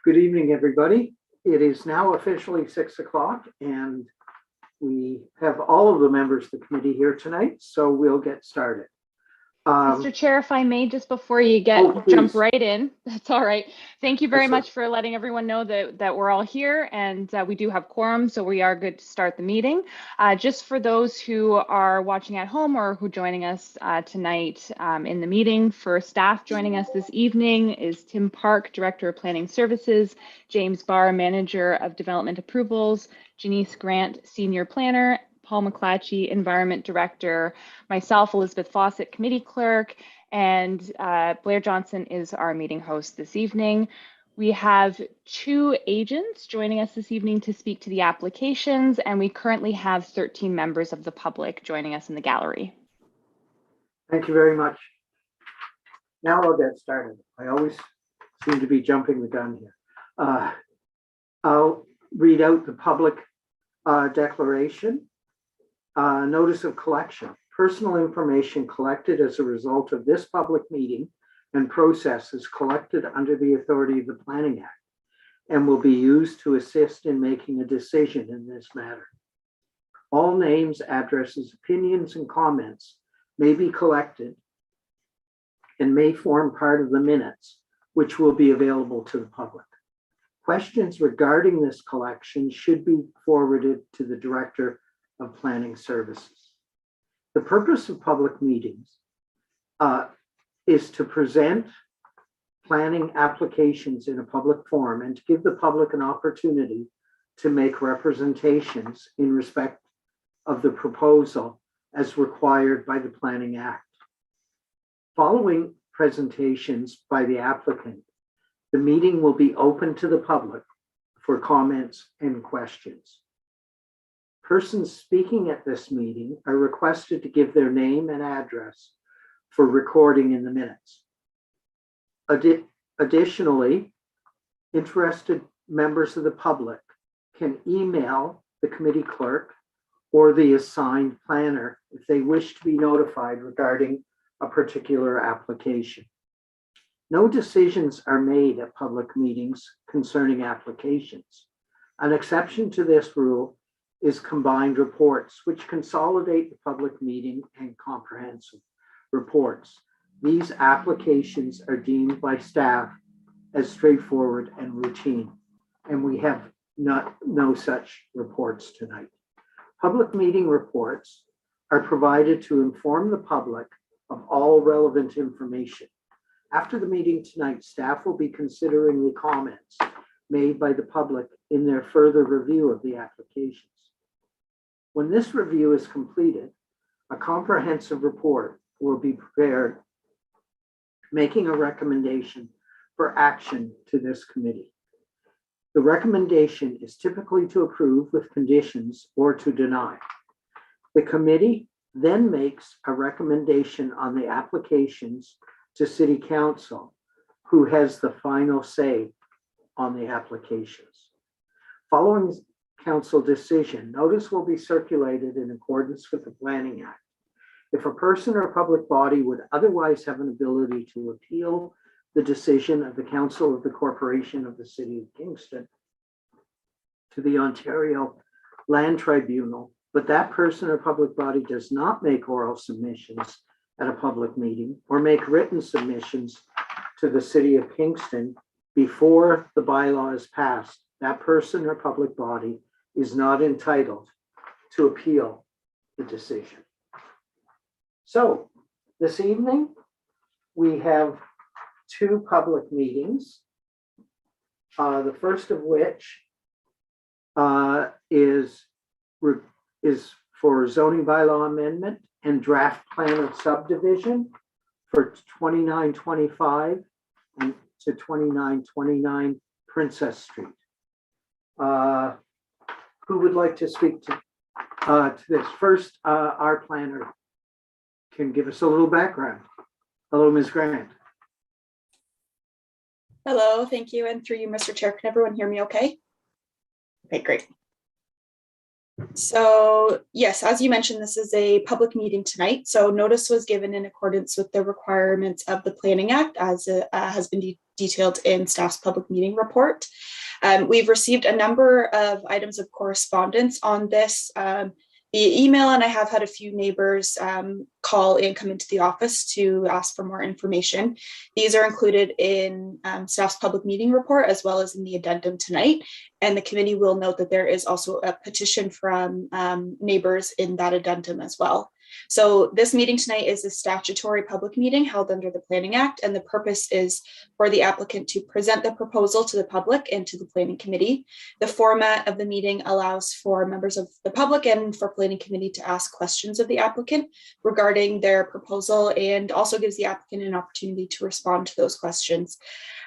Good evening, everybody. It is now officially 6 o'clock, and we have all of the members of the committee here tonight, so we'll get started. Mr. Chair, if I may, just before you jump right in, that's all right. Thank you very much for letting everyone know that we're all here, and we do have quorum, so we are good to start the meeting. Just for those who are watching at home or who are joining us tonight in the meeting, for staff joining us this evening is Tim Park, Director of Planning Services, James Barr, Manager of Development Approvals, Janice Grant, Senior Planner, Paul McClatchy, Environment Director, myself, Elizabeth Fawcett, Committee Clerk, and Blair Johnson is our meeting host this evening. We have 2 agents joining us this evening to speak to the applications, and we currently have 13 members of the public joining us in the gallery. Thank you very much. Now I'll get started. I always seem to be jumping the gun here. I'll read out the public declaration. Notice of collection. Personal information collected as a result of this public meeting and process is collected under the authority of the Planning Act and will be used to assist in making a decision in this matter. All names, addresses, opinions, and comments may be collected and may form part of the minutes, which will be available to the public. Questions regarding this collection should be forwarded to the Director of Planning Services. The purpose of public meetings is to present planning applications in a public forum and to give the public an opportunity to make representations in respect of the proposal as required by the Planning Act. Following presentations by the applicant, the meeting will be open to the public for comments and questions. Persons speaking at this meeting are requested to give their name and address for recording in the minutes. Additionally, interested members of the public can email the committee clerk or the assigned planner if they wish to be notified regarding a particular application. No decisions are made at public meetings concerning applications. An exception to this rule is combined reports, which consolidate the public meeting and comprehensive reports. These applications are deemed by staff as straightforward and routine, and we have no such reports tonight. Public meeting reports are provided to inform the public of all relevant information. After the meeting tonight, staff will be considering the comments made by the public in their further review of the applications. When this review is completed, a comprehensive report will be prepared, making a recommendation for action to this committee. The recommendation is typically to approve with conditions or to deny. The committee then makes a recommendation on the applications to City Council, who has the final say on the applications. Following Council decision, notice will be circulated in accordance with the Planning Act. If a person or public body would otherwise have an ability to appeal the decision of the Council of the Corporation of the City of Kingston to the Ontario Land Tribunal, but that person or public body does not make oral submissions at a public meeting or make written submissions to the City of Kingston before the bylaw is passed, that person or public body is not entitled to appeal the decision. So this evening, we have 2 public meetings, the first of which is for zoning bylaw amendment and draft plan of subdivision for 2925 and to 2929 Princess Street. Who would like to speak to this? First, our planner can give us a little background. Hello, Ms. Grant. Hello, thank you. And through you, Mr. Chair, can everyone hear me okay? Okay, great. So yes, as you mentioned, this is a public meeting tonight. So notice was given in accordance with the requirements of the Planning Act as it has been detailed in staff's public meeting report. We've received a number of items of correspondence on this via email, and I have had a few neighbors call and come into the office to ask for more information. These are included in staff's public meeting report as well as in the addendum tonight. And the committee will note that there is also a petition from neighbors in that addendum as well. So this meeting tonight is a statutory public meeting held under the Planning Act, and the purpose is for the applicant to present the proposal to the public and to the Planning Committee. The format of the meeting allows for members of the public and for Planning Committee to ask questions of the applicant regarding their proposal, and also gives the applicant an opportunity to respond to those questions.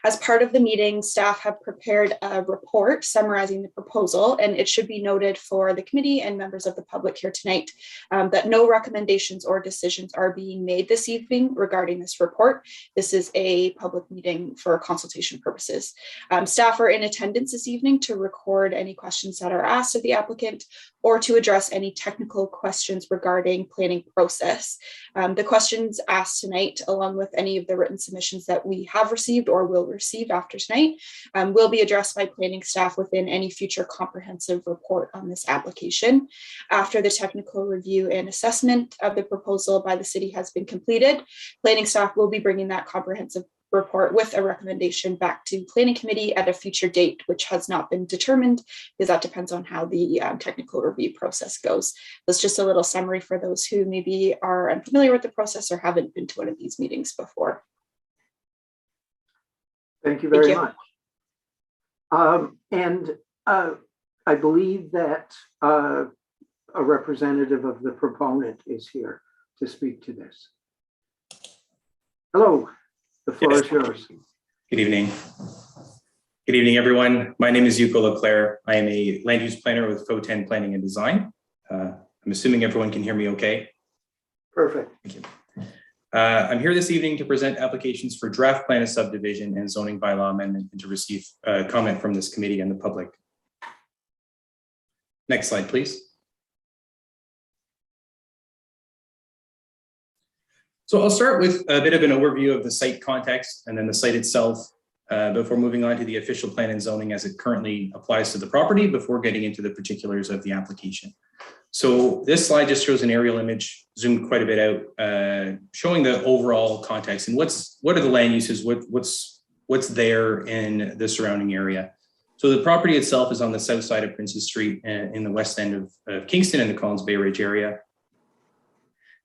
As part of the meeting, staff have prepared a report summarizing the proposal, and it should be noted for the committee and members of the public here tonight that no recommendations or decisions are being made this evening regarding this report. This is a public meeting for consultation purposes. Staff are in attendance this evening to record any questions that are asked of the applicant or to address any technical questions regarding planning process. The questions asked tonight, along with any of the written submissions that we have received or will receive after tonight, will be addressed by planning staff within any future comprehensive report on this application. After the technical review and assessment of the proposal by the city has been completed, planning staff will be bringing that comprehensive report with a recommendation back to Planning Committee at a future date, which has not been determined because that depends on how the technical review process goes. That's just a little summary for those who maybe are unfamiliar with the process or haven't been to one of these meetings before. Thank you very much. I believe that a representative of the proponent is here to speak to this. Hello. The floor is yours. Good evening. Good evening, everyone. My name is Yuko Leclerc. I am a land use planner with FO10 Planning and Design. I'm assuming everyone can hear me okay. Perfect. Thank you. I'm here this evening to present applications for draft plan of subdivision and zoning bylaw amendment and to receive comment from this committee and the public. Next slide, please. So I'll start with a bit of an overview of the site context and then the site itself before moving on to the official plan and zoning as it currently applies to the property before getting into the particulars of the application. So this slide just shows an aerial image, zoomed quite a bit out, showing the overall context and what are the land uses, what's there in the surrounding area. So the property itself is on the south side of Princess Street in the west end of Kingston in the Collins Bay Ridge area.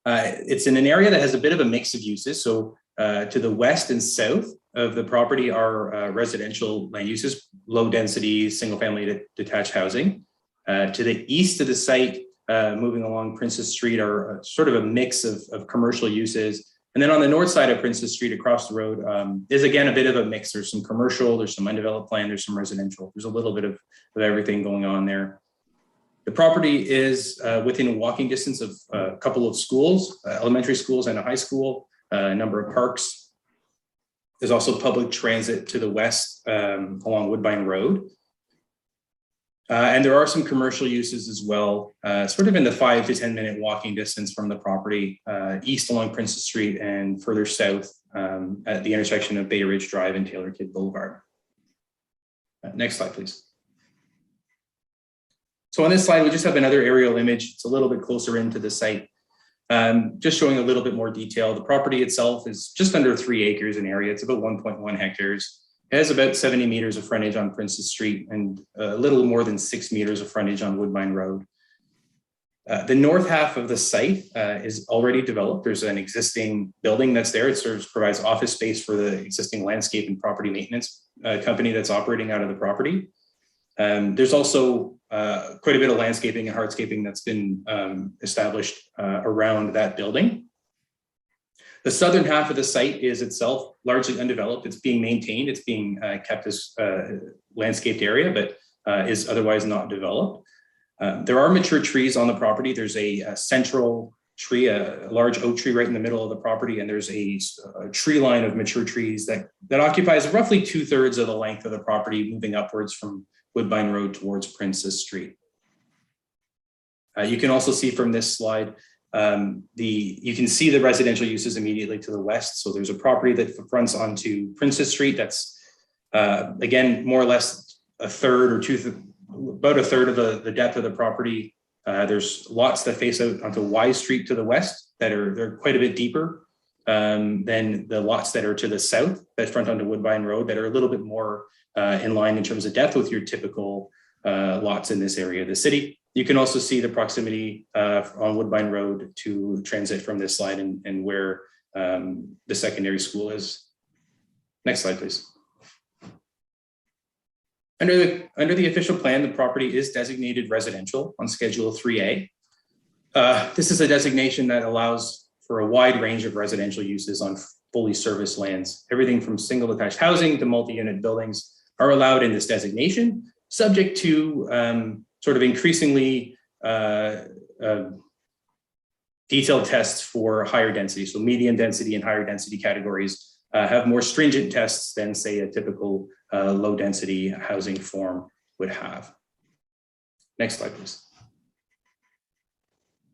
It's in an area that has a bit of a mix of uses. So to the west and south of the property are residential land uses, low density, single family detached housing. To the east of the site, moving along Princess Street are sort of a mix of commercial uses. And then on the north side of Princess Street across the road is again a bit of a mix. There's some commercial, there's some undeveloped land, there's some residential. There's a little bit of everything going on there. The property is within walking distance of a couple of schools, elementary schools and a high school, a number of parks. There's also public transit to the west along Woodbine Road. And there are some commercial uses as well, sort of in the 5 to 10 minute walking distance from the property, east along Princess Street and further south at the intersection of Bay Ridge Drive and Taylor Kidd Boulevard. Next slide, please. So on this slide, we just have another aerial image. It's a little bit closer into the site, just showing a little bit more detail. The property itself is just under 3 acres in area. It's about 1.1 hectares. It has about 70 meters of frontage on Princess Street and a little more than 6 meters of frontage on Woodbine Road. The north half of the site is already developed. There's an existing building that's there. It provides office space for the existing landscape and property maintenance company that's operating out of the property. There's also quite a bit of landscaping and hardscaping that's been established around that building. The southern half of the site is itself largely undeveloped. It's being maintained. It's being kept as landscaped area, but is otherwise not developed. There are mature trees on the property. There's a central tree, a large oak tree right in the middle of the property, and there's a tree line of mature trees that occupies roughly 2/3 of the length of the property, moving upwards from Woodbine Road towards Princess Street. You can also see from this slide You can see the residential uses immediately to the west. So there's a property that fronts onto Princess Street. That's again, more or less a third or about a third of the depth of the property. There's lots that face out onto Y Street to the west they're quite a bit deeper than the lots that are to the south that front onto Woodbine Road that are a little bit more in line in terms of depth with your typical lots in this area of the city. You can also see the proximity on Woodbine Road to transit from this slide and where the secondary school is. Next slide, please. Under the official plan, the property is designated residential on Schedule 3A. This is a designation that allows for a wide range of residential uses on fully serviced lands. Everything from single attached housing to multi-unit buildings are allowed in this designation, subject to sort of increasingly detailed tests for higher density. So medium density and higher density categories have more stringent tests than, say, a typical low density housing form would have. Next slide, please.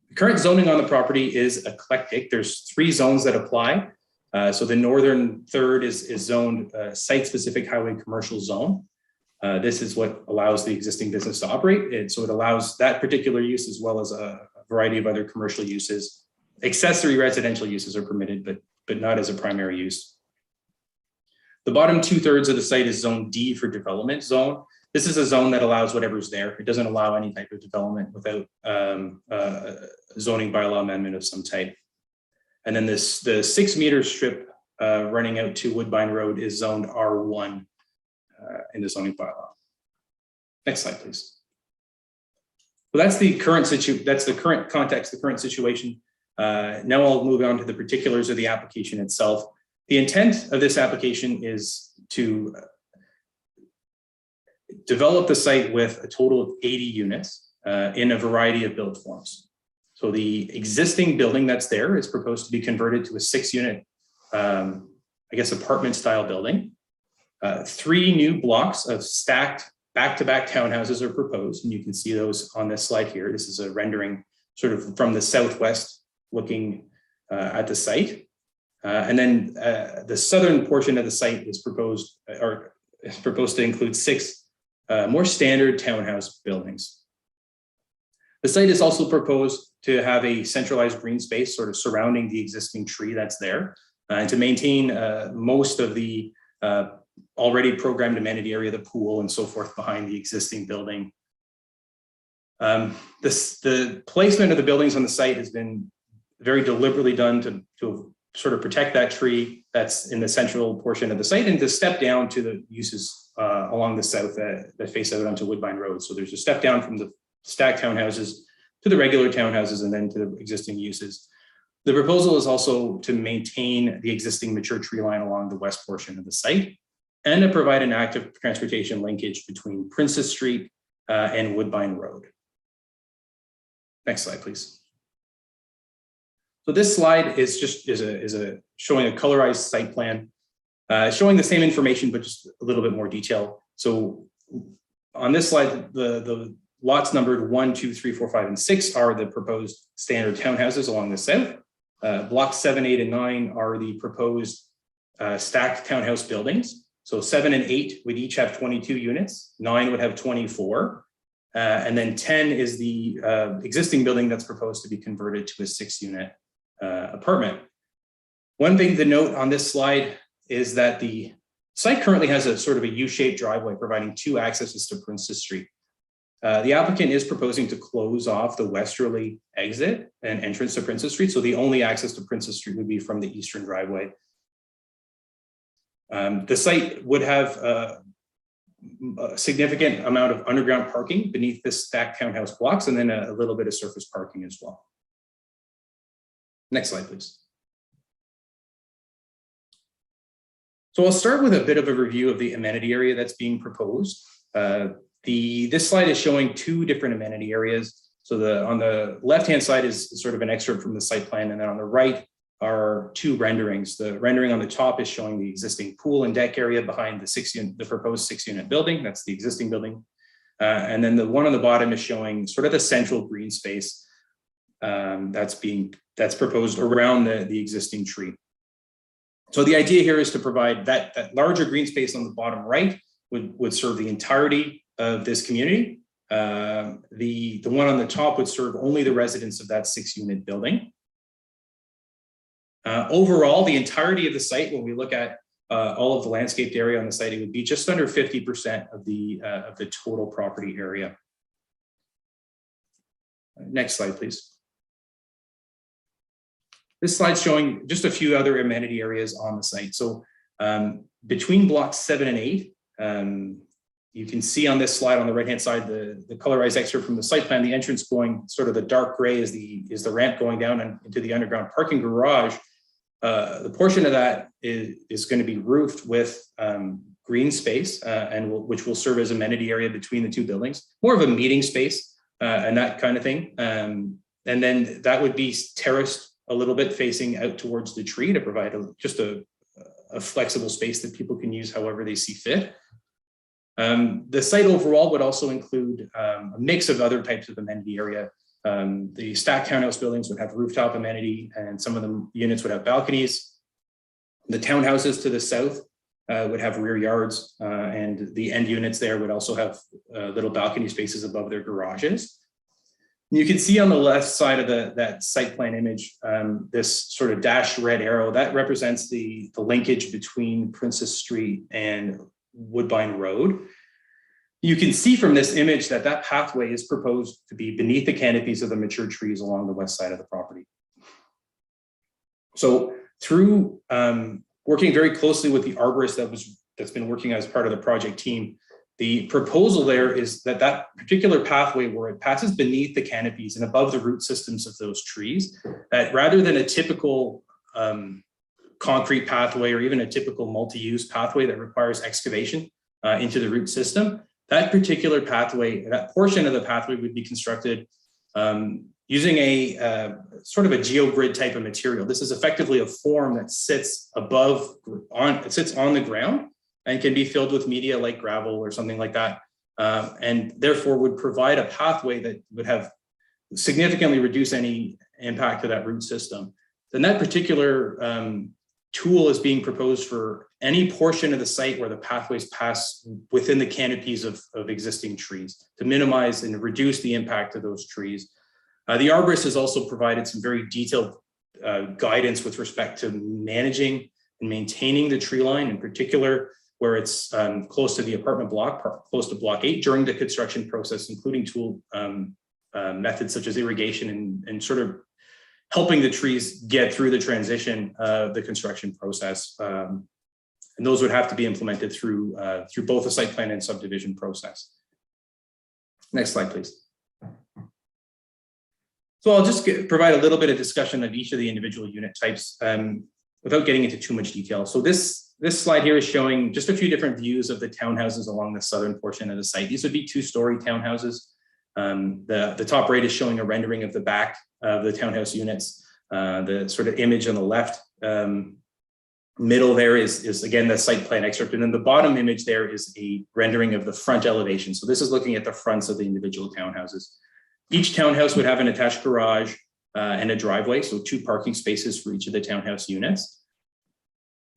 The current zoning on the property is eclectic. There's 3 zones that apply. So the northern third is zoned site-specific highway commercial zone. This is what allows the existing business to operate. And so it allows that particular use as well as a variety of other commercial uses. Accessory residential uses are permitted, but not as a primary use. The bottom 2/3 of the site is zone D for development zone. This is a zone that allows whatever's there. It doesn't allow any type of development without a zoning bylaw amendment of some type. And then the 6-meter strip running out to Woodbine Road is zoned R1 in the zoning bylaw. Next slide, please. Well, that's the current context, the current situation. Now I'll move on to the particulars of the application itself. The intent of this application is to develop the site with a total of 80 units in a variety of build forms. So the existing building that's there is proposed to be converted to a 6-unit, apartment style building. 3 new blocks of stacked back-to-back townhouses are proposed, and you can see those on this slide here. This is a rendering sort of from the southwest looking at the site. And then the southern portion of the site is proposed to include 6 more standard townhouse buildings. The site is also proposed to have a centralized green space sort of surrounding the existing tree that's there, and to maintain most of the already programmed amenity area, the pool and so forth behind the existing building. The placement of the buildings on the site has been very deliberately done to sort of protect that tree that's in the central portion of the site and to step down to the uses along the south that face out onto Woodbine Road. So there's a step down from the stacked townhouses to the regular townhouses and then to the existing uses. The proposal is also to maintain the existing mature tree line along the west portion of the site and to provide an active transportation linkage between Princess Street and Woodbine Road. Next slide, please. So this slide is showing a colorized site plan, showing the same information, but just a little bit more detail. So on this slide, the lots numbered 1, 2, 3, 4, 5, and 6 are the proposed standard townhouses along the south. Blocks 7, 8, and 9 are the proposed stacked townhouse buildings. So 7 and 8 would each have 22 units, 9 would have 24. And then 10 is the existing building that's proposed to be converted to a 6-unit apartment. One thing to note on this slide is that the site currently has a sort of a U-shaped driveway providing 2 accesses to Princess Street. The applicant is proposing to close off the westerly exit and entrance to Princess Street. So the only access to Princess Street would be from the eastern driveway. The site would have a significant amount of underground parking beneath the stacked townhouse blocks and then a little bit of surface parking as well. Next slide, please. So I'll start with a bit of a review of the amenity area that's being proposed. This slide is showing 2 different amenity areas. So on the left-hand side is sort of an excerpt from the site plan, and then on the right are 2 renderings. The rendering on the top is showing the existing pool and deck area behind the proposed 6-unit building. That's the existing building. And then the one on the bottom is showing sort of the central green space. that's proposed around the existing tree. So the idea here is to provide that larger green space on the bottom right would serve the entirety of this community. The one on the top would serve only the residents of that 6-unit building. Overall, the entirety of the site, when we look at all of the landscaped area on the site, it would be just under 50% of the total property area. Next slide, please. This slide's showing just a few other amenity areas on the site. So between blocks 7 and 8, you can see on this slide on the right-hand side, the colorized excerpt from the site plan, the entrance going sort of the dark gray is the ramp going down and into the underground parking garage. The portion of that is going to be roofed with green space which will serve as amenity area between the two buildings, more of a meeting space and that kind of thing. And then that would be terraced a little bit facing out towards the tree to provide just a flexible space that people can use however they see fit. The site overall would also include a mix of other types of amenity area. The stacked townhouse buildings would have rooftop amenity, and some of the units would have balconies. The townhouses to the south would have rear yards, and the end units there would also have little balcony spaces above their garages. You can see on the left side of that site plan image, this sort of dashed red arrow that represents the linkage between Princess Street and Woodbine Road. You can see from this image that pathway is proposed to be beneath the canopies of the mature trees along the west side of the property. So through working very closely with the arborist that's been working as part of the project team, the proposal there is that particular pathway where it passes beneath the canopies and above the root systems of those trees, that rather than a typical concrete pathway or even a typical multi-use pathway that requires excavation into the root system, that particular pathway, that portion of the pathway would be constructed using a sort of a geogrid type of material. This is effectively a form that sits on the ground and can be filled with media like gravel or something like that, and therefore would provide a pathway that would have significantly reduce any impact to that root system. Then that particular tool is being proposed for any portion of the site where the pathways pass within the canopies of existing trees to minimize and reduce the impact of those trees. The arborist has also provided some very detailed guidance with respect to managing and maintaining the tree line, in particular where it's close to the apartment block, close to block 8 during the construction process, including tool methods such as irrigation and sort of helping the trees get through the transition of the construction process. And those would have to be implemented through both the site plan and subdivision process. Next slide, please. So I'll just provide a little bit of discussion of each of the individual unit types without getting into too much detail. So this slide here is showing just a few different views of the townhouses along the southern portion of the site. These would be 2-story townhouses. The top right is showing a rendering of the back of the townhouse units. The sort of image on the left middle there is again the site plan excerpt, and then the bottom image there is a rendering of the front elevation. So this is looking at the fronts of the individual townhouses. Each townhouse would have an attached garage and a driveway, so 2 parking spaces for each of the townhouse units.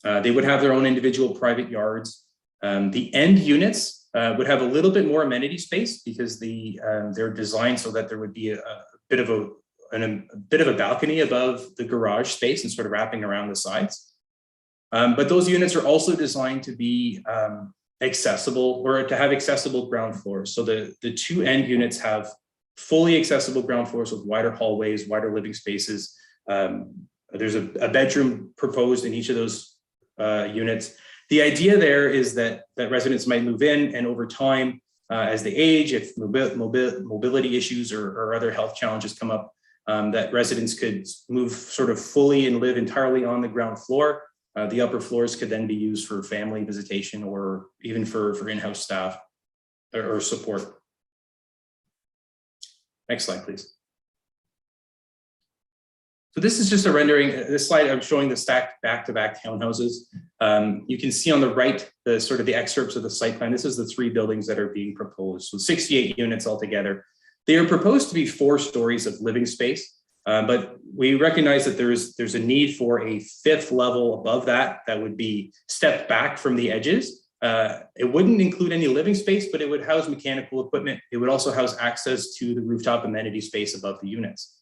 They would have their own individual private yards. The end units would have a little bit more amenity space because they're designed so that there would be a bit of a balcony above the garage space and sort of wrapping around the sides. But those units are also designed to be accessible or to have accessible ground floors. So the 2 end units have fully accessible ground floors with wider hallways, wider living spaces. There's a bedroom proposed in each of those units. The idea there is that residents might move in, and over time, as they age, if mobility issues or other health challenges come up, that residents could move sort of fully and live entirely on the ground floor. The upper floors could then be used for family visitation or even for in-house staff or support. Next slide, please. So this is just a rendering. This slide, I'm showing the stacked back-to-back townhouses. You can see on the right, the sort of the excerpts of the site plan. This is the 3 buildings that are being proposed. So 68 units altogether. They are proposed to be 4 stories of living space. But we recognize that there's a need for a fifth level above that would be stepped back from the edges. It wouldn't include any living space, but it would house mechanical equipment. It would also house access to the rooftop amenity space above the units.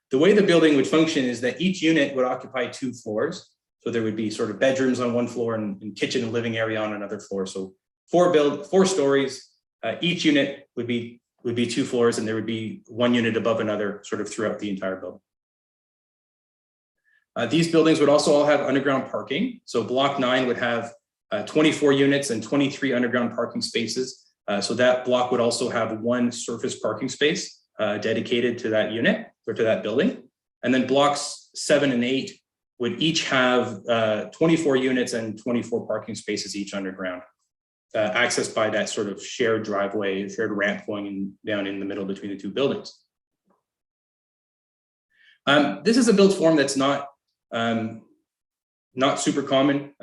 The way the building would function is that each unit would occupy 2 floors. So there would be sort of bedrooms on one floor and kitchen and living area on another floor. So 4 stories. Each unit would be 2 floors, and there would be 1 unit above another sort of throughout the entire building. These buildings would also all have underground parking. So block 9 would have 24 units and 23 underground parking spaces. So that block would also have 1 surface parking space dedicated to that unit or to that building. And then blocks 7 and 8 would each have 24 units and 24 parking spaces each underground, accessed by that sort of shared driveway, shared ramp going down in the middle between the 2 buildings. This is a build form that's not super common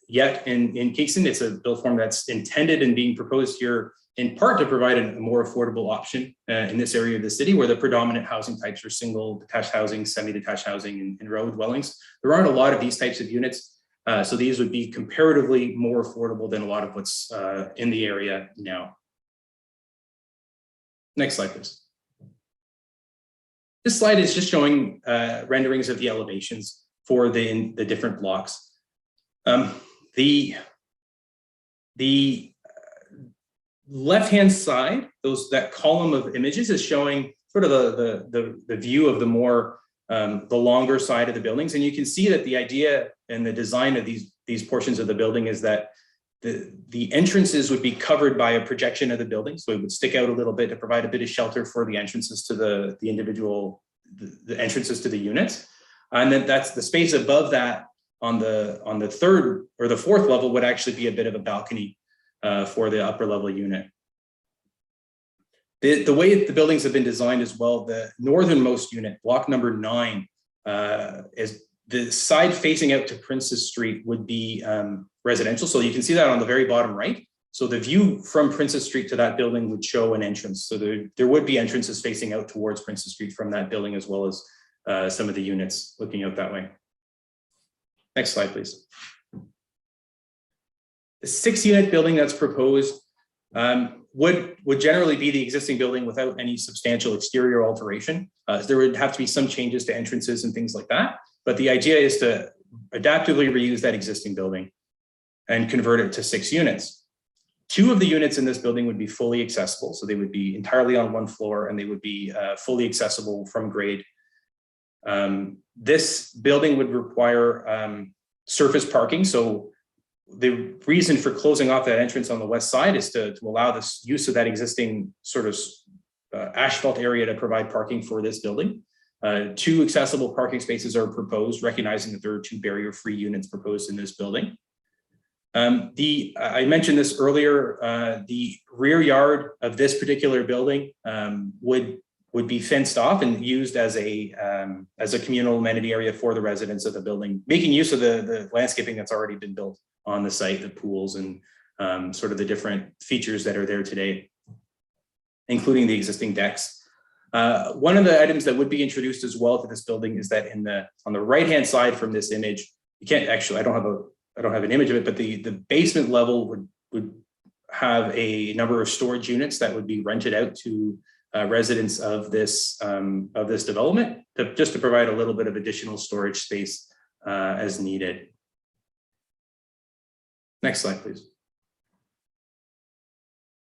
yet in Kingston. It's a build form that's intended and being proposed here in part to provide a more affordable option in this area of the city, where the predominant housing types are single detached housing, semi-detached housing, and row dwellings. There aren't a lot of these types of units, so these would be comparatively more affordable than a lot of what's in the area now. Next slide, please. This slide is just showing renderings of the elevations for the different blocks. The left-hand side, that column of images is showing sort of the view of the more the longer side of the buildings, and you can see that the idea and the design of these portions of the building is that the entrances would be covered by a projection of the building, so it would stick out a little bit to provide a bit of shelter for the entrances to the entrances to the units, and then that's the space above that on the 3rd or the 4th level would actually be a bit of a balcony for the upper level unit. The way the buildings have been designed as well, the northernmost unit, block number 9, is the side facing out to Princess Street would be residential. So you can see that on the very bottom right. So the view from Princess Street to that building would show an entrance. So there would be entrances facing out towards Princess Street from that building, as well as some of the units looking out that way. Next slide, please. The 6-unit building that's proposed would generally be the existing building without any substantial exterior alteration. There would have to be some changes to entrances and things like that, but the idea is to adaptively reuse that existing building and convert it to 6 units. 2 of the units in this building would be fully accessible, so they would be entirely on 1 floor, and they would be fully accessible from grade. This building would require surface parking, so the reason for closing off that entrance on the west side is to allow this use of that existing sort of asphalt area to provide parking for this building. 2 accessible parking spaces are proposed, recognizing that there are 2 barrier-free units proposed in this building. I mentioned this earlier, the rear yard of this particular building would be fenced off and used as a communal amenity area for the residents of the building, making use of the landscaping that's already been built on the site, the pools and sort of the different features that are there today, including the existing decks. One of the items that would be introduced as well to this building is that on the right-hand side from this image, you can't actually, I don't have an image of it, but the basement level would have a number of storage units that would be rented out to residents of this development, just to provide a little bit of additional storage space as needed. Next slide, please.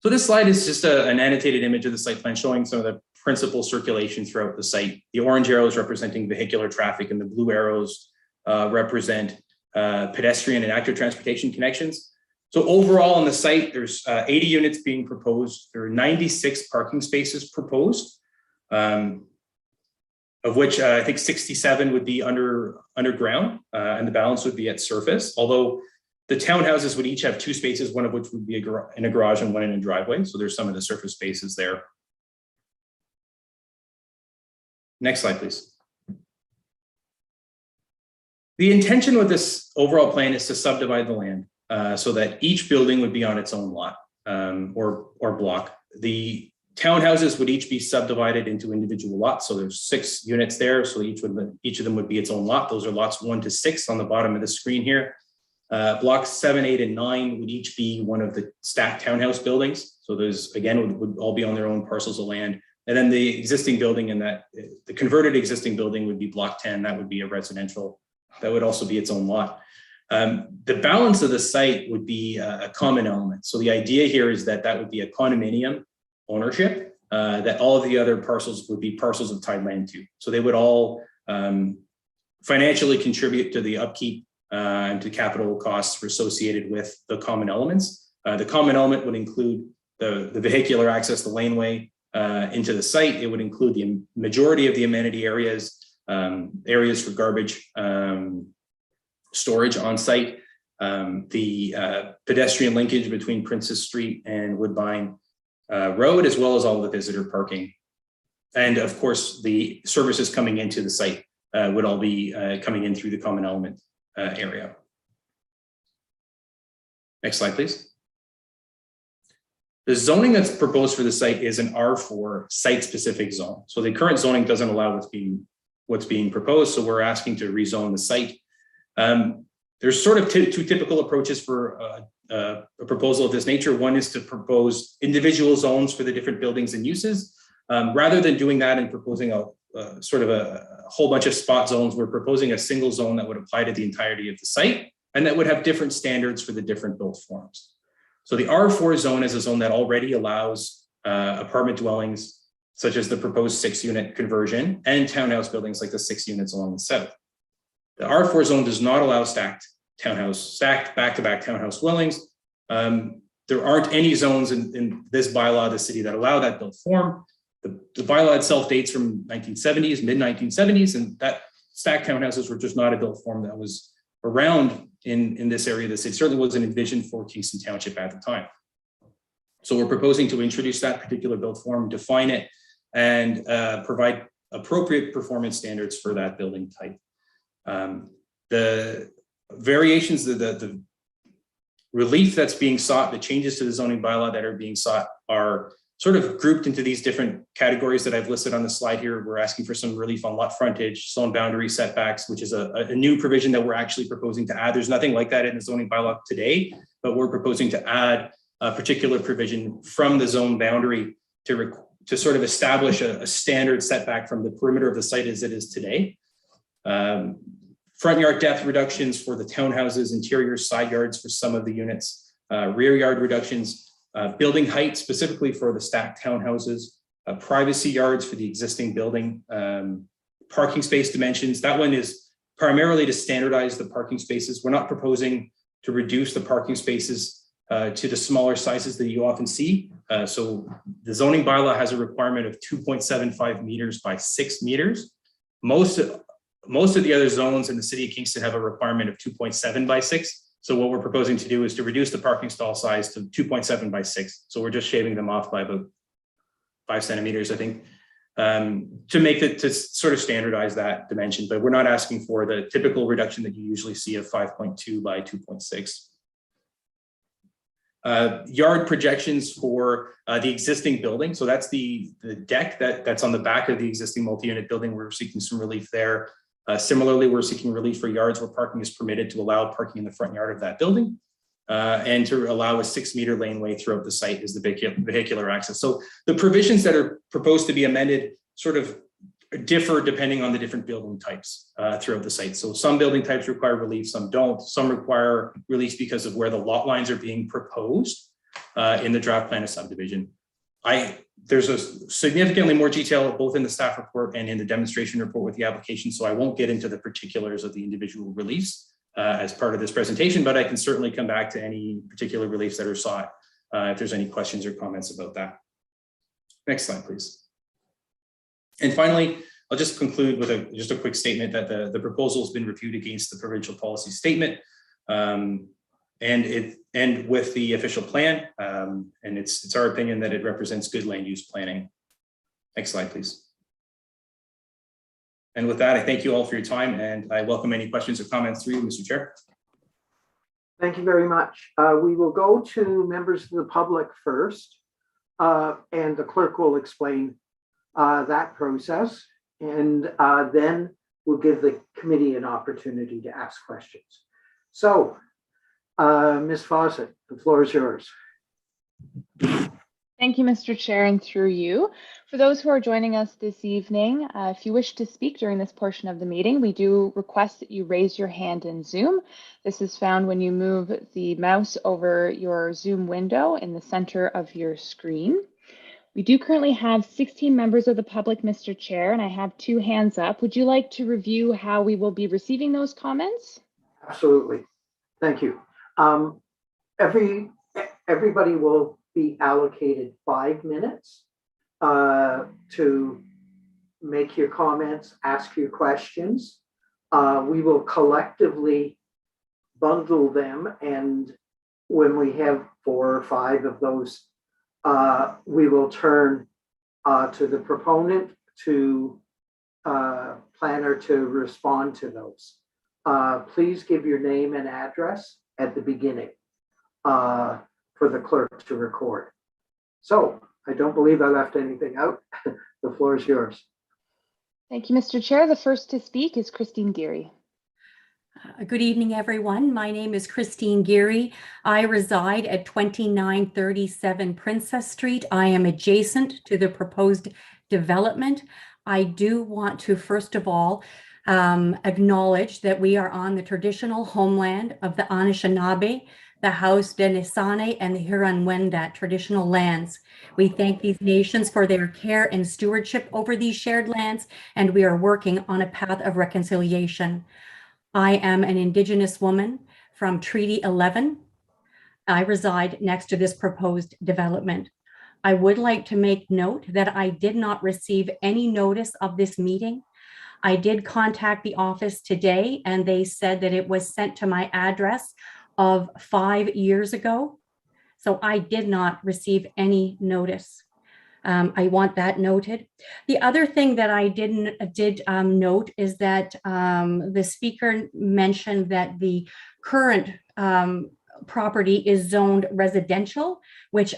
So this slide is just an annotated image of the site plan showing some of the principal circulation throughout the site. The orange arrows representing vehicular traffic and the blue arrows represent pedestrian and active transportation connections. So overall on the site, there's 80 units being proposed. There are 96 parking spaces proposed, of which I think 67 would be underground, and the balance would be at surface. Although the townhouses would each have 2 spaces, one of which would be in a garage and one in a driveway. So there's some of the surface spaces there. Next slide, please. The intention with this overall plan is to subdivide the land so that each building would be on its own lot or block. The townhouses would each be subdivided into individual lots. So there's 6 units there. So each of them would be its own lot. Those are lots 1 to 6 on the bottom of the screen here. Blocks 7, 8, and 9 would each be one of the stacked townhouse buildings. So those, again, would all be on their own parcels of land. And then the existing building and the converted existing building would be block 10. That would be a residential. That would also be its own lot. The balance of the site would be a common element. So the idea here is that would be a condominium ownership, that all of the other parcels would be parcels of tied land to. So they would all financially contribute to the upkeep and to capital costs associated with the common elements. The common element would include the vehicular access, the laneway into the site. It would include the majority of the amenity areas, areas for garbage storage on site, the pedestrian linkage between Princess Street and Woodbine Road, as well as all the visitor parking. And of course, the services coming into the site would all be coming in through the common element area. Next slide, please. The zoning that's proposed for the site is an R4 site-specific zone. So the current zoning doesn't allow what's being proposed. So we're asking to rezone the site. There's sort of two typical approaches for a proposal of this nature. One is to propose individual zones for the different buildings and uses. Rather than doing that and proposing a sort of a whole bunch of spot zones, we're proposing a single zone that would apply to the entirety of the site and that would have different standards for the different built forms. So the R4 zone is a zone that already allows apartment dwellings, such as the proposed 6-unit conversion, and townhouse buildings like the 6 units along the south. The R4 zone does not allow stacked back-to-back townhouse dwellings. There aren't any zones in this bylaw of the city that allow that built form. The bylaw itself dates from mid-1970s, and that stacked townhouses were just not a built form that was around in this area of the city. It certainly wasn't envisioned for Kingston Township at the time. So we're proposing to introduce that particular built form, define it, and provide appropriate performance standards for that building type. The variations, the relief that's being sought, the changes to the zoning bylaw that are being sought are sort of grouped into these different categories that I've listed on the slide here. We're asking for some relief on lot frontage, zone boundary setbacks, which is a new provision that we're actually proposing to add. There's nothing like that in the zoning bylaw today, but we're proposing to add a particular provision from the zone boundary to sort of establish a standard setback from the perimeter of the site as it is today. Front yard depth reductions for the townhouses, interior side yards for some of the units, rear yard reductions, building height specifically for the stacked townhouses, privacy yards for the existing building, parking space dimensions. That one is primarily to standardize the parking spaces. We're not proposing to reduce the parking spaces to the smaller sizes that you often see. So the zoning bylaw has a requirement of 2.75 meters by 6 meters. Most of the other zones in the city of Kingston have a requirement of 2.7 by 6. So what we're proposing to do is to reduce the parking stall size to 2.7 by 6. So we're just shaving them off by about 5 centimeters, I think, to sort of standardize that dimension. But we're not asking for the typical reduction that you usually see of 5.2 by 2.6. Yard projections for the existing building. So that's the deck that's on the back of the existing multi-unit building. We're seeking some relief there. Similarly, we're seeking relief for yards where parking is permitted to allow parking in the front yard of that building and to allow a 6-meter laneway throughout the site as the vehicular access. So the provisions that are proposed to be amended sort of differ depending on the different building types throughout the site. So some building types require relief, some don't. Some require relief because of where the lot lines are being proposed in the draft plan of subdivision. There's a significantly more detail both in the staff report and in the demonstration report with the application, so I won't get into the particulars of the individual reliefs as part of this presentation, but I can certainly come back to any particular reliefs that are sought if there's any questions or comments about that. Next slide, please. And finally, I'll just conclude with just a quick statement that the proposal has been reviewed against the provincial policy statement and with the official plan, and it's our opinion that it represents good land use planning. Next slide, please. And with that, I thank you all for your time, and I welcome any questions or comments through you, Mr. Chair. Thank you very much. We will go to members of the public first. and the clerk will explain that process. And then we'll give the committee an opportunity to ask questions. So, Ms. Fawcett, the floor is yours. Thank you, Mr. Chair, and through you. For those who are joining us this evening, if you wish to speak during this portion of the meeting, we do request that you raise your hand in Zoom. This is found when you move the mouse over your Zoom window in the center of your screen. We do currently have 16 members of the public, Mr. Chair, and I have 2 hands up. Would you like to review how we will be receiving those comments? Absolutely. Thank you. Everybody will be allocated 5 minutes to make your comments, ask your questions. We will collectively bundle them, and when we have 4 or 5 of those, we will turn to the proponent, to planner to respond to those. Please give your name and address at the beginning for the clerk to record. So I don't believe I left anything out. The floor is yours. Thank you, Mr. Chair. The first to speak is Christine Geary. Good evening, everyone. My name is Christine Geary. I reside at 2937 Princess Street. I am adjacent to the proposed development. I do want to, first of all, acknowledge that we are on the traditional homeland of the Anishinaabe, the Haudenosaunee, and the Huron-Wendat traditional lands. We thank these nations for their care and stewardship over these shared lands, and we are working on a path of reconciliation. I am an Indigenous woman from Treaty 11. I reside next to this proposed development. I would like to make note that I did not receive any notice of this meeting. I did contact the office today, and they said that it was sent to my address of 5 years ago. So I did not receive any notice. I want that noted. The other thing that I did note is that the speaker mentioned that the current property is zoned residential, which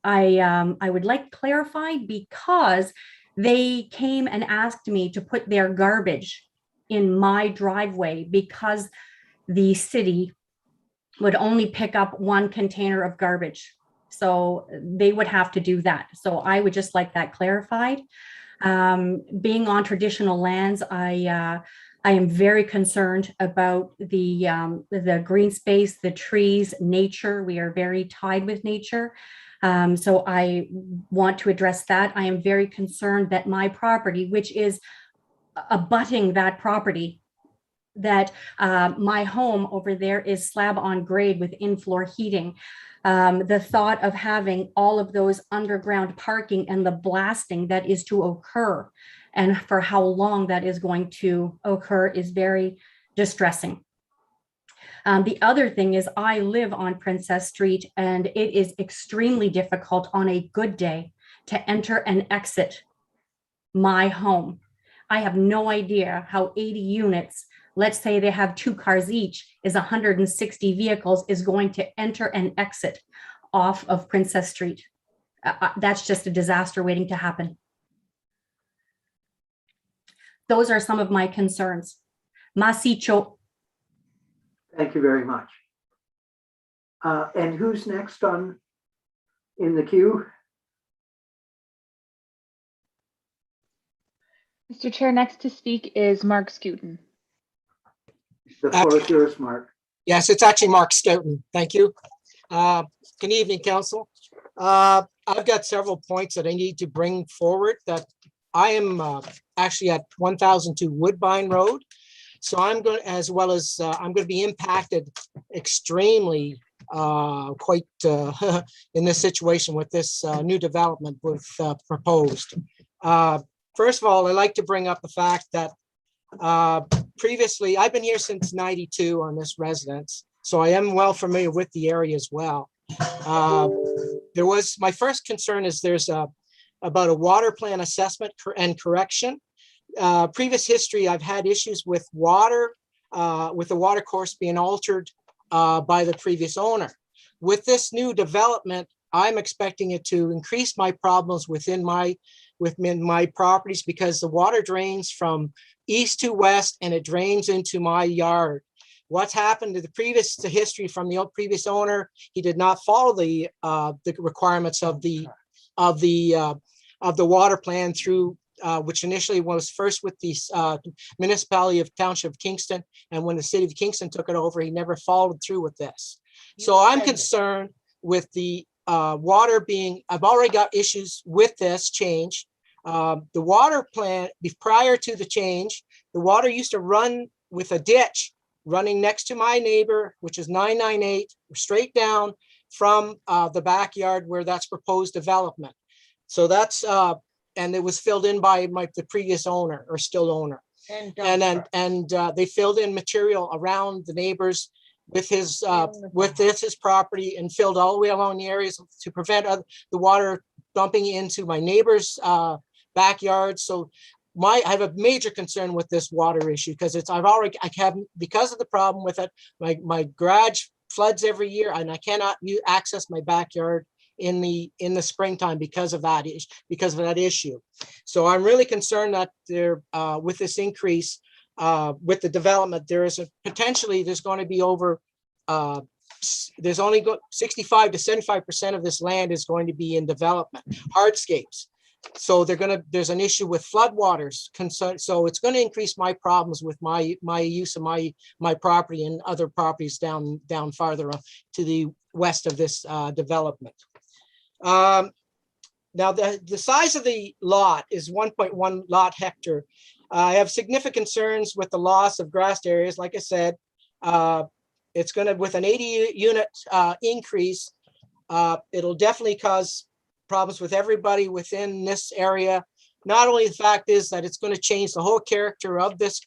I would like clarified, because they came and asked me to put their garbage in my driveway because the city would only pick up 1 container of garbage. So they would have to do that. So I would just like that clarified. Being on traditional lands, I am very concerned about the green space, the trees, nature. We are very tied with nature. So I want to address that. I am very concerned that my property, which is abutting that property, that my home over there is slab on grade with in-floor heating. The thought of having all of those underground parking and the blasting that is to occur, and for how long that is going to occur, is very distressing. The other thing is, I live on Princess Street, and it is extremely difficult on a good day to enter and exit my home. I have no idea how 80 units, let's say they have 2 cars each, is 160 vehicles, is going to enter and exit off of Princess Street. That's just a disaster waiting to happen. Those are some of my concerns. Masicho. Thank you very much. And who's next in the queue? Mr. Chair, next to speak is Mark Scooten. The floor is yours, Mark. Yes, it's actually Mark Stoughton. Thank you. Good evening, Council. I've got several points that I need to bring forward. That I am actually at 1002 Woodbine Road. So I'm going, as well as I'm going to be impacted extremely quite in this situation with this new development with proposed. First of all, I'd like to bring up the fact that previously, I've been here since '92 on this residence, so I am well familiar with the area as well. My first concern is there's about a water plan assessment and correction. Previous history, I've had issues with water, with the water course being altered by the previous owner. With this new development, I'm expecting it to increase my problems within my properties because the water drains from east to west and it drains into my yard. What's happened to the history from the previous owner? He did not follow the requirements of the water plan through which initially was first with the municipality of Township of Kingston, and when the city of Kingston took it over, he never followed through with this. So I'm concerned with the water being. I've already got issues with this change. The water plant prior to the change, the water used to run with a ditch running next to my neighbor, which is 998, straight down from the backyard where that's proposed development. So that's, and it was filled in by the previous owner or still owner. And they filled in material around the neighbors with his property and filled all the way along the areas to prevent the water dumping into my neighbor's backyard. So I have a major concern with this water issue because because of the problem with it, my garage floods every year and I cannot access my backyard in the springtime because of that issue. So I'm really concerned that with this increase with the development, there's going to be over there's only 65 to 75% of this land is going to be in development hardscapes. So there's an issue with floodwaters concern. So it's going to increase my problems with my use of my property and other properties down farther to the west of this development. Now the size of the lot is 1.1 lot hectare. I have significant concerns with the loss of grassed areas. Like I said, it's going to, with an 80 unit increase, it'll definitely cause problems with everybody within this area. Not only the fact is that it's going to change the whole character of this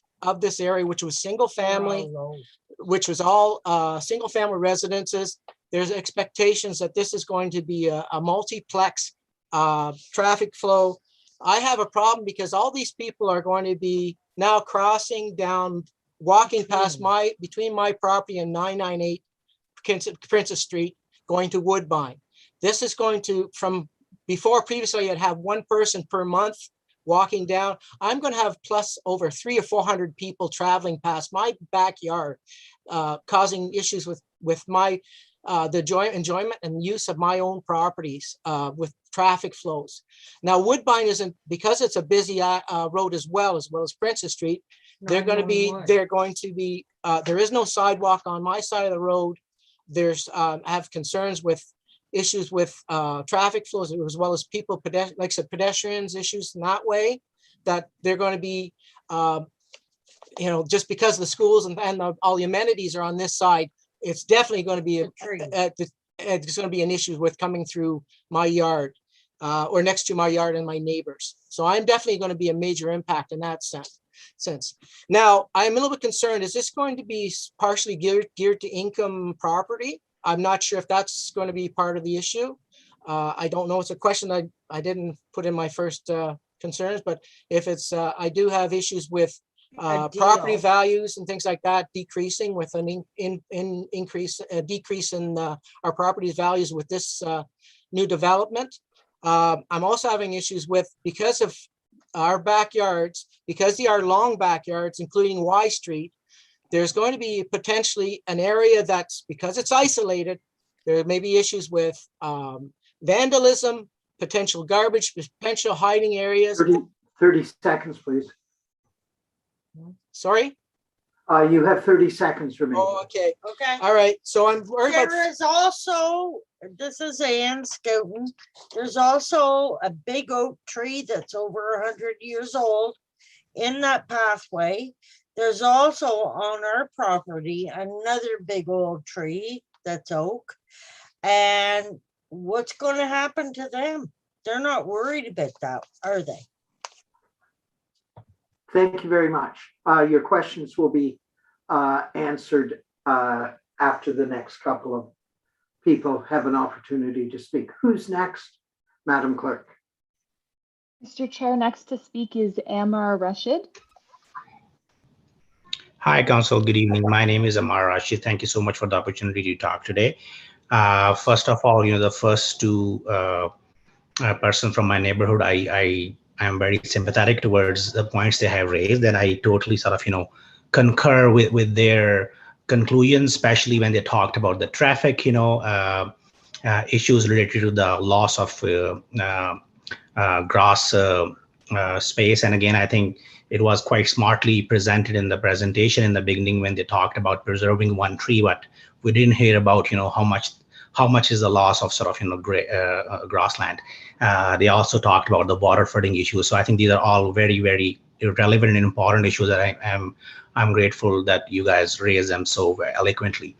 area, which was single family, which was all single family residences. There's expectations that this is going to be a multiplex traffic flow. I have a problem because all these people are going to be now crossing down, walking past between my property and 998 Princess Street, going to Woodbine. This is going to, from before previously I'd have one person per month walking down. I'm going to have plus over 300 or 400 people traveling past my backyard, causing issues with my the enjoyment and use of my own properties with traffic flows. Now Woodbine isn't, because it's a busy road as well as Princess Street. There is no sidewalk on my side of the road. I have concerns with issues with traffic flows as well as people, like I said, pedestrians issues in that way, that they're going to be, just because the schools and all the amenities are on this side, it's definitely going to be it's going to be an issue with coming through my yard or next to my yard and my neighbors. So I'm definitely going to be a major impact in that sense. Now, I'm a little bit concerned, is this going to be partially geared to income property? I'm not sure if that's going to be part of the issue. I don't know. It's a question I didn't put in my first concerns, but if it's, I do have issues with property values and things like that decreasing with an decrease in our property values with this new development. I'm also having issues with, because of our backyards, because they are long backyards, including Y Street, there's going to be potentially an area that's, because it's isolated, there may be issues with vandalism, potential garbage, potential hiding areas. 30 seconds, please. Sorry? You have 30 seconds remaining. Oh, okay. Okay. All right. So I'm worried about. There is also, this is Ann Scouten, there's also a big oak tree that's over 100 years old in that pathway. There's also on our property another big old tree that's oak. And what's going to happen to them? They're not worried about that, are they? Thank you very much. Your questions will be answered after the next couple of people have an opportunity to speak. Who's next, Madam Clerk? Mr. Chair, next to speak is Ammar Rashid. Hi, Council. Good evening. My name is Ammar Rashid. Thank you so much for the opportunity to talk today. First of all, the first two person from my neighborhood, I am very sympathetic towards the points they have raised, and I totally sort of concur with their conclusions, especially when they talked about the traffic, issues related to the loss of grass space. And again, I think it was quite smartly presented in the presentation in the beginning when they talked about preserving one tree, but we didn't hear about how much is the loss of sort of grassland. They also talked about the water flooding issues. So I think these are all very, very relevant and important issues that I'm grateful that you guys raised them so eloquently,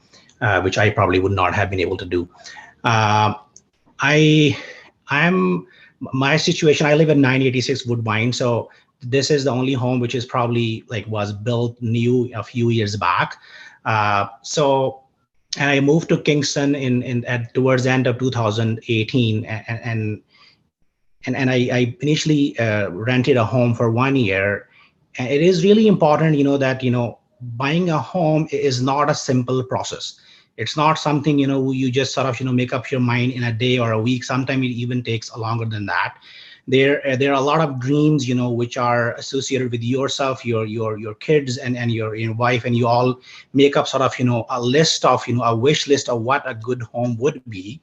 which I probably would not have been able to do. My situation, I live in 986 Woodbine, so this is the only home which is probably was built new a few years back. And I moved to Kingston towards the end of 2018, and I initially rented a home for 1 year. And it is really important, that buying a home is not a simple process. It's not something you just sort of make up your mind in a day or a week. Sometimes it even takes longer than that. There are a lot of dreams which are associated with yourself, your kids, and your wife, and you all make up sort of a list of a wish list of what a good home would be.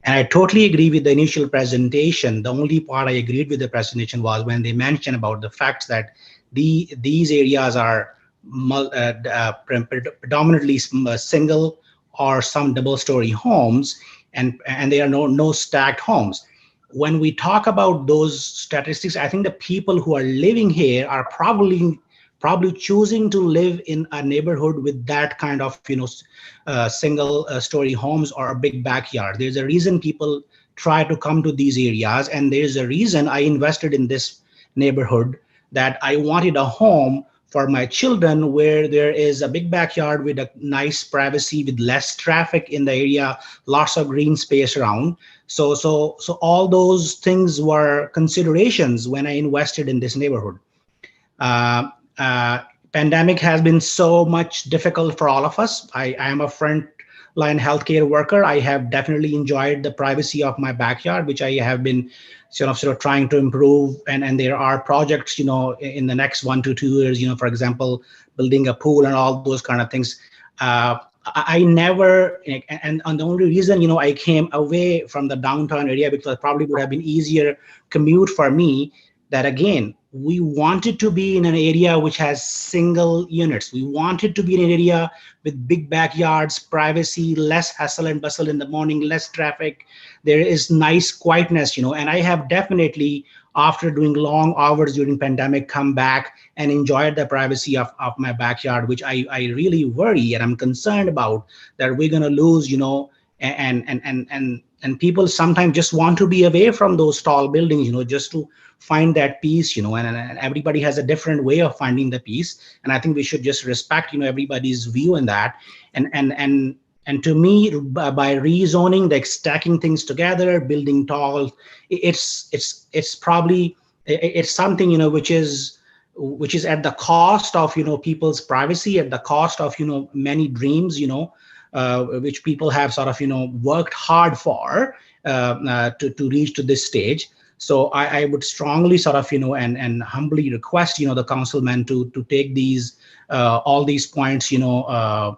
And I totally agree with the initial presentation. The only part I agreed with the presentation was when they mentioned about the fact that these areas are predominantly single or some double-story homes, and there are no stacked homes. When we talk about those statistics, I think the people who are living here are probably choosing to live in a neighborhood with that kind of single-story homes or a big backyard. There's a reason people try to come to these areas, and there's a reason I invested in this neighborhood, that I wanted a home for my children where there is a big backyard with a nice privacy, with less traffic in the area, lots of green space around. So all those things were considerations when I invested in this neighborhood. Pandemic has been so much difficult for all of us. I am a frontline healthcare worker. I have definitely enjoyed the privacy of my backyard, which I have been sort of trying to improve. And there are projects, in the next 1 to 2 years, for example, building a pool and all those kind of things. I never, and the only reason, I came away from the downtown area, because it probably would have been easier commute for me, that again, we wanted to be in an area which has single units. We wanted to be in an area with big backyards, privacy, less hustle and bustle in the morning, less traffic. There is nice quietness, and I have definitely, after doing long hours during pandemic, come back and enjoyed the privacy of my backyard, which I really worry and I'm concerned about that we're going to lose, and people sometimes just want to be away from those tall buildings, just to find that peace, and everybody has a different way of finding the peace. And I think we should just respect, everybody's view in that. And to me, by rezoning, like stacking things together, building tall, it's probably, it's something, which is at the cost of, people's privacy, at the cost of, many dreams, which people have sort of, worked hard for to reach to this stage. So I would strongly sort of, and humbly request, the councilman to take these, all these points, into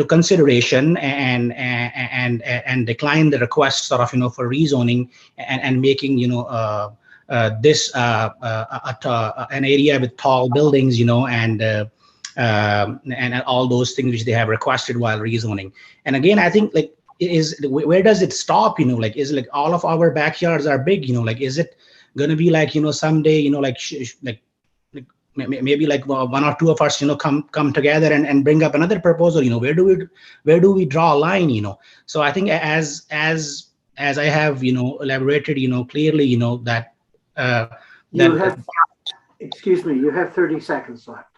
consideration and decline the request sort of, for rezoning and making, this an area with tall buildings, and all those things which they have requested while rezoning. And again, I think where does it stop? Is it like all of our backyards are big? Is it going to be like, someday, maybe like one or two of us, come together and bring up another proposal? Where do we draw a line? So I think as I have, elaborated, clearly, that excuse me, you have 30 seconds left.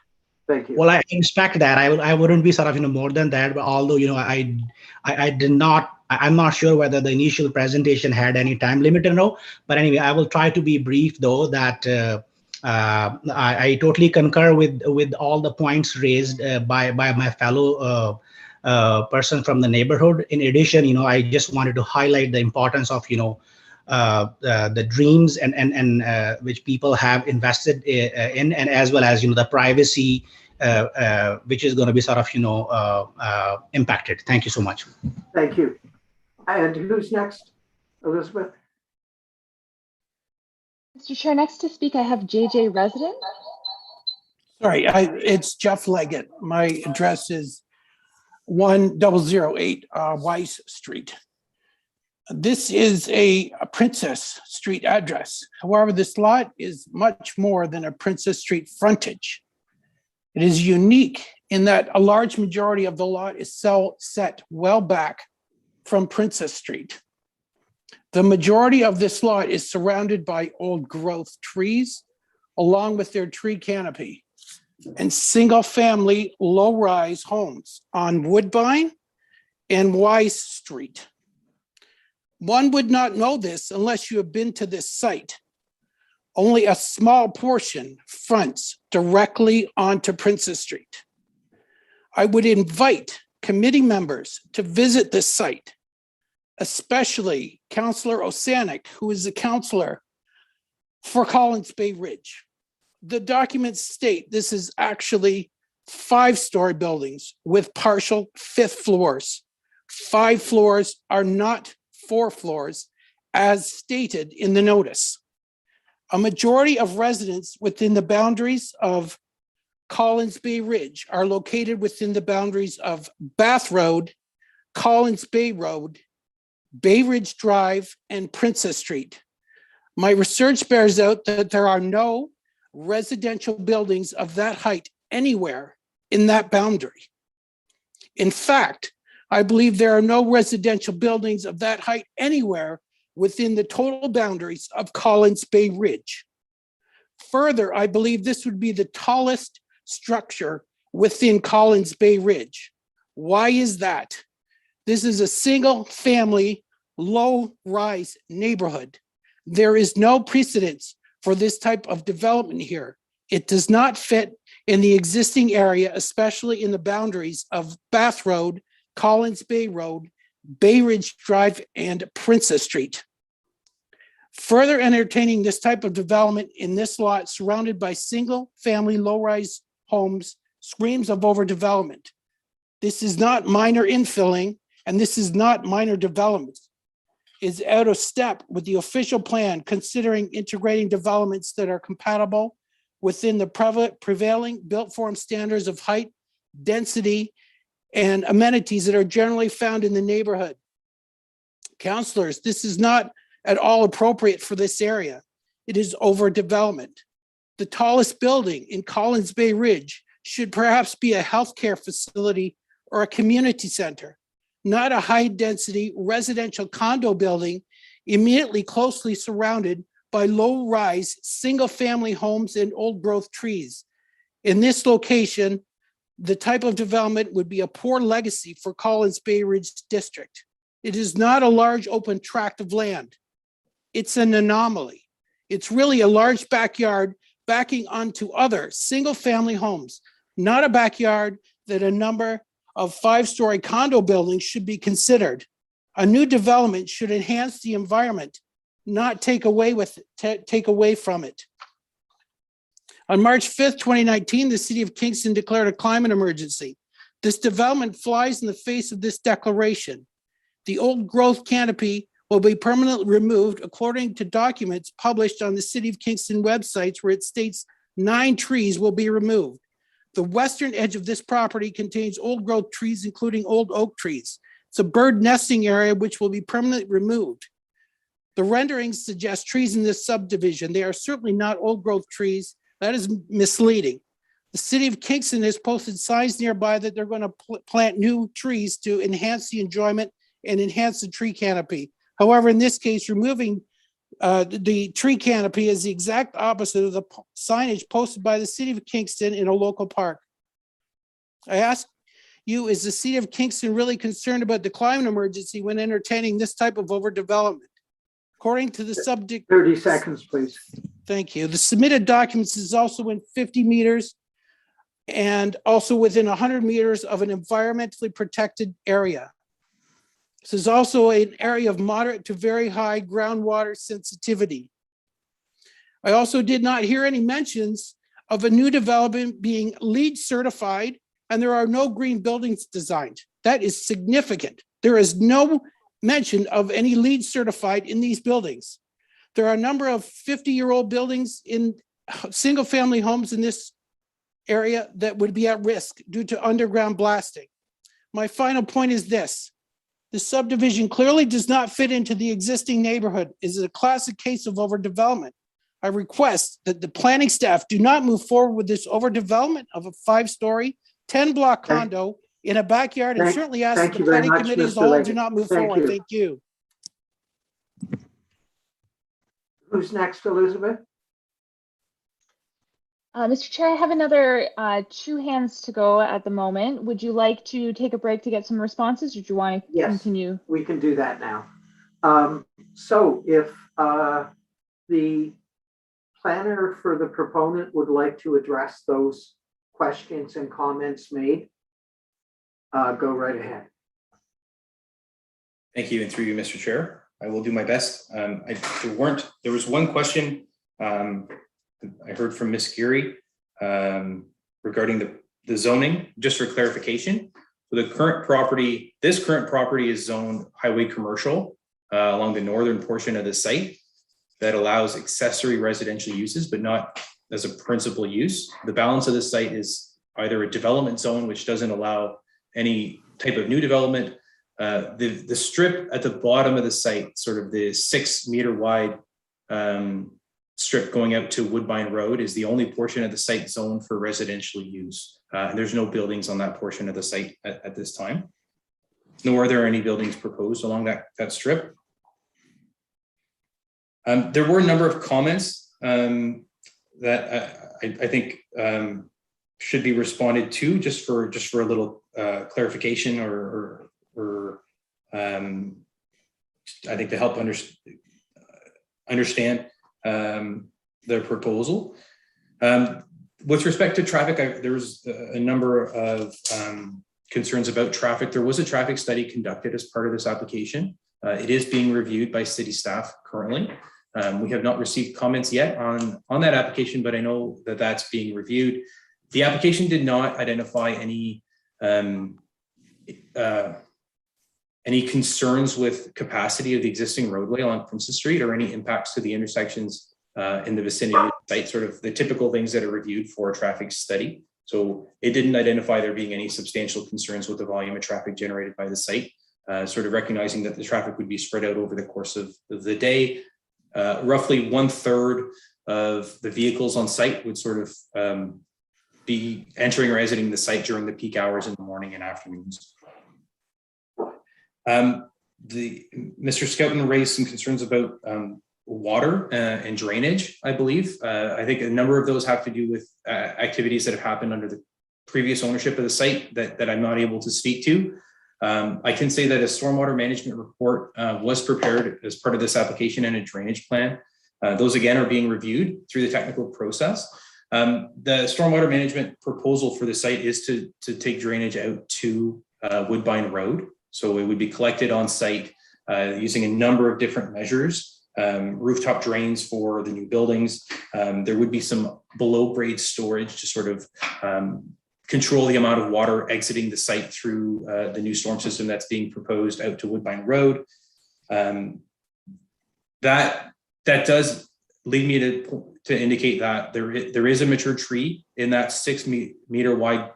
Thank you. Well, I expect that. I wouldn't be sort of, more than that, but although, I did not, I'm not sure whether the initial presentation had any time limit or no, but anyway, I will try to be brief though, that I totally concur with all the points raised by my fellow person from the neighborhood. In addition, I just wanted to highlight the importance of, the dreams and which people have invested in, and as well as, the privacy, which is going to be sort of, impacted. Thank you so much. Thank you. And who's next? Elizabeth? Mr. Chair, next to speak, I have JJ Resident. Sorry, it's Jeff Leggett. My address is 1008 Weiss Street. This is a Princess Street address. However, this lot is much more than a Princess Street frontage. It is unique in that a large majority of the lot is set well back from Princess Street. The majority of this lot is surrounded by old growth trees, along with their tree canopy, and single-family low-rise homes on Woodbine and Weiss Street. One would not know this unless you have been to this site. Only a small portion fronts directly onto Princess Street. I would invite committee members to visit this site, especially Councillor Osanek, who is the councillor for Collins Bay Ridge. The documents state this is actually 5-story buildings with partial 5th floors. 5 floors are not 4 floors, as stated in the notice. A majority of residents within the boundaries of Collins Bay Ridge are located within the boundaries of Bath Road, Collins Bay Road, Bay Ridge Drive, and Princess Street. My research bears out that there are no residential buildings of that height anywhere in that boundary. In fact, I believe there are no residential buildings of that height anywhere within the total boundaries of Collins Bay Ridge. Further, I believe this would be the tallest structure within Collins Bay Ridge. Why is that? This is a single-family, low-rise neighborhood. There is no precedence for this type of development here. It does not fit in the existing area, especially in the boundaries of Bath Road, Collins Bay Road, Bay Ridge Drive, and Princess Street. Further entertaining this type of development in this lot surrounded by single-family low-rise homes screams of overdevelopment. This is not minor infilling, and this is not minor development. It's out of step with the official plan, considering integrating developments that are compatible within the prevailing built form standards of height, density, and amenities that are generally found in the neighborhood. Councillors, this is not at all appropriate for this area. It is overdevelopment. The tallest building in Collins Bay Ridge should perhaps be a healthcare facility or a community center, not a high-density residential condo building immediately closely surrounded by low-rise single-family homes and old-growth trees. In this location, the type of development would be a poor legacy for Collins Bay Ridge District. It is not a large open tract of land. It's an anomaly. It's really a large backyard backing onto other single-family homes, not a backyard that a number of 5-story condo buildings should be considered. A new development should enhance the environment, not take away from it. On March 5th, 2019, the city of Kingston declared a climate emergency. This development flies in the face of this declaration. The old growth canopy will be permanently removed according to documents published on the City of Kingston websites, where it states 9 trees will be removed. The western edge of this property contains old growth trees, including old oak trees. It's a bird nesting area which will be permanently removed. The renderings suggest trees in this subdivision. They are certainly not old growth trees. That is misleading. The City of Kingston has posted signs nearby that they're going to plant new trees to enhance the enjoyment and enhance the tree canopy. However, in this case, removing the tree canopy is the exact opposite of the signage posted by the City of Kingston in a local park. I ask you, is the City of Kingston really concerned about the climate emergency when entertaining this type of overdevelopment? According to the subject— 30 seconds, please. Thank you. The submitted documents is also in 50 meters and also within 100 meters of an environmentally protected area. This is also an area of moderate to very high groundwater sensitivity. I also did not hear any mentions of a new development being LEED certified, and there are no green buildings designed. That is significant. There is no mention of any LEED certified in these buildings. There are a number of 50-year-old buildings in single-family homes in this area that would be at risk due to underground blasting. My final point is this. The subdivision clearly does not fit into the existing neighborhood. It is a classic case of overdevelopment. I request that the planning staff do not move forward with this overdevelopment of a 5-story, 10-block condo in a backyard, and certainly ask thank the you very planning much, committee as a Mr. whole Leggett. do not move Thank forward. you. Thank you. Who's next, Elizabeth? Mr. Chair, I have another 2 hands to go at the moment. Would you like to take a break to get some responses, or do you want to continue? We can do that now. So if the planner for the proponent would like to address those questions and comments made, go right ahead. Thank you, and through you, Mr. Chair, I will do my best. There was one question I heard from Ms. Geary regarding the zoning, just for clarification. So this current property is zoned highway commercial along the northern portion of the site that allows accessory residential uses, but not as a principal use. The balance of the site is either a development zone, which doesn't allow any type of new development. The strip at the bottom of the site, sort of the 6-meter wide strip going out to Woodbine Road, is the only portion of the site zoned for residential use. And there's no buildings on that portion of the site at this time. Nor are there any buildings proposed along that strip. There were a number of comments that I think should be responded to, just for a little clarification or I think to help understand the proposal. With respect to traffic, there was a number of concerns about traffic. There was a traffic study conducted as part of this application. It is being reviewed by city staff currently. We have not received comments yet on that application, but I know that that's being reviewed. The application did not identify any concerns with capacity of the existing roadway along Princess Street, or any impacts to the intersections in the vicinity of the site, sort of the typical things that are reviewed for a traffic study. So it didn't identify there being any substantial concerns with the volume of traffic generated by the site, sort of recognizing that the traffic would be spread out over the course of the day. Roughly 1/3 of the vehicles on site would sort of be entering or exiting the site during the peak hours in the morning and afternoons. Mr. Skelton raised some concerns about water and drainage, I believe. I think a number of those have to do with activities that have happened under the previous ownership of the site that I'm not able to speak to. I can say that a stormwater management report was prepared as part of this application, and a drainage plan. Those again are being reviewed through the technical process. The stormwater management proposal for the site is to take drainage out to Woodbine Road. So it would be collected on site using a number of different measures, rooftop drains for the new buildings. There would be some below grade storage to sort of control the amount of water exiting the site through the new storm system that's being proposed out to Woodbine Road. That does lead me to indicate that there is a mature tree in that 6-meter wide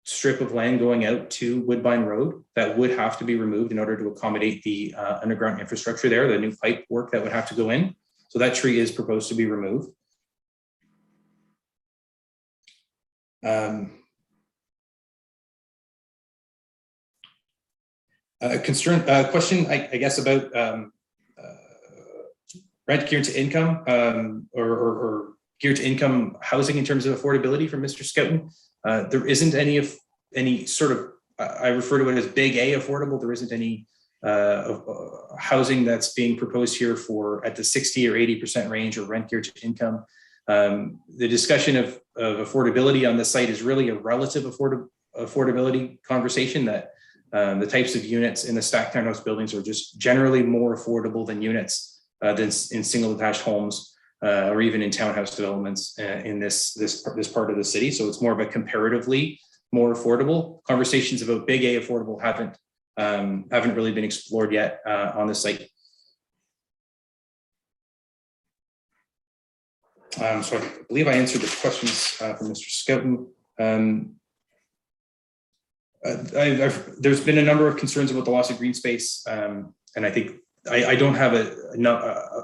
strip of land going out to Woodbine Road that would have to be removed in order to accommodate the underground infrastructure there, the new pipe work that would have to go in. So that tree is proposed to be removed. Question, I guess, about rent geared to income or geared to income housing in terms of affordability from Mr. Skelton. There isn't any sort of, I refer to it as big A affordable. There isn't any housing that's being proposed here for at the 60 or 80% range or rent geared to income. The discussion of affordability on this site is really a relative affordability conversation, that the types of units in the stacked townhouse buildings are just generally more affordable than units than in single detached homes or even in townhouse developments in this part of the city. So it's more of a comparatively more affordable. Conversations about big A affordable haven't really been explored yet on the site. So I believe I answered the questions from Mr. Scouten. There's been a number of concerns about the loss of green space, and I think I don't have a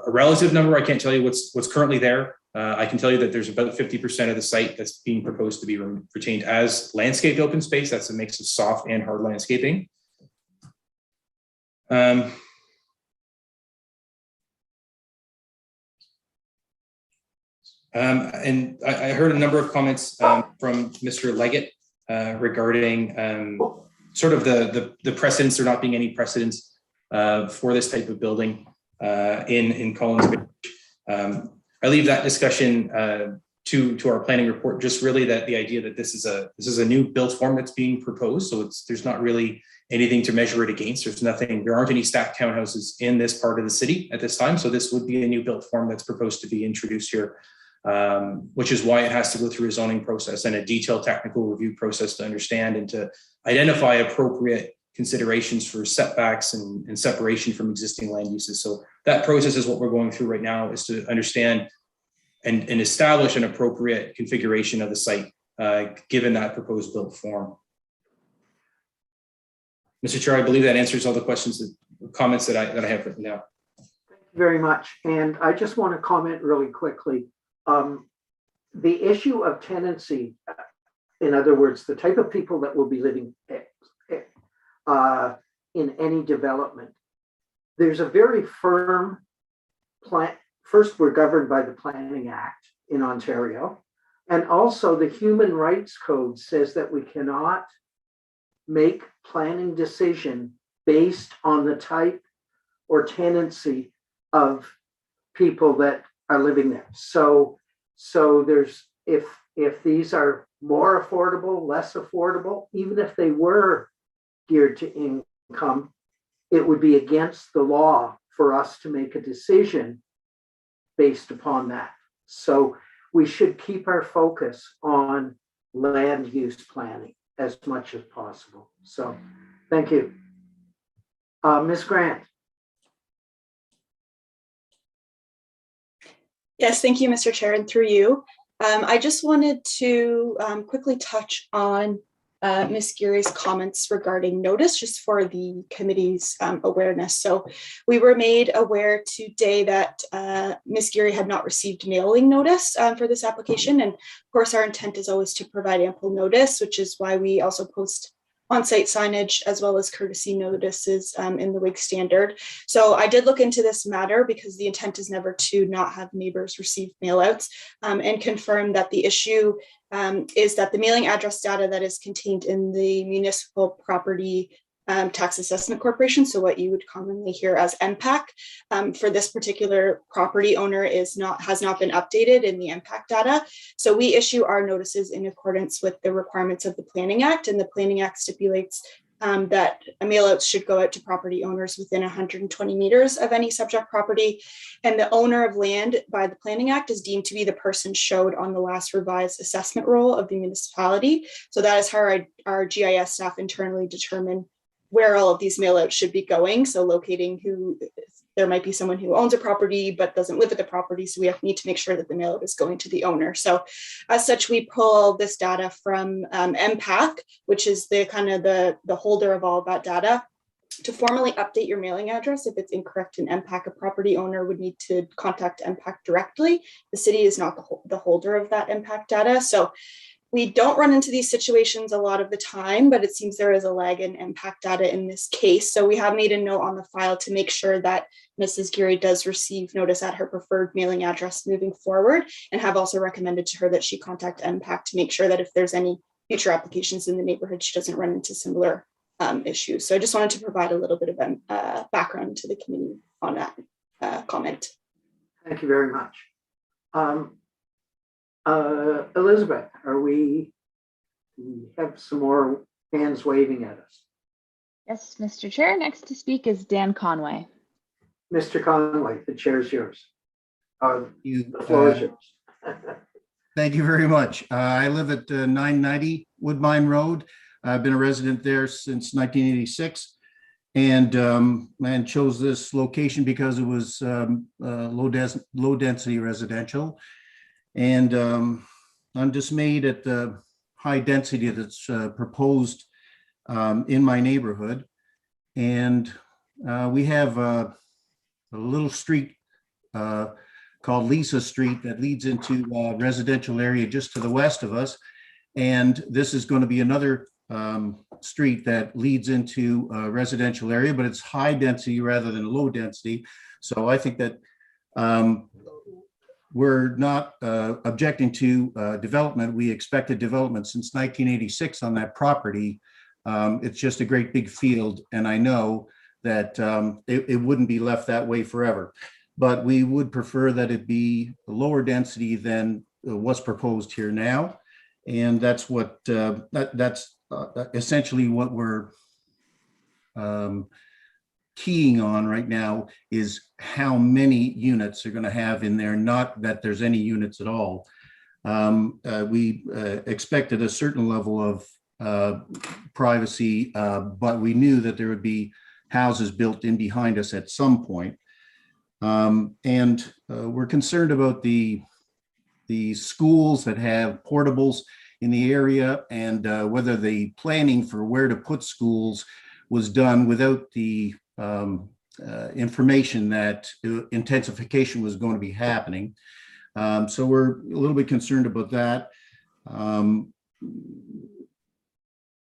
relative number. I can't tell you what's currently there. I can tell you that there's about 50% of the site that's being proposed to be retained as landscaped open space. That's a mix of soft and hard landscaping. And I heard a number of comments from Mr. Leggett regarding sort of the precedents, there not being any precedents for this type of building in Collins Bay. I leave that discussion to our planning report, just really that the idea that this is a new built form that's being proposed. So there's not really anything to measure it against. There aren't any stacked townhouses in this part of the city at this time. So this would be a new built form that's proposed to be introduced here, which is why it has to go through a zoning process and a detailed technical review process to understand and to identify appropriate considerations for setbacks and separation from existing land uses. So that process is what we're going through right now, is to understand and establish an appropriate configuration of the site given that proposed built form. Mr. Chair, I believe that answers all the comments that I have written down. Thank you very much. And I just want to comment really quickly. The issue of tenancy, in other words, the type of people that will be living in any development, there's a very firm plan. First, we're governed by the Planning Act in Ontario. And also the Human Rights Code says that we cannot make planning decision based on the type or tenancy of people that are living there. So there's, if these are more affordable, less affordable, even if they were geared to income, it would be against the law for us to make a decision based upon that. So we should keep our focus on land use planning as much as possible. So thank you. Ms. Grant. Yes, thank you, Mr. Chair, and through you. I just wanted to quickly touch on Ms. Geary's comments regarding notice, just for the committee's awareness. So we were made aware today that Ms. Geary had not received mailing notice for this application. And of course, our intent is always to provide ample notice, which is why we also post on-site signage as well as courtesy notices in the WIG standard. So I did look into this matter because the intent is never to not have neighbors receive mailouts, and confirm that the issue is that the mailing address data that is contained in the Municipal Property Tax Assessment Corporation, so what you would commonly hear as MPAC, for this particular property owner has not been updated in the MPAC data. So we issue our notices in accordance with the requirements of the Planning Act, and the Planning Act stipulates that mailouts should go out to property owners within 120 meters of any subject property. And the owner of land by the Planning Act is deemed to be the person showed on the last revised assessment roll of the municipality. So that is how our GIS staff internally determine where all of these mailouts should be going. So locating there might be someone who owns a property but doesn't live at the property. So we need to make sure that the mailout is going to the owner. So as such, we pull this data from MPAC, which is the holder of all of that data. To formally update your mailing address, if it's incorrect in MPAC, a property owner would need to contact MPAC directly. The city is not the holder of that MPAC data. So we don't run into these situations a lot of the time, but it seems there is a lag in MPAC data in this case. So we have made a note on the file to make sure that Mrs. Geary does receive notice at her preferred mailing address moving forward, and have also recommended to her that she contact MPAC to make sure that if there's any future applications in the neighborhood, she doesn't run into similar issues. So I just wanted to provide a little bit of background to the committee on that comment. Thank you very much. Elizabeth, we have some more hands waving at us. Yes, Mr. Chair. Next to speak is Dan Conway. Mr. Conway, the chair is yours. The You, floor is yours. thank you very much. I live at 990 Woodbine Road. I've been a resident there since 1986, and chose this location because it was low density residential. And I'm dismayed at the high density that's proposed in my neighborhood. And we have a little street called Lisa Street that leads into a residential area just to the west of us. And this is going to be another street that leads into a residential area, but it's high density rather than low density. So I think that we're not objecting to development. We expected development since 1986 on that property. It's just a great big field, and I know that it wouldn't be left that way forever. But we would prefer that it be lower density than what's proposed here now. And that's what that's essentially what we're keying on right now, is how many units are going to have in there, not that there's any units at all. We expected a certain level of privacy, but we knew that there would be houses built in behind us at some point. And we're concerned about the schools that have portables in the area, and whether the planning for where to put schools was done without the information that intensification was going to be happening. So we're a little bit concerned about that.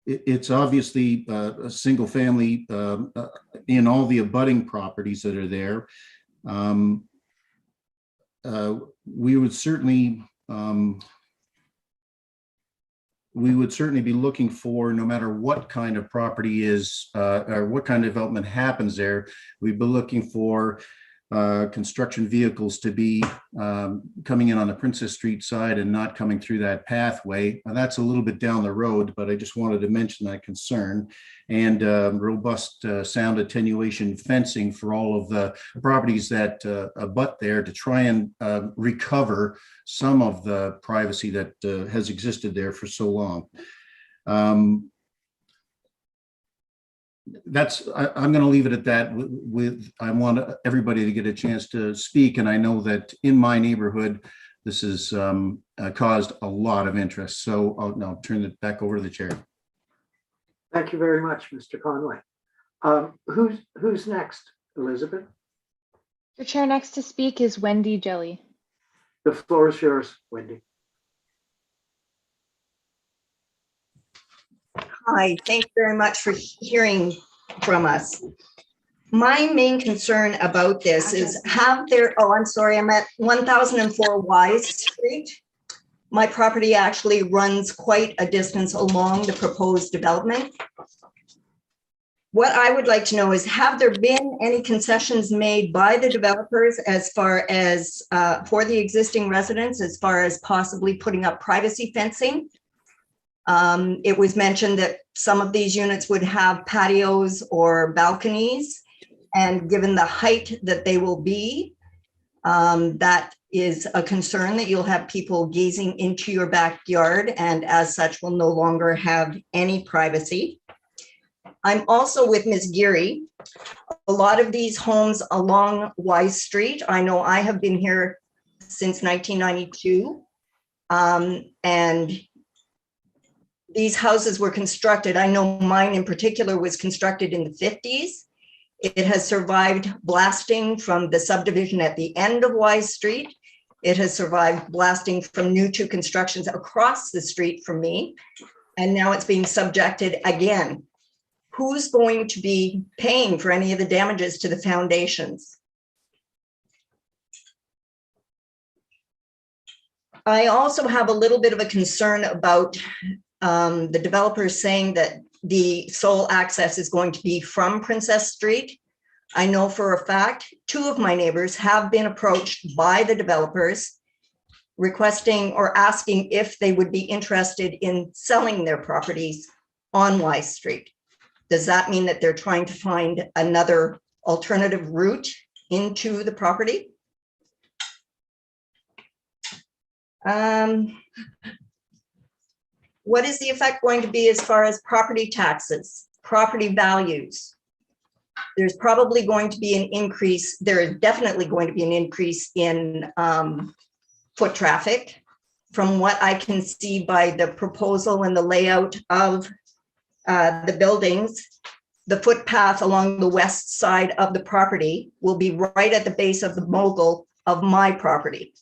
It's obviously a single family in all the abutting properties that are there. We would certainly be looking for, no matter what kind of property is or what kind of development happens there, we'd be looking for construction vehicles to be coming in on the Princess Street side and not coming through that pathway. That's a little bit down the road, but I just wanted to mention that concern. And robust sound attenuation fencing for all of the properties that abut there, to try and recover some of the privacy that has existed there for so long. I'm going to leave it at that. I want everybody to get a chance to speak, and I know that in my neighborhood, this has caused a lot of interest. So I'll now turn it back over to the chair. Thank you very much, Mr. Conway. Who's next, Elizabeth? Your chair, next to speak is Wendy Jelly. The floor is yours, Wendy. Hi, thank you very much for hearing from us. My main concern about this is I'm at 1004 Wise Street. My property actually runs quite a distance along the proposed development. What I would like to know is, have there been any concessions made by the developers as far as for the existing residents, as far as possibly putting up privacy fencing? It was mentioned that some of these units would have patios or balconies, and given the height that they will be, that is a concern, that you'll have people gazing into your backyard, and as such will no longer have any privacy. I'm also with Ms. Geary. A lot of these homes along Wise Street, I know I have been here since 1992, and these houses were constructed, I know mine in particular was constructed in the 50s. It has survived blasting from the subdivision at the end of Wise Street. It has survived blasting from new to constructions across the street from me. And now it's being subjected again. Who's going to be paying for any of the damages to the foundations? I also have a little bit of a concern about the developers saying that the sole access is going to be from Princess Street. I know for a fact 2 of my neighbors have been approached by the developers requesting or asking if they would be interested in selling their properties on Wise Street. Does that mean that they're trying to find another alternative route into the property? What is the effect going to be as far as property taxes, property values? There's probably going to be an increase. There is definitely going to be an increase in foot traffic. From what I can see by the proposal and the layout of the buildings, the footpath along the west side of the property will be right at the base of the mogul of my property.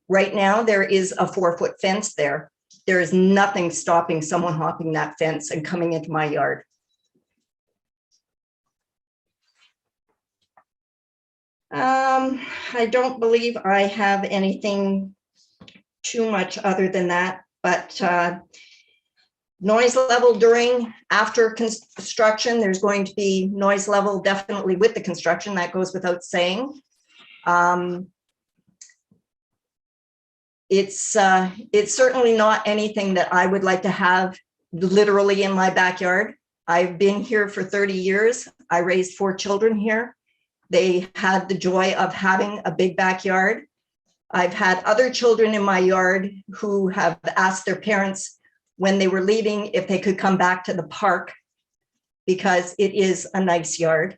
Right now, there is a 4-foot fence there. There is nothing stopping someone hopping that fence and coming into my yard. I don't believe I have anything too much other than that, but noise level during, after construction, there's going to be noise level definitely with the construction, that goes without saying. It's certainly not anything that I would like to have literally in my backyard. I've been here for 30 years. I raised 4 children here. They had the joy of having a big backyard. I've had other children in my yard who have asked their parents when they were leaving if they could come back to the park because it is a nice yard.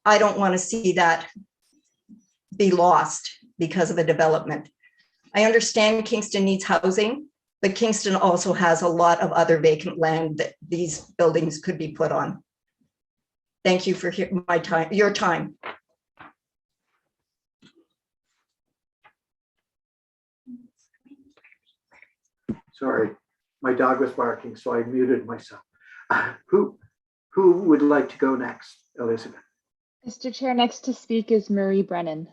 I don't want to see that be lost because of a development. I understand Kingston needs housing, but Kingston also has a lot of other vacant land that these buildings could be put on. Thank you for your time. Sorry, my dog was barking, so I muted myself. Who would like to go next, Elizabeth? Mr. Chair, next to speak is Marie Brennan.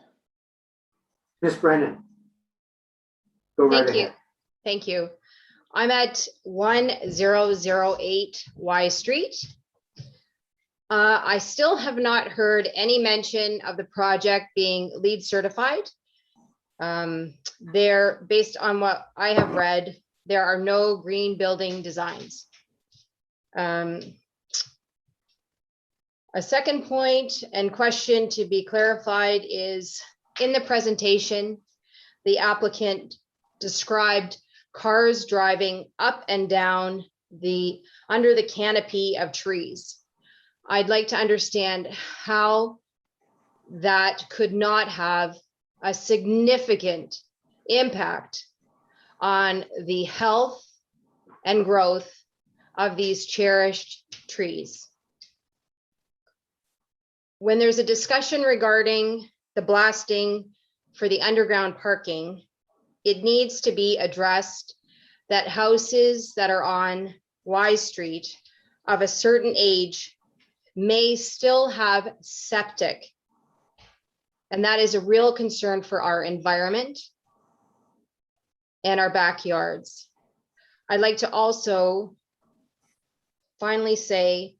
Ms. Brennan. Go right Thank you. ahead. Thank you. I'm at 1008 Y Street. I still have not heard any mention of the project being LEED certified. Based on what I have read, there are no green building designs. A second point and question to be clarified is, in the presentation, the applicant described cars driving up and down under the canopy of trees. I'd like to understand how that could not have a significant impact on the health and growth of these cherished trees. When there's a discussion regarding the blasting for the underground parking, it needs to be addressed that houses that are on Y Street of a certain age may still have septic. And that is a real concern for our environment and our backyards. I'd like to also finally say,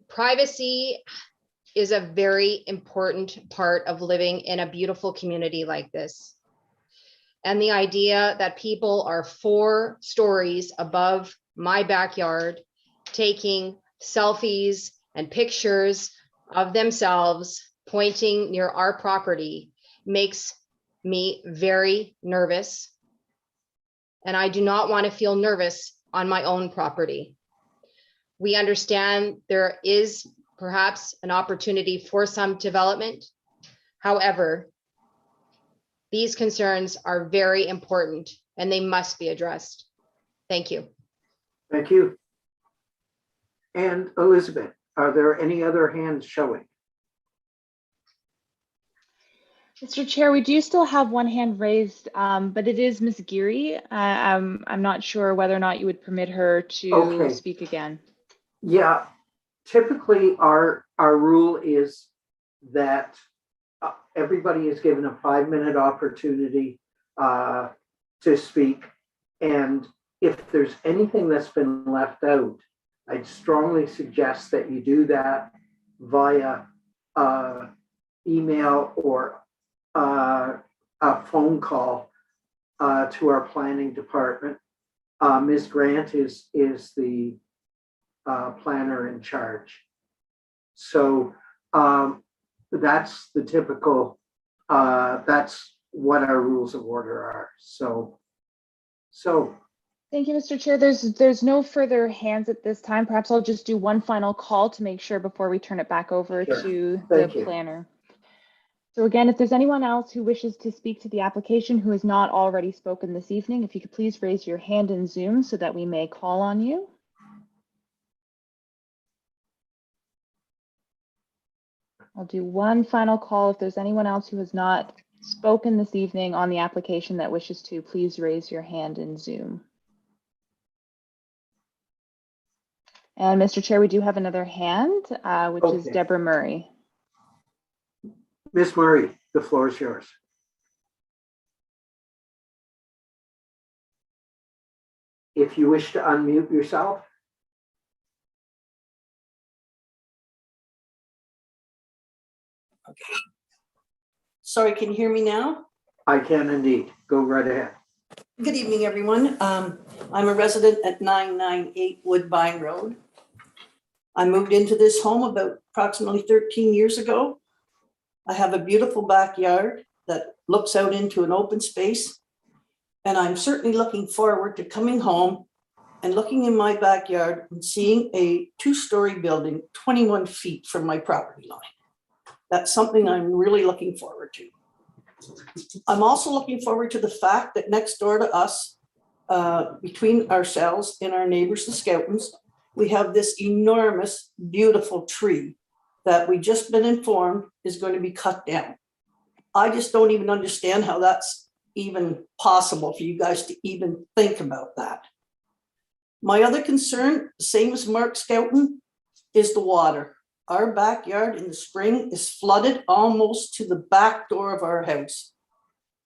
privacy is a very important part of living in a beautiful community like this. And the idea that people are 4 stories above my backyard taking selfies and pictures of themselves pointing near our property makes me very nervous. And I do not want to feel nervous on my own property. We understand there is perhaps an opportunity for some development. However, these concerns are very important and they must be addressed. Thank you. Thank you. And Elizabeth, are there any other hands showing? Mr. Chair, we do still have one hand raised, but it is Ms. Geary. I'm not sure whether or not you would permit her to speak again. Yeah, typically our rule is that everybody is given a 5-minute opportunity to speak. And if there's anything that's been left out, I'd strongly suggest that you do that via email or a phone call to our planning department. Ms. Grant is the planner in charge. So that's the typical, that's what our rules of order are. So Thank you, Mr. Chair. There's no further hands at this time. Perhaps I'll just do one final call to make sure before we turn it back over Sure. to Thank the you. planner. So again, if there's anyone else who wishes to speak to the application who has not already spoken this evening, if you could please raise your hand in Zoom so that we may call on you. I'll do one final call. If there's anyone else who has not spoken this evening on the application that wishes to, please raise your hand in Zoom. And Mr. Chair, we do have another hand, which is Okay. Deborah Murray. Ms. Murray, the floor is yours. If you wish to unmute yourself. Okay. Sorry, can you hear me now? I can indeed. Go right ahead. Good evening, everyone. I'm a resident at 998 Woodbine Road. I moved into this home about approximately 13 years ago. I have a beautiful backyard that looks out into an open space. And I'm certainly looking forward to coming home and looking in my backyard and seeing a 2-story building 21 feet from my property line. That's something I'm really looking forward to. I'm also looking forward to the fact that next door to us, between ourselves and our neighbors, the Scoutons, we have this enormous, beautiful tree that we just been informed is going to be cut down. I just don't even understand how that's even possible for you guys to even think about that. My other concern, same as Mark Scouten, is the water. Our backyard in the spring is flooded almost to the back door of our house.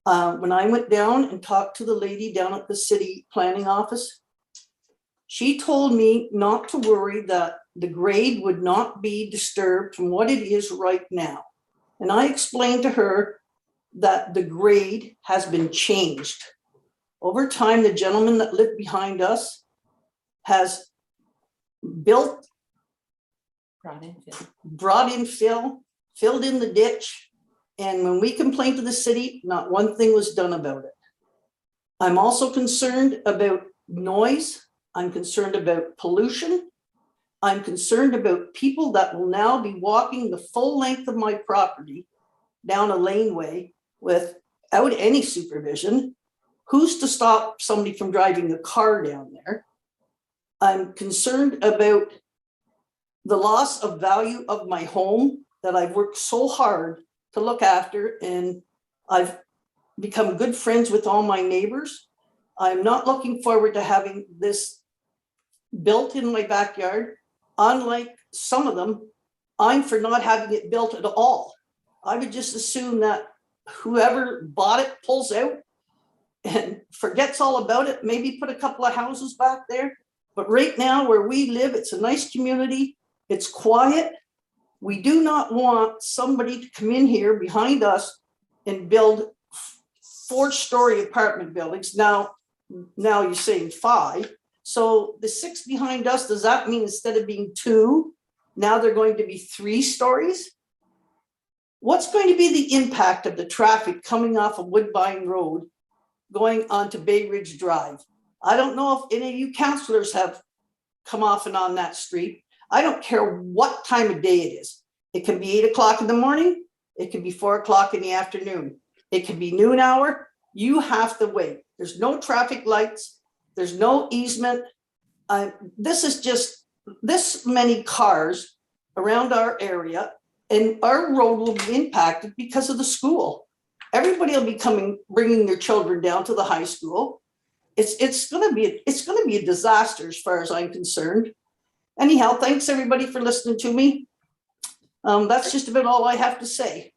When I went down and talked to the lady down at the city planning office, she told me not to worry, that the grade would not be disturbed from what it is right now. And I explained to her that the grade has been changed. Over time, the gentleman that lived behind us has brought in fill, filled in the ditch. And when we complained to the city, not one thing was done about it. I'm also concerned about noise. I'm concerned about pollution. I'm concerned about people that will now be walking the full length of my property down a laneway without any supervision. Who's to stop somebody from driving a car down there? I'm concerned about the loss of value of my home that I've worked so hard to look after, and I've become good friends with all my neighbors. I'm not looking forward to having this built in my backyard. Unlike some of them, I'm for not having it built at all. I would just assume that whoever bought it pulls out and forgets all about it, maybe put a couple of houses back there. But right now where we live, it's a nice community. It's quiet. We do not want somebody to come in here behind us and build 4-story apartment buildings. Now you're saying 5. So the 6 behind us, does that mean instead of being 2, now they're going to be 3 stories? What's going to be the impact of the traffic coming off of Woodbine Road going onto Bay Ridge Drive? I don't know if any of you councillors have come off and on that street. I don't care what time of day it is. It can be 8 o'clock in the morning. It can be 4 o'clock in the afternoon. It can be noon hour. You have to wait. There's no traffic lights. There's no easement. This is just this many cars around our area, and our road will be impacted because of the school. Everybody will be bringing their children down to the high school. It's going to be a disaster as far as I'm concerned. Anyhow, thanks everybody for listening to me. That's just about all I have to say.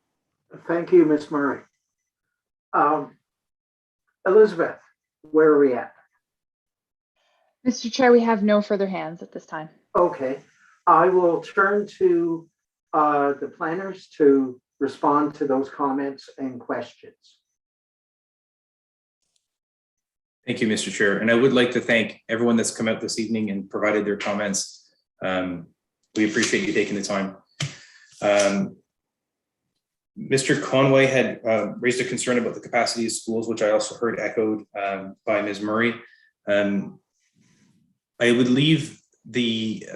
Thank you, Ms. Murray. Elizabeth, where are we at? Mr. Chair, we have no further hands at this time. Okay, I will turn to the planners to respond to those comments and questions. Thank you, Mr. Chair. And I would like to thank everyone that's come out this evening and provided their comments. We appreciate you taking the time. Mr. Conway had raised a concern about the capacity of schools, which I also heard echoed by Ms. Murray. I would leave the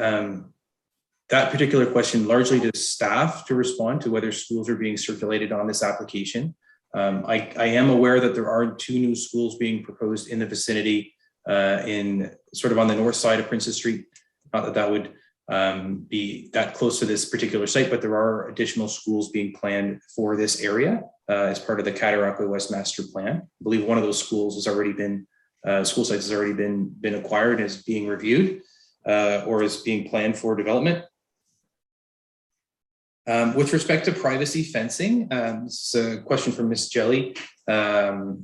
that particular question largely to staff to respond to whether schools are being circulated on this application. I am aware that there are 2 new schools being proposed in the vicinity in sort of on the north side of Princess Street. Not that that would be that close to this particular site, but there are additional schools being planned for this area as part of the Cataraqui West Master Plan. I believe one of those schools has already been, school sites has already been acquired, is being reviewed or is being planned for development. With respect to privacy fencing, this is a question from Ms. Jelly. There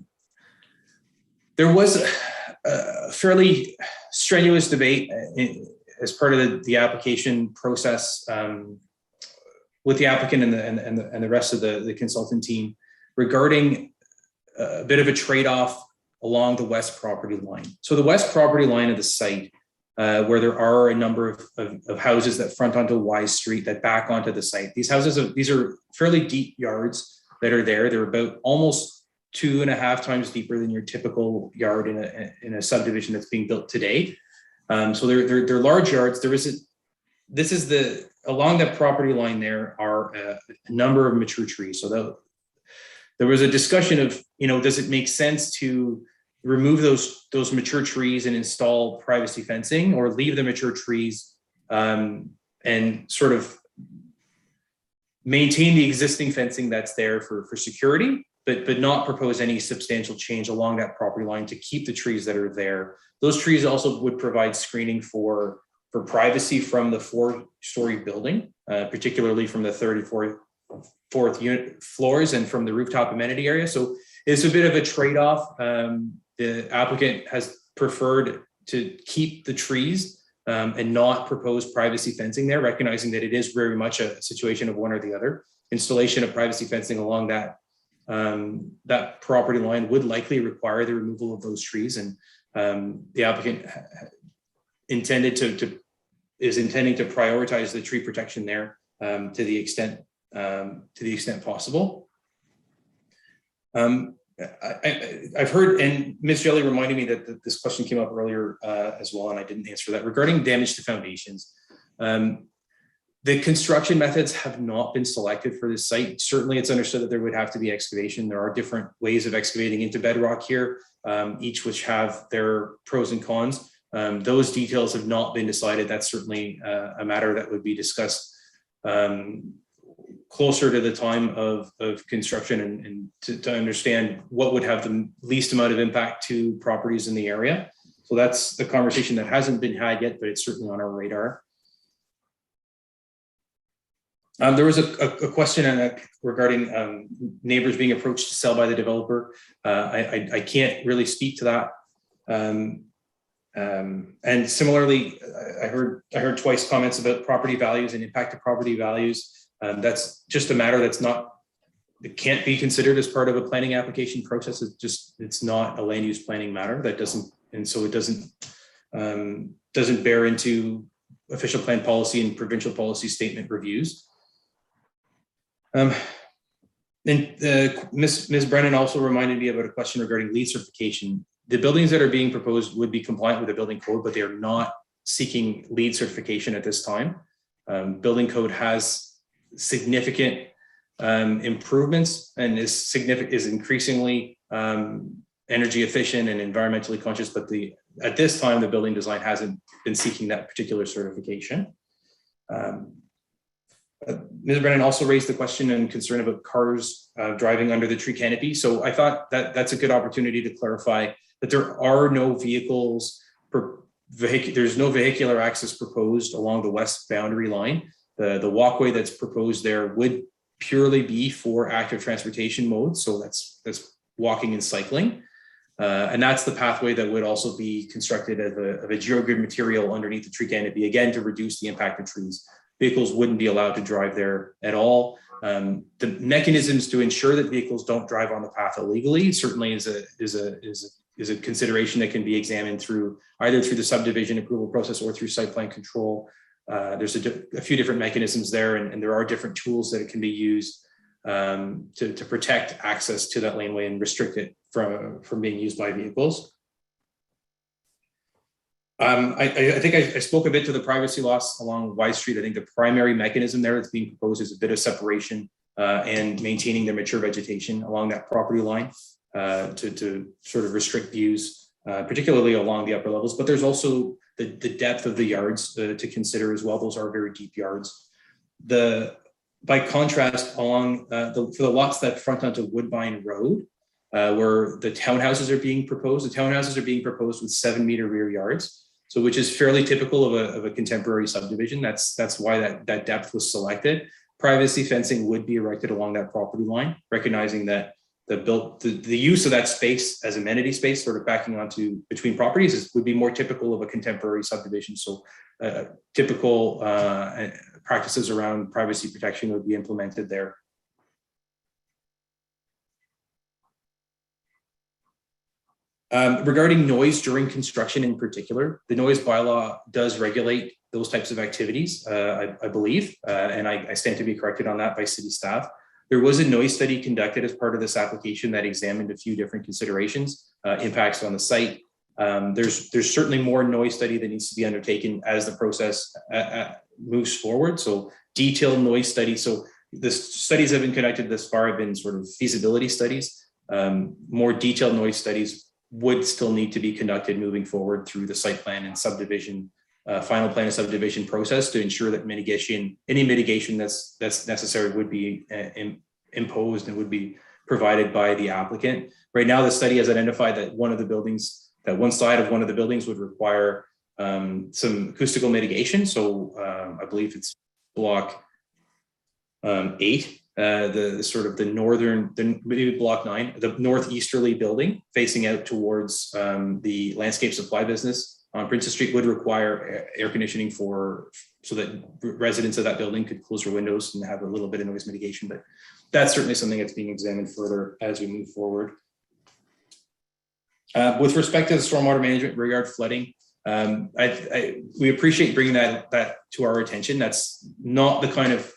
was a fairly strenuous debate as part of the application process with the applicant and the rest of the consultant team regarding a bit of a trade-off along the west property line. So the west property line of the site, where there are a number of houses that front onto Wise Street that back onto the site. These houses, these are fairly deep yards that are there. They're about almost 2.5 times deeper than your typical yard in a subdivision that's being built today. So they're large yards. Along that property line there are a number of mature trees. So there was a discussion of, does it make sense to remove those mature trees and install privacy fencing, or leave the mature trees and sort of maintain the existing fencing that's there for security, but not propose any substantial change along that property line to keep the trees that are there. Those trees also would provide screening for privacy from the 4-story building, particularly from the 34th unit floors and from the rooftop amenity area. So it's a bit of a trade-off. The applicant has preferred to keep the trees and not propose privacy fencing there, recognizing that it is very much a situation of one or the other. Installation of privacy fencing along that property line would likely require the removal of those trees, and the applicant is intending to prioritize the tree protection there to the extent possible. I've heard, and Ms. Jelly reminded me that this question came up earlier as well, and I didn't answer that, regarding damage to foundations. The construction methods have not been selected for this site. Certainly it's understood that there would have to be excavation. There are different ways of excavating into bedrock here, each which have their pros and cons. Those details have not been decided. That's certainly a matter that would be discussed closer to the time of construction and to understand what would have the least amount of impact to properties in the area. So that's the conversation that hasn't been had yet, but it's certainly on our radar. There was a question regarding neighbors being approached to sell by the developer. I can't really speak to that. And similarly, I heard twice comments about property values and impact to property values. That's just a matter it can't be considered as part of a planning application process. It's not a land use planning matter. It doesn't bear into official plan policy and provincial policy statement reviews. And Ms. Brennan also reminded me about a question regarding LEED certification. The buildings that are being proposed would be compliant with the building code, but they are not seeking LEED certification at this time. Building code has significant improvements and is increasingly energy efficient and environmentally conscious, but at this time the building design hasn't been seeking that particular certification. Ms. Brennan also raised the question and concern about cars driving under the tree canopy. So I thought that that's a good opportunity to clarify that there are no vehicles, there's no vehicular access proposed along the west boundary line. The walkway that's proposed there would purely be for active transportation modes. So that's walking and cycling. And that's the pathway that would also be constructed of a geogrid material underneath the tree canopy, again, to reduce the impact of trees. Vehicles wouldn't be allowed to drive there at all. The mechanisms to ensure that vehicles don't drive on the path illegally certainly is a consideration that can be examined through either through the subdivision approval process or through site plan control. There's a few different mechanisms there, and there are different tools that it can be used to protect access to that laneway and restrict it from being used by vehicles. I think I spoke a bit to the privacy loss along Y Street. I think the primary mechanism there that's being proposed is a bit of separation and maintaining the mature vegetation along that property line to sort of restrict views, particularly along the upper levels. But there's also the depth of the yards to consider as well. Those are very deep yards. By contrast, along for the lots that front onto Woodbine Road, where the townhouses are being proposed, with 7-meter rear yards. So, which is fairly typical of a contemporary subdivision. That's why that depth was selected. Privacy fencing would be erected along that property line, recognizing that the use of that space as amenity space, sort of backing onto between properties, would be more typical of a contemporary subdivision. So, typical practices around privacy protection would be implemented there. Regarding noise during construction in particular, the noise bylaw does regulate those types of activities, I believe, and I stand to be corrected on that by city staff. There was a noise study conducted as part of this application that examined a few different considerations, impacts on the site. There's certainly more noise study that needs to be undertaken as the process moves forward. So detailed noise study. So the studies that have been conducted thus far have been sort of feasibility studies. More detailed noise studies would still need to be conducted moving forward through the site plan and subdivision, final plan and subdivision process to ensure that any mitigation that's necessary would be imposed and would be provided by the applicant. Right now, the study has identified that one side of one of the buildings would require some acoustical mitigation. So I believe it's block 8. The sort of the northern, maybe block 9, the northeasterly building facing out towards the landscape supply business on Princess Street would require air conditioning so that residents of that building could close their windows and have a little bit of noise mitigation. But that's certainly something that's being examined further as we move forward. With respect to the stormwater management regard flooding, we appreciate bringing that to our attention. That's not the kind of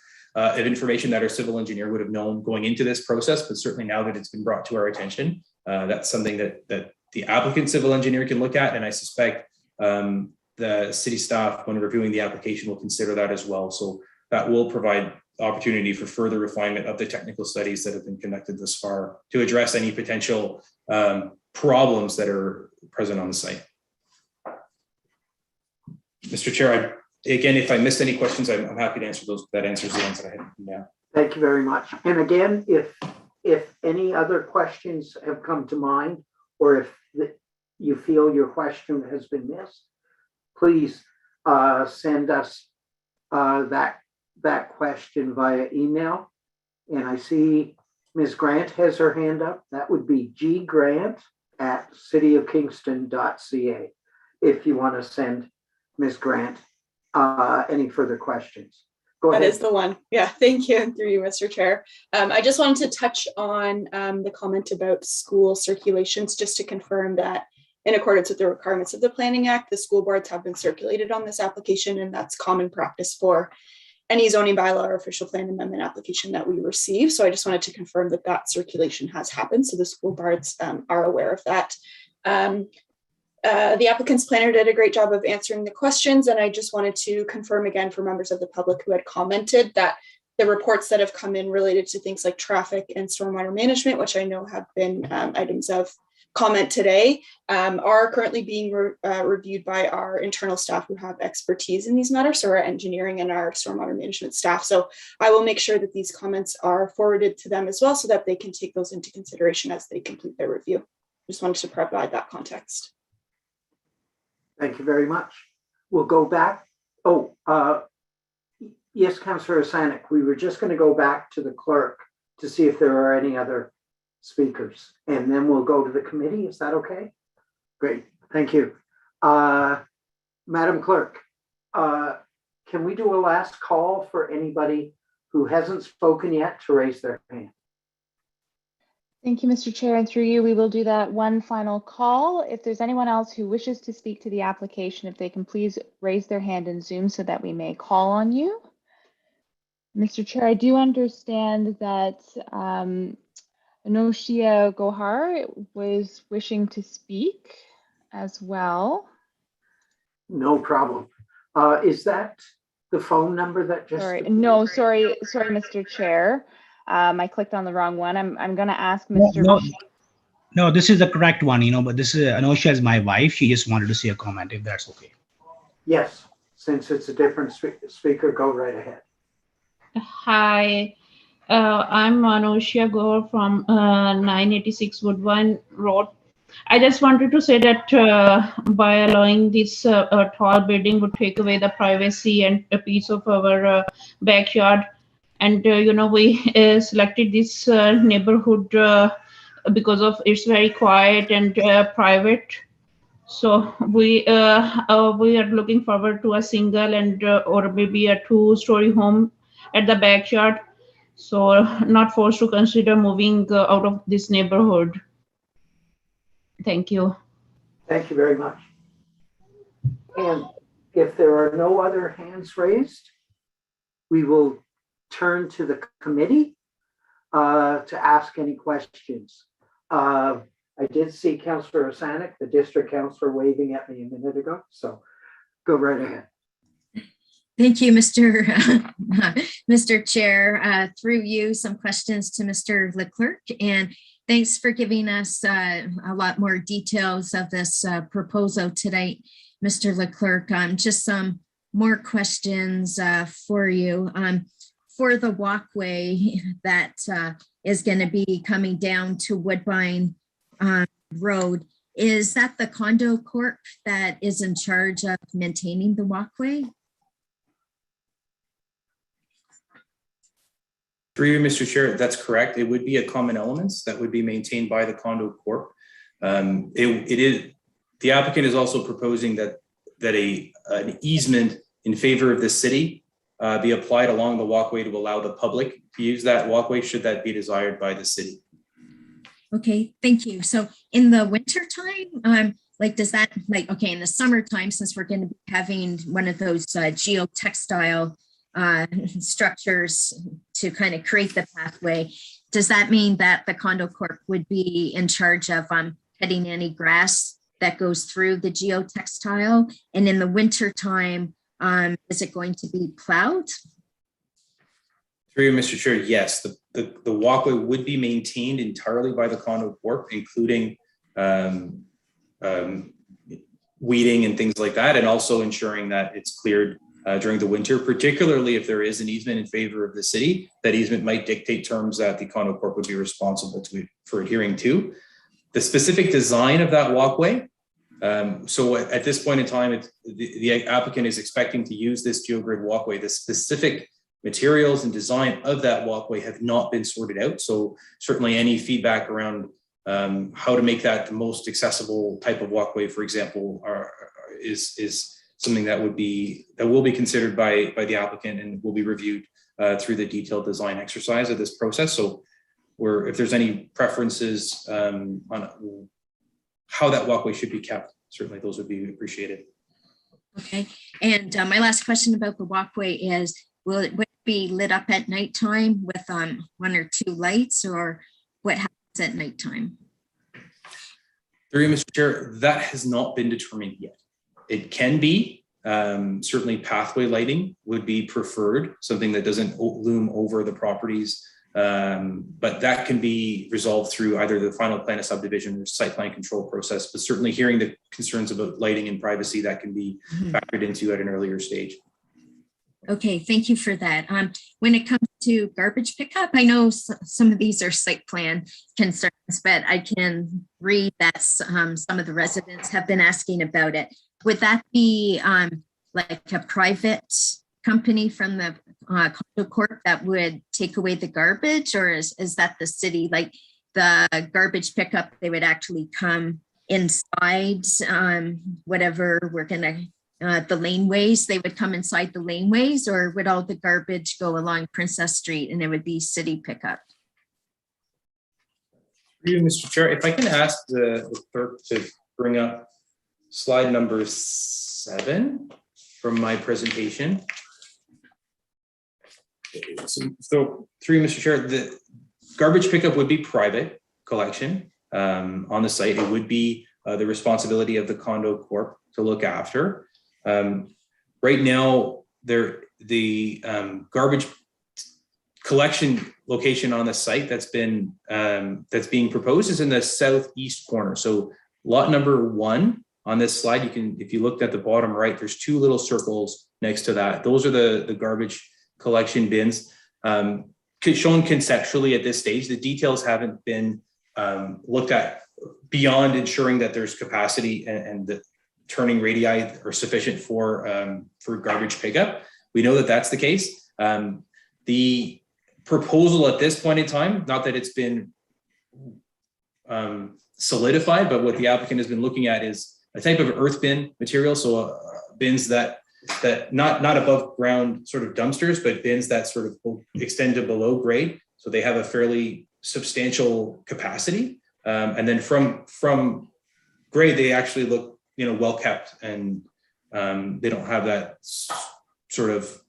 information that our civil engineer would have known going into this process, but certainly now that it's been brought to our attention, that's something that the applicant civil engineer can look at, and I suspect the city staff, when reviewing the application, will consider that as well. So that will provide opportunity for further refinement of the technical studies that have been conducted thus far to address any potential problems that are present on the site. Mr. Chair, again, if I missed any questions, I'm happy to answer those. That answers the ones that I have now. Thank you very much. And again, if any other questions have come to mind, or if you feel your question has been missed, please send us that question via email. And I see Ms. Grant has her hand up. That would be ggrant@cityofkingston.ca if you want to send Ms. Grant any further questions. Go ahead. That is the one. Yeah, thank you. Through you, Mr. Chair. I just wanted to touch on the comment about school circulations, just to confirm that in accordance with the requirements of the Planning Act, the school boards have been circulated on this application, and that's common practice for any zoning bylaw or official plan amendment application that we receive. So I just wanted to confirm that that circulation has happened, so the school boards are aware of that. The applicant's planner did a great job of answering the questions, and I just wanted to confirm again for members of the public who had commented that the reports that have come in related to things like traffic and stormwater management, which I know have been items of comment today, are currently being reviewed by our internal staff who have expertise in these matters, so our engineering and our stormwater management staff. So I will make sure that these comments are forwarded to them as well, so that they can take those into consideration as they complete their review. Just wanted to provide that context. Thank you very much. We'll go back. Yes, Councillor Sanik, we were just going to go back to the clerk to see if there are any other speakers, and then we'll go to the committee. Is that okay? Great, thank you. Madam Clerk, can we do a last call for anybody who hasn't spoken yet to raise their hand? Thank you, Mr. Chair, and through you, we will do that one final call. If there's anyone else who wishes to speak to the application, if they can please raise their hand in Zoom so that we may call on you. Mr. Chair, I do understand that Anoshia Gohar was wishing to speak as well. No problem. Is that the phone number that just? Sorry, no, sorry, Mr. Chair. I clicked on the wrong one. I'm going to ask Mr. No, this is the correct one, but this is Anosha is my wife. She just wanted to say a comment, if that's okay. Yes, since it's a different speaker, go right ahead. Hi, I'm Anosha Gore from 986 Woodbine Road. I just wanted to say that by allowing this tall building would take away the privacy and a piece of our backyard. And, we selected this neighborhood because of it's very quiet and private. So we are looking forward to a single and or maybe a 2-story home at the backyard. So not forced to consider moving out of this neighborhood. Thank you. Thank you very much. And if there are no other hands raised, we will turn to the committee to ask any questions. I did see Councillor Osanek, the district councillor, waving at me a minute ago, so go right ahead. Thank you, Mr. Chair. Through you, some questions to Mr. Leclerc, and thanks for giving us a lot more details of this proposal tonight, Mr. Leclerc. Just some more questions for you. For the walkway that is going to be coming down to Woodbine Road, is that the condo corp that is in charge of maintaining the walkway? Through you, Mr. Chair, that's correct. It would be a common elements that would be maintained by the condo corp. The applicant is also proposing that an easement in favor of the city be applied along the walkway to allow the public to use that walkway should that be desired by the city. Okay, thank you. So in the winter time, does that okay, in the summertime, since we're going to be having one of those geotextile structures to kind of create the pathway, does that mean that the condo corp would be in charge of cutting any grass that goes through the geotextile? And in the winter time, is it going to be plowed? Through you, Mr. Chair, yes, the walkway would be maintained entirely by the condo corp, including weeding and things like that, and also ensuring that it's cleared during the winter, particularly if there is an easement in favor of the city. That easement might dictate terms that the condo corp would be responsible for adhering to. The specific design of that walkway, so at this point in time, the applicant is expecting to use this geogrid walkway. The specific materials and design of that walkway have not been sorted out. So certainly any feedback around how to make that the most accessible type of walkway, for example, is something that will be considered by the applicant and will be reviewed through the detailed design exercise of this process. So if there's any preferences on how that walkway should be kept, certainly those would be appreciated. Okay, and my last question about the walkway is, will it be lit up at nighttime with 1 or 2 lights, or what happens at nighttime? Through you, Mr. Chair, that has not been determined yet. It can be, certainly pathway lighting would be preferred, something that doesn't loom over the properties, but that can be resolved through either the final plan of subdivision or site plan control process, but certainly hearing the concerns about lighting and privacy, that can be factored into at an earlier stage. Okay, thank you for that. When it comes to garbage pickup, I know some of these are site plan concerns, but I can read that some of the residents have been asking about it. Would that be like a private company from the condo corp that would take away the garbage, or is that the city? Like the garbage pickup, they would actually come inside whatever we're gonna the laneways, they would come inside the laneways, or would all the garbage go along Princess Street and it would be city pickup? Through you, Mr. Chair, if I can ask the clerk to bring up slide number 7 from my presentation. So through you, Mr. Chair, the garbage pickup would be private collection on the site. It would be the responsibility of the condo corp to look after. Right now, the garbage collection location on the site that's being proposed is in the southeast corner. So lot number 1 on this slide, you can, if you looked at the bottom right, there's 2 little circles next to that. Those are the garbage collection bins. Shown conceptually at this stage, the details haven't been looked at beyond ensuring that there's capacity and the turning radii are sufficient for garbage pickup. We know that that's the case. The proposal at this point in time, not that it's been solidified, but what the applicant has been looking at is a type of earth bin material. So bins that not above ground sort of dumpsters, but bins that sort of extend to below grade. So they have a fairly substantial capacity. And then from grade, they actually look, well kept, and they don't have that sort of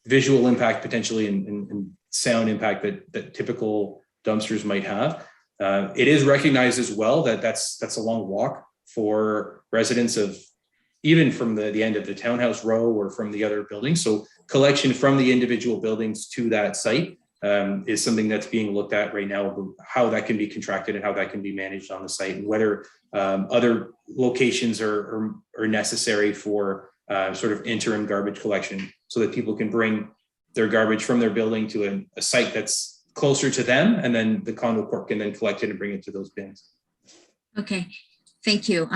visual impact potentially and sound impact that typical dumpsters might have. It is recognized as well that that's a long walk for residents of even from the end of the townhouse row or from the other buildings. So collection from the individual buildings to that site is something that's being looked at right now, how that can be contracted and how that can be managed on the site, and whether other locations are necessary for sort of interim garbage collection so that people can bring their garbage from their building to a site that's closer to them, and then the condo corp can then collect it and bring it to those bins. Okay, thank you.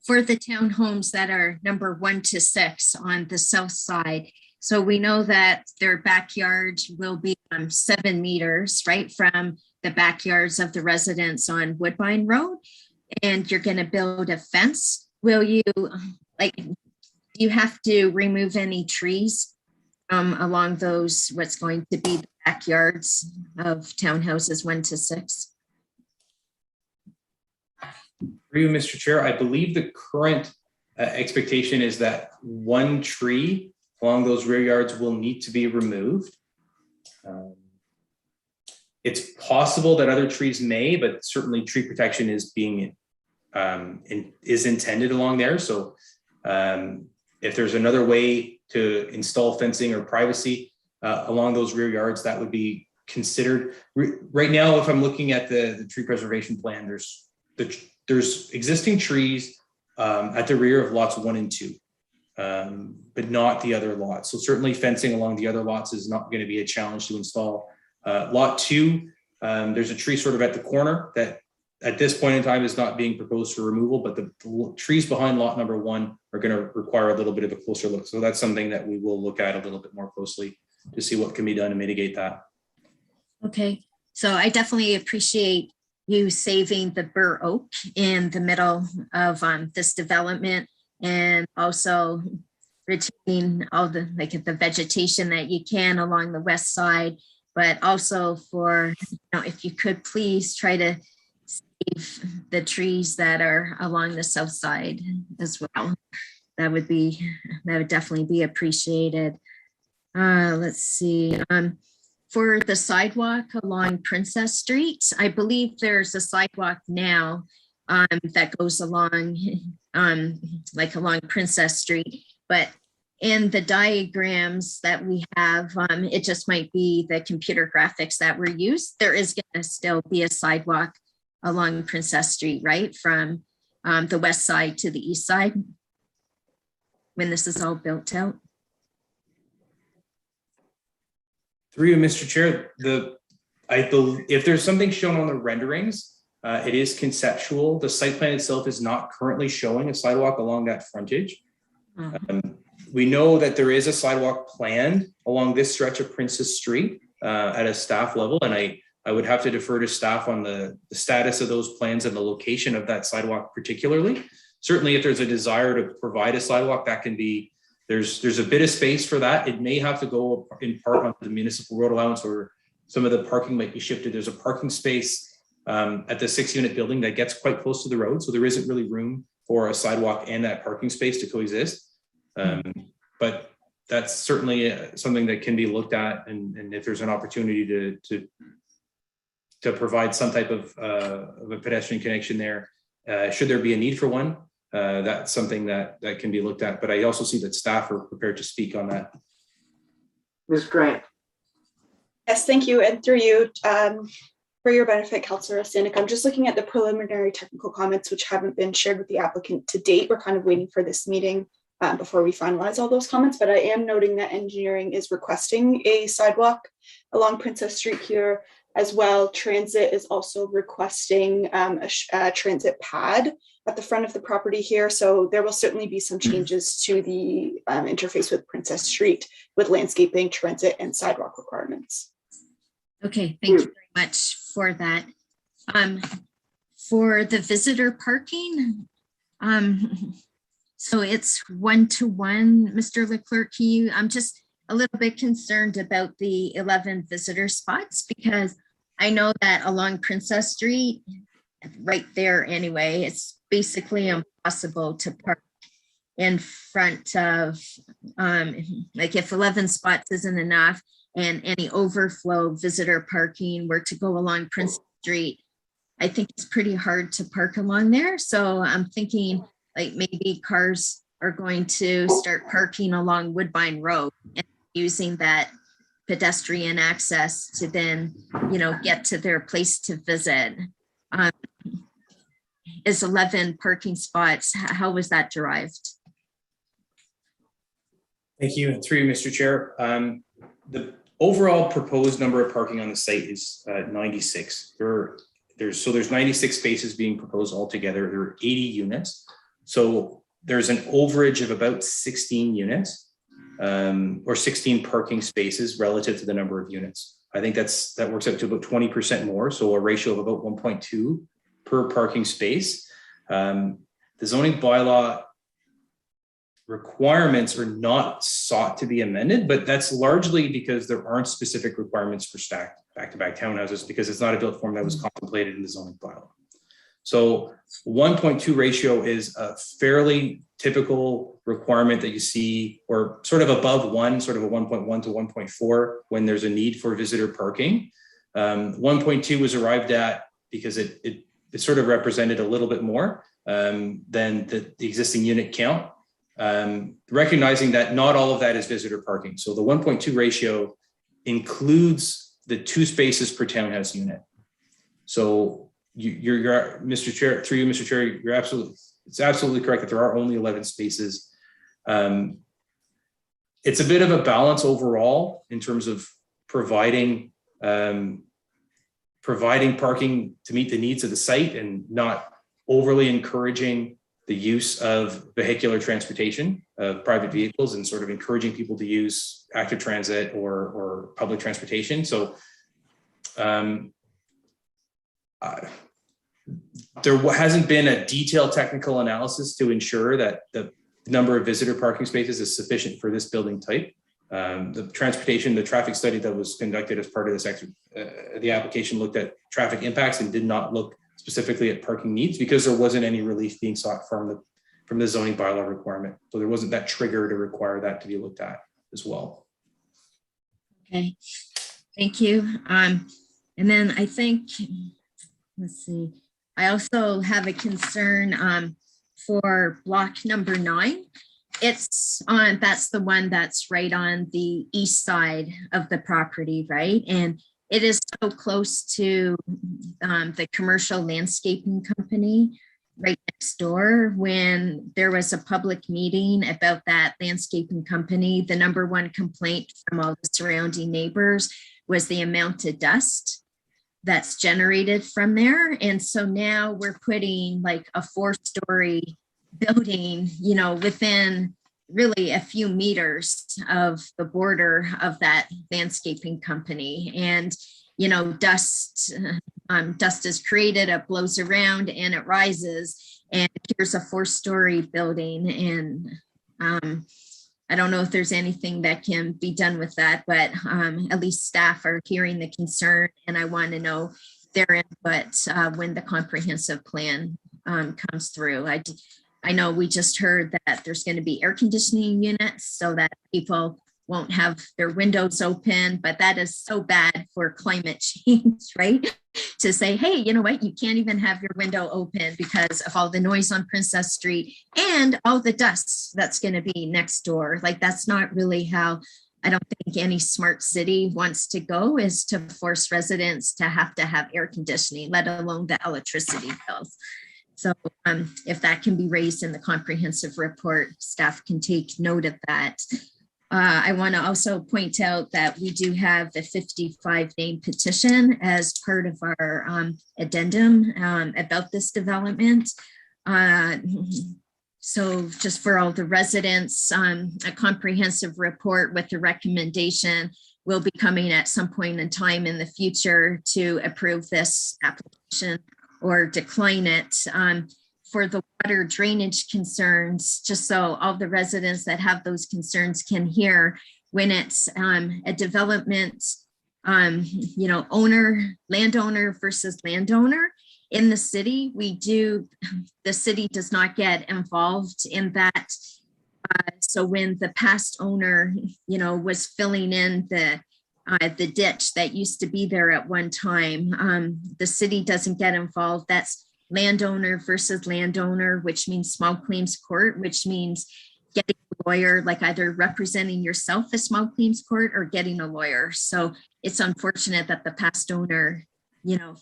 For the townhomes that are number 1 to 6 on the south side, so we know that their backyard will be 7 meters, right, from the backyards of the residents on Woodbine Road, and you're going to build a fence. Will you, do you have to remove any trees along those, what's going to be the backyards of townhouses 1 to 6? For you, Mr. Chair, I believe the current expectation is that 1 tree along those rear yards will need to be removed. It's possible that other trees may, but certainly tree protection is being is intended along there. So if there's another way to install fencing or privacy along those rear yards, that would be considered. Right now, if I'm looking at the tree preservation plan, there's existing trees at the rear of lots 1 and 2, but not the other lots. So certainly fencing along the other lots is not going to be a challenge to install. Lot 2, there's a tree sort of at the corner that at this point in time is not being proposed for removal, but the trees behind lot number 1 are going to require a little bit of a closer look. So that's something that we will look at a little bit more closely to see what can be done to mitigate that. Okay, so I definitely appreciate you saving the bur oak in the middle of this development, and also retaining all the the vegetation that you can along the west side, but also for, if you could please try to save the trees that are along the south side as well. That would definitely be appreciated. Let's see. For the sidewalk along Princess Street, I believe there's a sidewalk now that goes along along Princess Street, but in the diagrams that we have, it just might be the computer graphics that were used. There is going to still be a sidewalk along Princess Street, right, from the west side to the east side when this is all built out. Through you, Mr. Chair, if there's something shown on the renderings, it is conceptual. The site plan itself is not currently showing a sidewalk along that frontage. We know that there is a sidewalk planned along this stretch of Princess Street at a staff level, and I would have to defer to staff on the status of those plans and the location of that sidewalk particularly. Certainly, if there's a desire to provide a sidewalk, that can be, there's a bit of space for that. It may have to go in part onto the municipal road allowance, or some of the parking might be shifted. There's a parking space at the 6-unit building that gets quite close to the road. So there isn't really room for a sidewalk and that parking space to coexist. But that's certainly something that can be looked at. And if there's an opportunity to provide some type of a pedestrian connection there, should there be a need for one, that's something that can be looked at. But I also see that staff are prepared to speak on that. Ms. Grant. Yes, thank you. And through you, for your benefit, Councillor Stanek, I'm just looking at the preliminary technical comments, which haven't been shared with the applicant to date. We're kind of waiting for this meeting before we finalize all those comments, but I am noting that engineering is requesting a sidewalk along Princess Street here as well. Transit is also requesting a transit pad at the front of the property here. So there will certainly be some changes to the interface with Princess Street with landscaping, transit, and sidewalk requirements. Okay, thank you very much for that. For the visitor parking, so it's 1-to-1, Mr. Leclerc. I'm just a little bit concerned about the 11 visitor spots, because I know that along Princess Street, right there anyway, it's basically impossible to park in front of, like if 11 spots isn't enough and any overflow visitor parking were to go along Princess Street, I think it's pretty hard to park along there. So I'm thinking like maybe cars are going to start parking along Woodbine Road and using that pedestrian access to then, get to their place to visit. Is 11 parking spots, how was that derived? Thank you. And through you, Mr. Chair. The overall proposed number of parking on the site is 96. There's 96 spaces being proposed altogether. There are 80 units. So there's an overage of about 16 units or 16 parking spaces relative to the number of units. I think that works out to about 20% more. So a ratio of about 1.2 per parking space. The zoning bylaw requirements are not sought to be amended, but that's largely because there aren't specific requirements for stacked back-to-back townhouses, because it's not a built form that was contemplated in the zoning bylaw. So 1.2 ratio is a fairly typical requirement that you see, or sort of above 1, sort of a 1.1 to 1.4 when there's a need for visitor parking. 1.2 was arrived at because it sort of represented a little bit more than the existing unit count. Recognizing that not all of that is visitor parking. So the 1.2 ratio includes the 2 spaces per townhouse unit. So you're Mr. Chair, through you, Mr. Chair, it's absolutely correct that there are only 11 spaces. It's a bit of a balance overall in terms of providing parking to meet the needs of the site and not overly encouraging the use of vehicular transportation of private vehicles, and sort of encouraging people to use active transit or public transportation. So there hasn't been a detailed technical analysis to ensure that the number of visitor parking spaces is sufficient for this building type. The traffic study that was conducted as part of this, the application looked at traffic impacts and did not look specifically at parking needs, because there wasn't any relief being sought from the zoning bylaw requirement. So there wasn't that trigger to require that to be looked at as well. Okay, thank you. And then I think, let's see, I also have a concern for block number 9. It's on, that's the one that's right on the east side of the property, right? And it is so close to the commercial landscaping company right next door. When there was a public meeting about that landscaping company, the number 1 complaint from all the surrounding neighbors was the amount of dust that's generated from there. And so now we're putting like a 4-story building, within really a few meters of the border of that landscaping company. And, dust is created, it blows around and it rises. And here's a 4-story building. And I don't know if there's anything that can be done with that, but at least staff are hearing the concern. And I want to know their input when the comprehensive plan comes through. I know we just heard that there's going to be air conditioning units so that people won't have their windows open, but that is so bad for climate change, right? To say, hey, you know what, you can't even have your window open because of all the noise on Princess Street and all the dust that's going to be next door. Like, that's not really how I don't think any smart city wants to go, is to force residents to have air conditioning, let alone the electricity bills. So if that can be raised in the comprehensive report, staff can take note of that. I want to also point out that we do have the 55 name petition as part of our addendum about this development. So just for all the residents, a comprehensive report with the recommendation will be coming at some point in time in the future to approve this application or decline it. For the water drainage concerns, just so all the residents that have those concerns can hear, when it's a development, landowner versus landowner in the city, the city does not get involved in that. So when the past owner, was filling in the ditch that used to be there at one time, the city doesn't get involved. That's landowner versus landowner, which means small claims court, which means getting a lawyer, like either representing yourself as small claims court or getting a lawyer. So it's unfortunate that the past owner,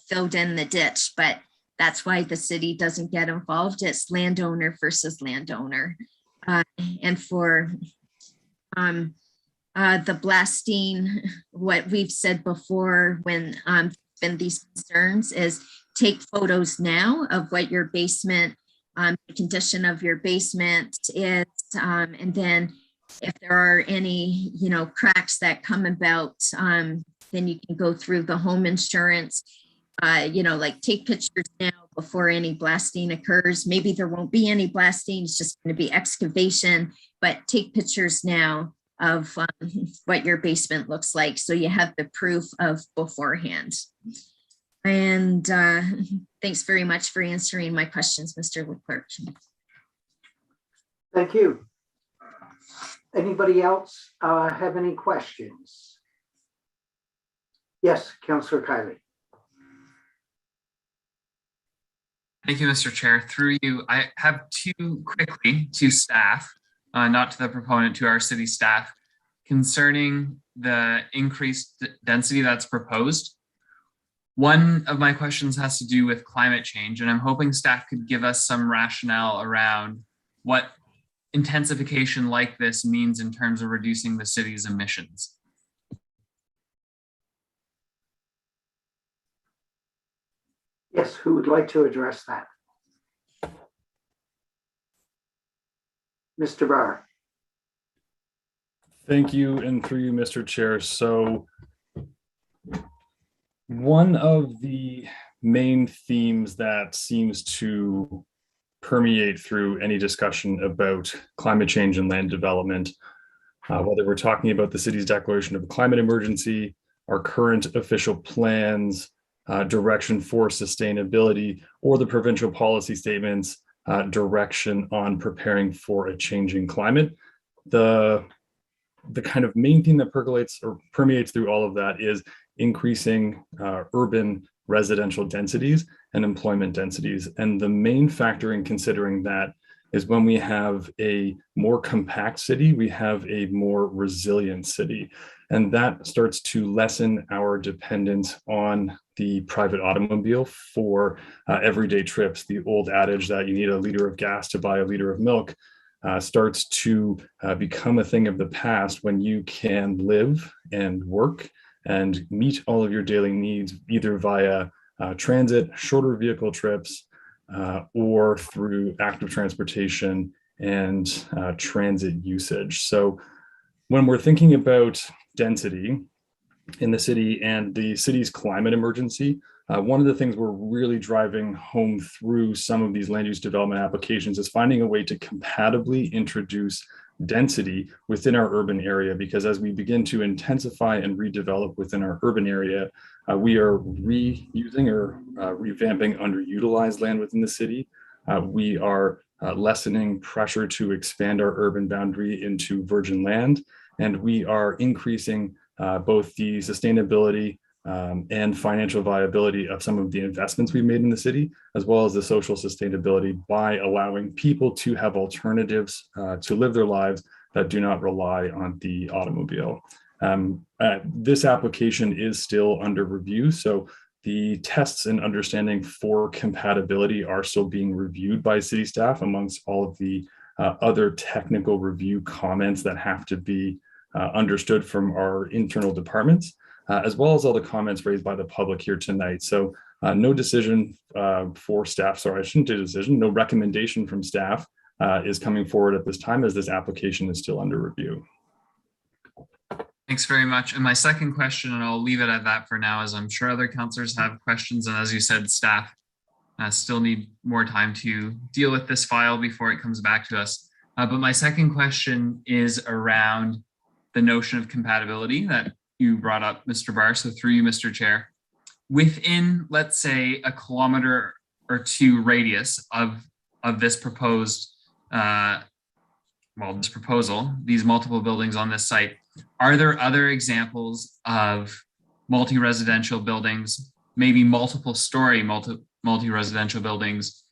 filled in the ditch, but that's why the city doesn't get involved. It's landowner versus landowner. And for the blasting, what we've said before when been these concerns is take photos now of what your basement, the condition of your basement is, and then if there are any, cracks that come about, then you can go through the home insurance, like take pictures now before any blasting occurs. Maybe there won't be any blasting, it's just going to be excavation, but take pictures now of what your basement looks like, so you have the proof of beforehand. And thanks very much for answering my questions, Mr. Leclerc. Thank you. Anybody else have any questions? Yes, Councillor Kiley. Thank you, Mr. Chair. Through you, I have two quickly to staff, not to the proponent, to our city staff, concerning the increased density that's proposed. One of my questions has to do with climate change, and I'm hoping staff could give us some rationale around what intensification like this means in terms of reducing the city's emissions. Yes, who would like to address that? Mr. Barr. Thank you, and through you, Mr. Chair. So one of the main themes that seems to permeate through any discussion about climate change and land development, whether we're talking about the city's declaration of climate emergency, our current official plans, direction for sustainability, or the provincial policy statements, direction on preparing for a changing climate. The kind of main theme that percolates or permeates through all of that is increasing urban residential densities and employment densities. And the main factor in considering that is when we have a more compact city, we have a more resilient city. And that starts to lessen our dependence on the private automobile for everyday trips. The old adage that you need a liter of gas to buy a liter of milk starts to become a thing of the past when you can live and work and meet all of your daily needs either via transit, shorter vehicle trips, or through active transportation and transit usage. So when we're thinking about density in the city and the city's climate emergency, one of the things we're really driving home through some of these land use development applications is finding a way to compatibly introduce density within our urban area, because as we begin to intensify and redevelop within our urban area, we are reusing or revamping underutilized land within the city. We are lessening pressure to expand our urban boundary into virgin land, and we are increasing both the sustainability and financial viability of some of the investments we've made in the city, as well as the social sustainability, by allowing people to have alternatives to live their lives that do not rely on the automobile. This application is still under review, so the tests and understanding for compatibility are still being reviewed by city staff amongst all of the other technical review comments that have to be understood from our internal departments, as well as all the comments raised by the public here tonight. So no decision for staff, sorry, I shouldn't do decision, no recommendation from staff is coming forward at this time, as this application is still under review. Thanks very much. And my second question, and I'll leave it at that for now, as I'm sure other councillors have questions. And as you said, staff still need more time to deal with this file before it comes back to us. But my second question is around the notion of compatibility that you brought up, Mr. Barr. So through you, Mr. Chair, within, let's say, a kilometer or two radius of this proposed, this proposal, these multiple buildings on this site, are there other examples of multi-residential buildings, maybe multiple story multi-residential buildings,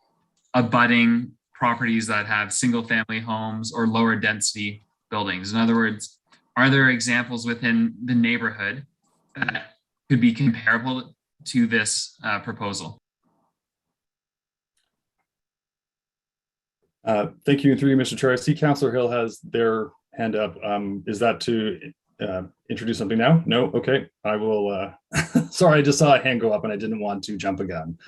abutting properties that have single family homes or lower density buildings? In other words, are there examples within the neighborhood that could be comparable to this proposal? Thank you. Through you, Mr. Chair, I see Councillor Hill has their hand up. Is that to introduce something now? No? Okay, I will. Sorry, I just saw a hand go up and I didn't want to jump a gun.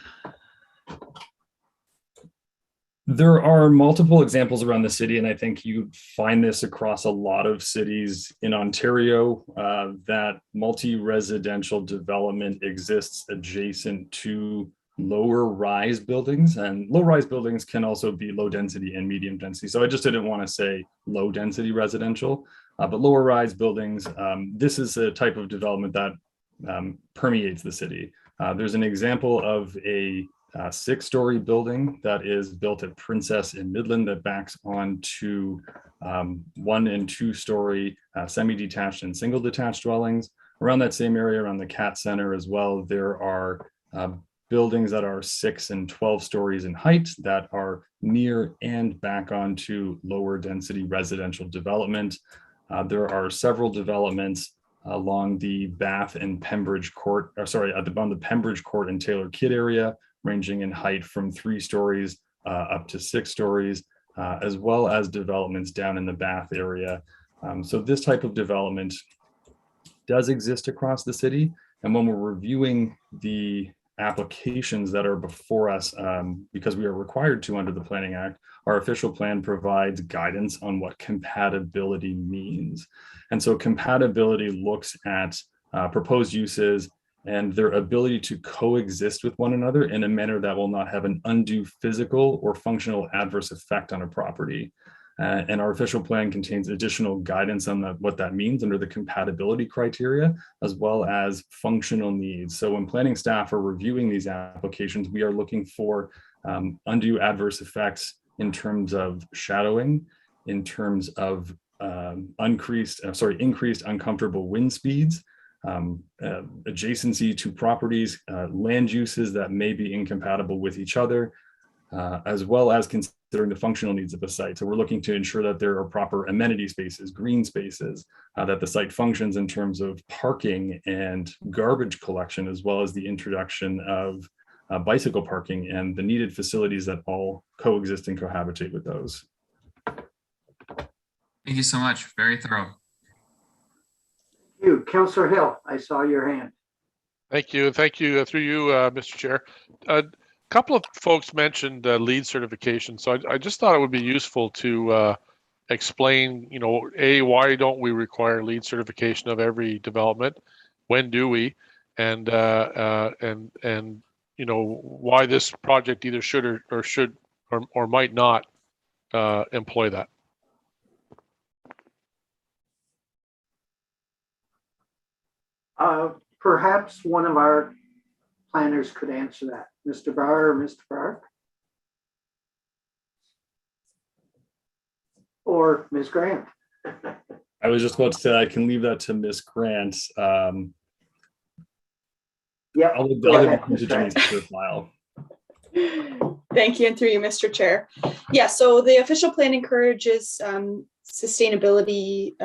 There are multiple examples around the city, and I think you find this across a lot of cities in Ontario, that multi-residential development exists adjacent to lower rise buildings, and low rise buildings can also be low density and medium density. So I just didn't want to say low density residential, but lower rise buildings. This is a type of development that permeates the city. There's an example of a 6-story building that is built at Princess in Midland that backs onto 1- and 2-story semi-detached and single detached dwellings. Around that same area, around the Cat Center as well, there are buildings that are 6 and 12 stories in height that are near and back onto lower density residential development. There are several developments along the Bath and Pembridge Court, on the Pembridge Court and Taylor Kidd area, ranging in height from 3 stories up to 6 stories, as well as developments down in the Bath area. So this type of development does exist across the city. And when we're reviewing the applications that are before us, because we are required to under the Planning Act, our official plan provides guidance on what compatibility means. And so compatibility looks at proposed uses and their ability to coexist with one another in a manner that will not have an undue physical or functional adverse effect on a property. And our official plan contains additional guidance on what that means under the compatibility criteria, as well as functional needs. So when planning staff are reviewing these applications, we are looking for undue adverse effects in terms of shadowing, in terms of increased uncomfortable wind speeds, adjacency to properties, land uses that may be incompatible with each other, as well as considering the functional needs of the site. So we're looking to ensure that there are proper amenity spaces, green spaces, that the site functions in terms of parking and garbage collection, as well as the introduction of bicycle parking and the needed facilities that all coexist and cohabitate with those. Thank you so much. Very thorough. Thank you. Councillor Hill, I saw your hand. Thank you. Thank you. Through you, Mr. Chair. A couple of folks mentioned LEED certification. So I just thought it would be useful to explain, why don't we require LEED certification of every development? When do we? And why this project either should or might not employ that. Perhaps one of our planners could answer that. Mr. Barr or Mr. Park? Or Ms. Grant? I was just about to say I can leave that to Miss Grant. Yeah. I'll leave it to Denise for file. Thank you, and through you, Mr. Chair. Yeah, so the official plan encourages sustainability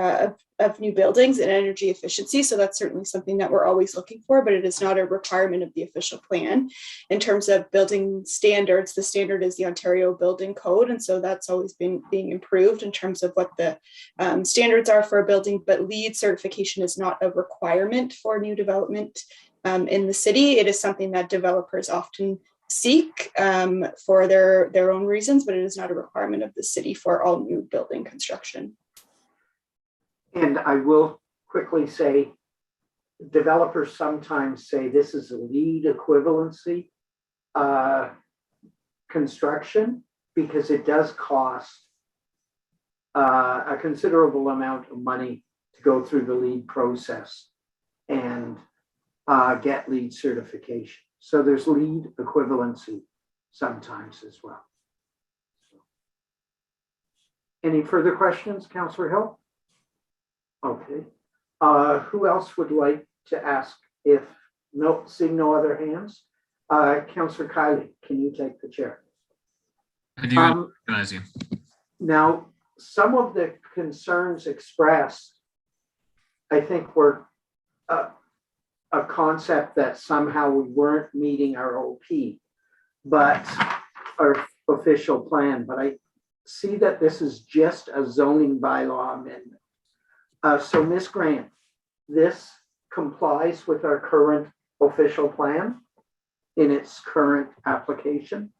of new buildings and energy efficiency. So that's certainly something that we're always looking for, but it is not a requirement of the official plan. In terms of building standards, the standard is the Ontario Building Code. And so that's always been being improved in terms of what the standards are for a building, but LEED certification is not a requirement for new development in the city. It is something that developers often seek for their own reasons, but it is not a requirement of the city for all new building construction. And I will quickly say, developers sometimes say this is a LEED equivalency construction because it does cost a considerable amount of money to go through the LEED process and get LEED certification. So there's LEED equivalency sometimes as well. Any further questions, Councillor Hill? Okay. Who else would like to ask? If seeing no other hands, Councillor Kiley, can you take the chair? I do recognize you. Now, some of the concerns expressed, I think, were a concept that somehow we weren't meeting our OP, but our official plan. But I see that this is just a zoning bylaw amendment. So Ms. Grant, this complies with our current official plan in its current application?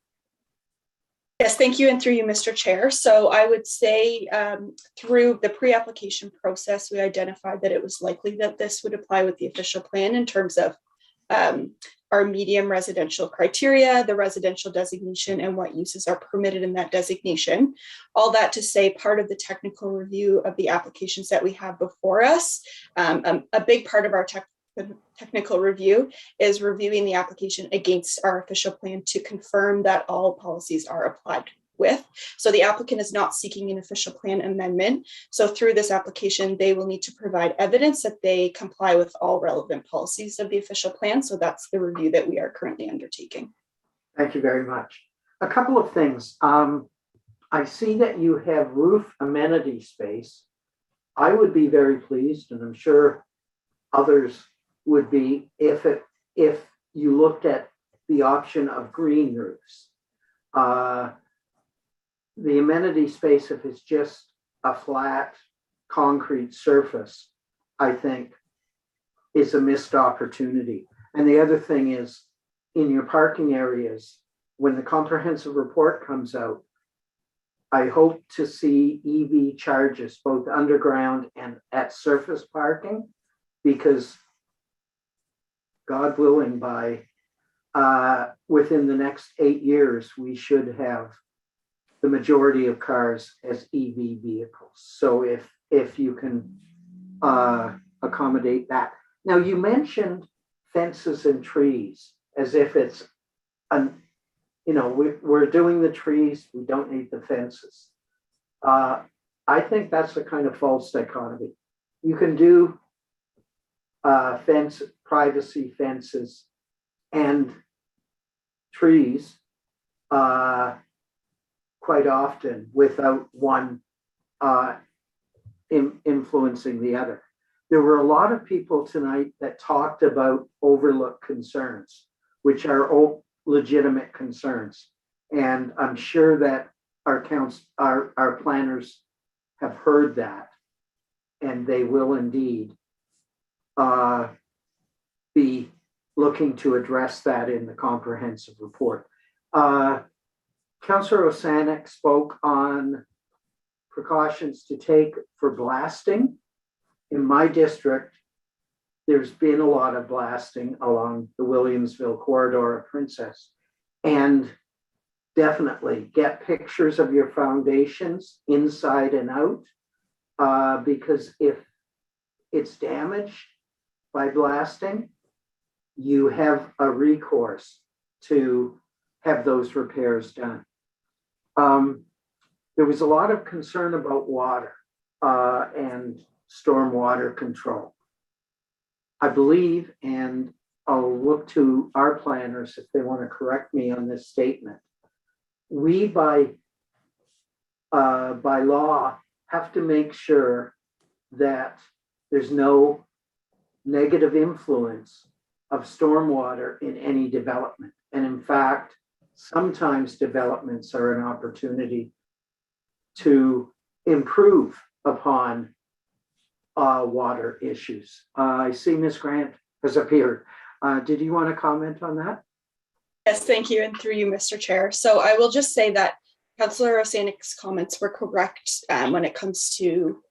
Yes, thank you, and through you, Mr. Chair. So I would say through the pre-application process, we identified that it was likely that this would apply with the official plan in terms of our medium residential criteria, the residential designation, and what uses are permitted in that designation. All that to say, part of the technical review of the applications that we have before us, a big part of our technical review is reviewing the application against our official plan to confirm that all policies are applied with. So the applicant is not seeking an official plan amendment. So through this application, they will need to provide evidence that they comply with all relevant policies of the official plan. So that's the review that we are currently undertaking. Thank you very much. A couple of things. I see that you have roof amenity space. I would be very pleased, and I'm sure others would be, if you looked at the option of green roofs. The amenity space, if it's just a flat concrete surface, I think is a missed opportunity. And the other thing is, in your parking areas, when the comprehensive report comes out, I hope to see EV charges both underground and at surface parking, because God willing, by within the next 8 years, we should have the majority of cars as EV vehicles. So if you can accommodate that. Now, you mentioned fences and trees as if it's we're doing the trees, we don't need the fences. I think that's a kind of false dichotomy. You can do privacy fences and trees quite often without one influencing the other. There were a lot of people tonight that talked about overlooked concerns, which are all legitimate concerns. And I'm sure that our planners have heard that, and they will indeed be looking to address that in the comprehensive report. Councillor Osanek spoke on precautions to take for blasting. In my district, there's been a lot of blasting along the Williamsville corridor of Princess. And definitely get pictures of your foundations inside and out, because if it's damaged, by blasting, you have a recourse to have those repairs done. There was a lot of concern about water and stormwater control. I believe, and I'll look to our planners if they want to correct me on this statement, we by law have to make sure that there's no negative influence of stormwater in any development. And in fact, sometimes developments are an opportunity to improve upon water issues. I see Ms. Grant has appeared. Did you want to comment on that? Yes, thank you, and through you, Mr. Chair. So I will just say that Councillor Osanik's comments were correct when it comes to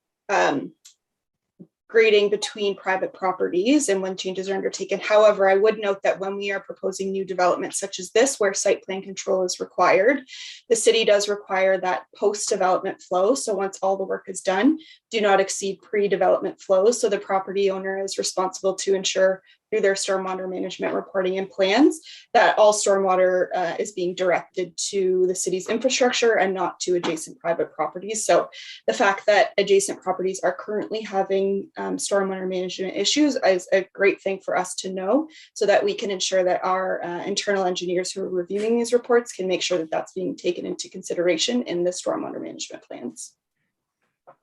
grading between private properties and when changes are undertaken. However, I would note that when we are proposing new developments such as this, where site plan control is required, the city does require that post-development flow. So once all the work is done, do not exceed pre-development flows. So the property owner is responsible to ensure through their stormwater management reporting and plans that all stormwater is being directed to the city's infrastructure and not to adjacent private properties. So the fact that adjacent properties are currently having stormwater management issues is a great thing for us to know, so that we can ensure that our internal engineers who are reviewing these reports can make sure that that's being taken into consideration in the stormwater management plans.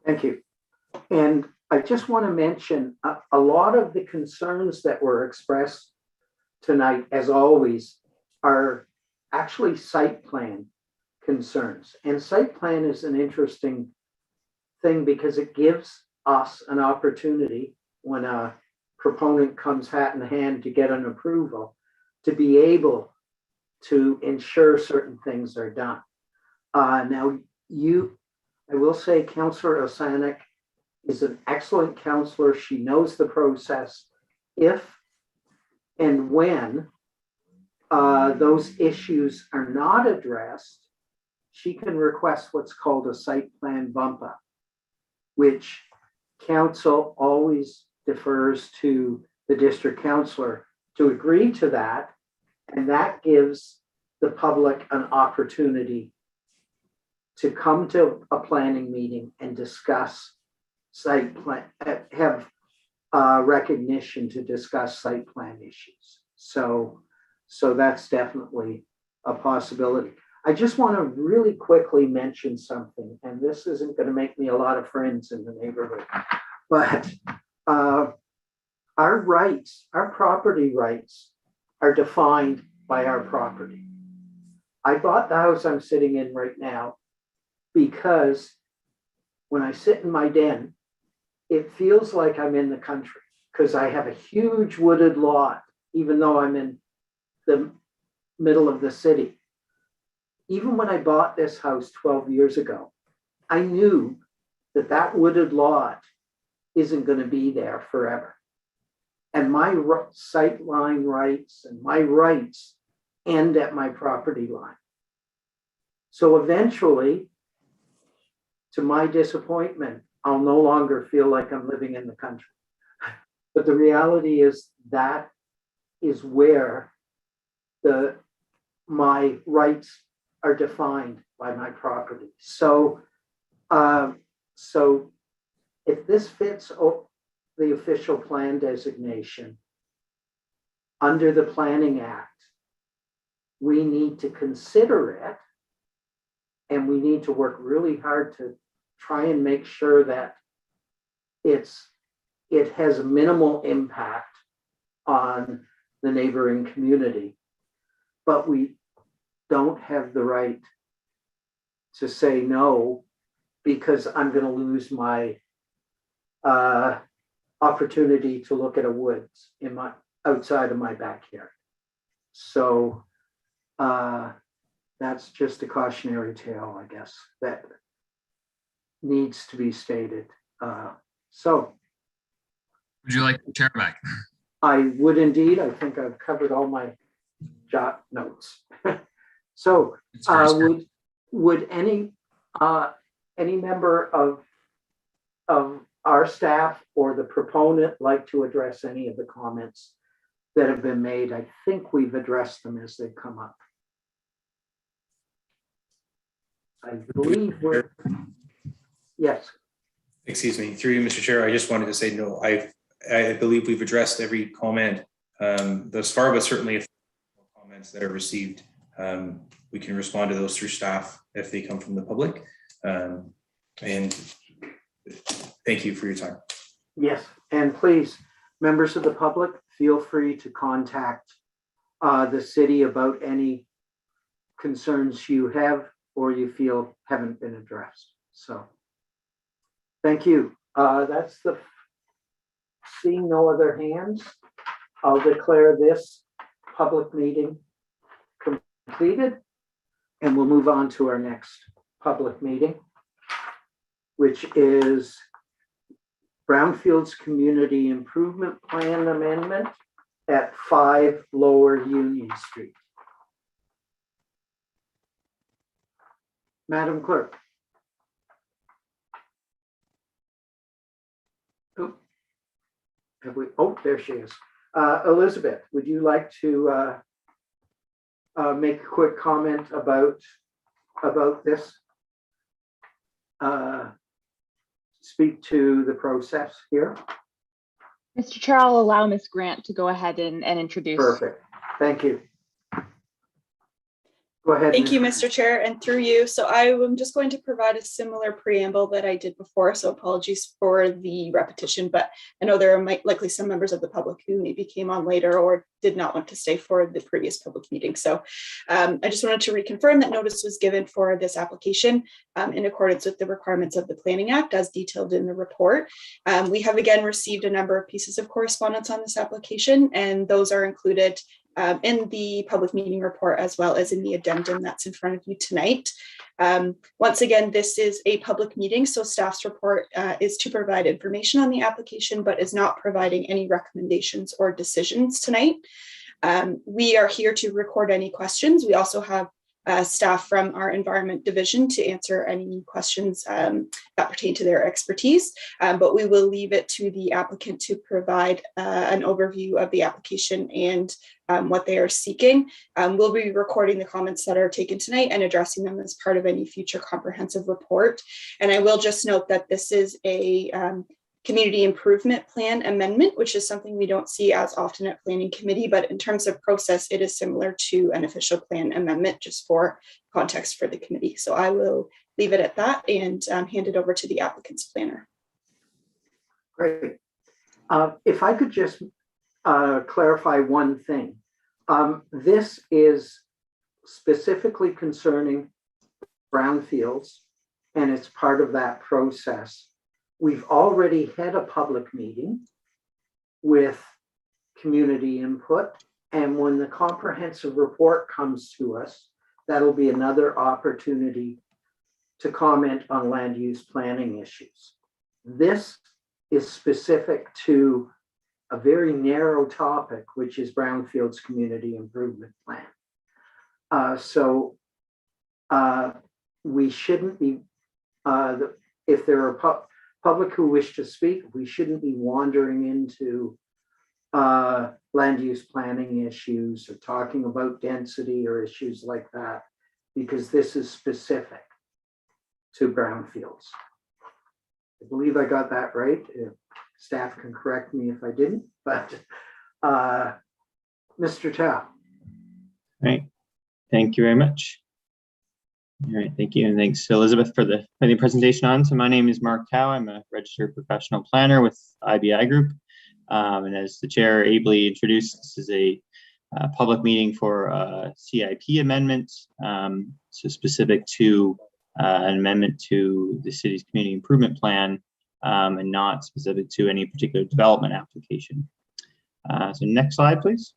Thank you. And I just want to mention a lot of the concerns that were expressed tonight, as always, are actually site plan concerns. And site plan is an interesting thing because it gives us an opportunity when a proponent comes hat in hand to get an approval to be able to ensure certain things are done. Now, I will say Councillor Osanik is an excellent counselor. She knows the process. If and when those issues are not addressed, she can request what's called a site plan bump up, which council always defers to the district councillor to agree to that. And that gives the public an opportunity to come to a planning meeting and discuss site plan, have recognition to discuss site plan issues. So that's definitely a possibility. I just want to really quickly mention something, and this isn't going to make me a lot of friends in the neighborhood, but our rights, our property rights are defined by our property. I bought the house I'm sitting in right now because when I sit in my den, it feels like I'm in the country because I have a huge wooded lot, even though I'm in the middle of the city. Even when I bought this house 12 years ago, I knew that that wooded lot isn't going to be there forever. And my sight line rights and my rights end at my property line. So eventually, to my disappointment, I'll no longer feel like I'm living in the country. But the reality is that is where my rights are defined by my property. So if this fits the official plan designation under the Planning Act, we need to consider it, and we need to work really hard to try and make sure that it has a minimal impact on the neighboring community. But we don't have the right to say no because I'm going to lose my opportunity to look at a woods in my outside of my backyard. So that's just a cautionary tale, I guess, that needs to be stated. So would you like to chair back? I would indeed. I think I've covered all my jot notes. So would any member of our staff or the proponent like to address any of the comments that have been made? I think we've addressed them as they come up. I believe we're, yes. Excuse me, through you, Mr. Chair, I just wanted to say, no, I believe we've addressed every comment thus far, but certainly if comments that are received, we can respond to those through staff if they come from the public. And thank you for your time. Yes, and please, members of the public, feel free to contact the city about any concerns you have or you feel haven't been addressed. So, thank you. That's the, seeing no other hands, I'll declare this public meeting completed, and we'll move on to our next public meeting, which is Brownfield's Community Improvement Plan Amendment at 5 Lower Union Street. Madam Clerk. Oh, have we? Oh, there she is. Elizabeth, would you like to make a quick comment about this? Speak to the process here. Mr. Chair, I'll allow Ms. Grant to go ahead and introduce. Perfect. Thank you. Go ahead. Thank you, Mr. Chair, and through you. So I am just going to provide a similar preamble that I did before, so apologies for the repetition, but I know there are likely some members of the public who maybe came on later or did not want to stay for the previous public meeting. So I just wanted to reconfirm that notice was given for this application in accordance with the requirements of the Planning Act as detailed in the report. We have again received a number of pieces of correspondence on this application, and those are included in the public meeting report as well as in the addendum that's in front of you tonight. Once again, this is a public meeting, so staff's report is to provide information on the application, but is not providing any recommendations or decisions tonight. We are here to record any questions. We also have staff from our environment division to answer any questions that pertain to their expertise, but we will leave it to the applicant to provide an overview of the application and what they are seeking. We'll be recording the comments that are taken tonight and addressing them as part of any future comprehensive report. And I will just note that this is a community improvement plan amendment, which is something we don't see as often at planning committee, but in terms of process, it is similar to an official plan amendment, just for context for the committee. So I will leave it at that and hand it over to the applicant's planner. Great. If I could just clarify one thing. This is specifically concerning brownfields, and it's part of that process. We've already had a public meeting with community input, and when the comprehensive report comes to us, that'll be another opportunity to comment on land use planning issues. This is specific to a very narrow topic, which is Brownfield's Community Improvement Plan. So we shouldn't be, if there are public who wish to speak, we shouldn't be wandering into land use planning issues or talking about density or issues like that, because this is specific to brownfields. I believe I got that right. Staff can correct me if I didn't, but Mr. Tao. Right. Thank you very much. All right, thank you, and thanks Elizabeth for the presentation on. So my name is Mark Tao. I'm a registered professional planner with IBI Group, and as the chair ably introduced, this is a public meeting for CIP amendment, so specific to an amendment to the city's community improvement plan, and not specific to any particular development application. So next slide, please.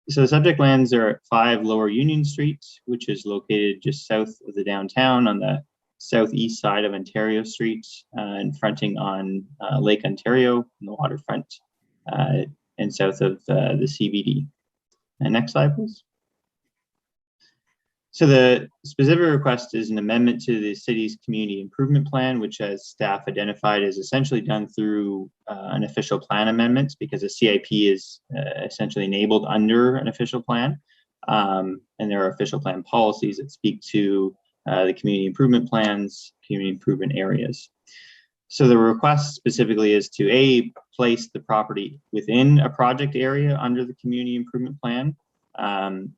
So the subject lands are at 5 Lower Union Street, which is located just south of the downtown on the southeast side of Ontario Street, and fronting on Lake Ontario on the waterfront, and south of the CBD. And next slide, please. So the specific request is an amendment to the city's community improvement plan, which as staff identified is essentially done through an official plan amendment, because a CIP is essentially enabled under an official plan. And there are official plan policies that speak to the community improvement plans, community improvement areas. So the request specifically is to place the property within a project area under the community improvement plan.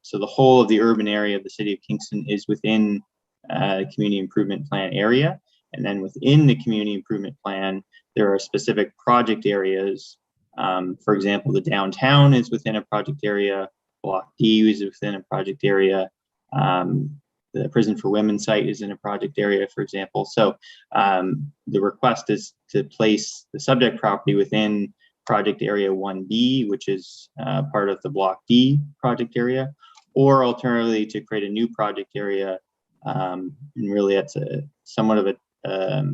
So the whole of the urban area of the city of Kingston is within the community improvement plan area. And then within the community improvement plan, there are specific project areas. For example, the downtown is within a project area. Block D is within a project area. The prison for women site is in a project area, for example. So the request is to place the subject property within project area 1B, which is part of the Block D project area, or alternatively to create a new project area. And really, it's somewhat of a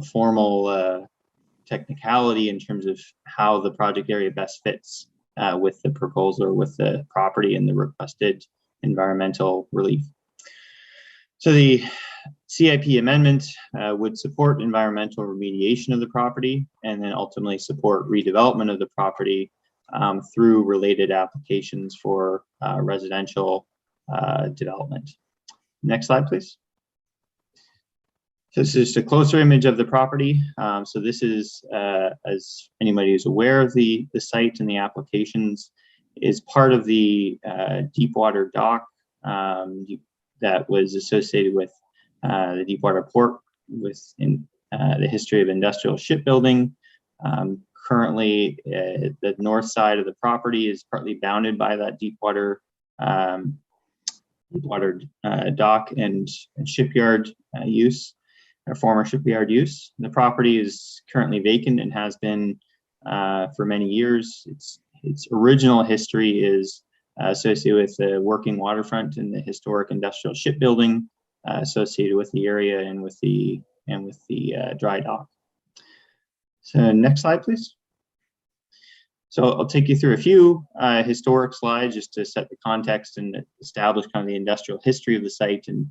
formal technicality in terms of how the project area best fits with the proposal or with the property and the requested environmental relief. So the CIP amendment would support environmental remediation of the property and then ultimately support redevelopment of the property through related applications for residential development. Next slide, please. So this is a closer image of the property. So this is, as anybody who's aware of the site and the applications, is part of the Deepwater dock that was associated with the Deepwater port within the history of industrial shipbuilding. Currently, the north side of the property is partly bounded by that Deepwater dock and shipyard use, or former shipyard use. The property is currently vacant and has been for many years. Its original history is associated with the working waterfront and the historic industrial shipbuilding associated with the area and with the dry dock. So next slide, please. So I'll take you through a few historic slides just to set the context and establish kind of the industrial history of the site and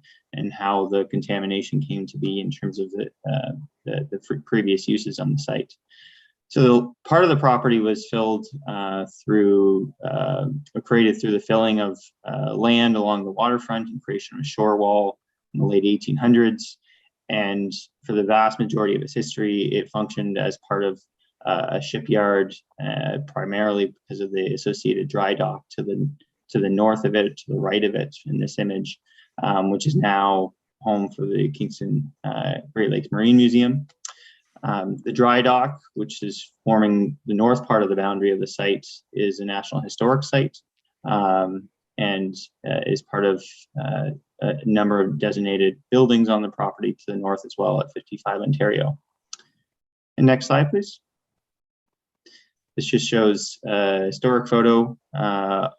how the contamination came to be in terms of the previous uses on the site. So part of the property was filled created through the filling of land along the waterfront and creation of a shore wall in the late 1800s. And for the vast majority of its history, it functioned as part of a shipyard, primarily because of the associated dry dock to the north of it, to the right of it in this image, which is now home for the Kingston Great Lakes Marine Museum. The dry dock, which is forming the north part of the boundary of the site, is a National Historic Site and is part of a number of designated buildings on the property to the north as well at 55 Ontario. And next slide, please. This just shows a historic photo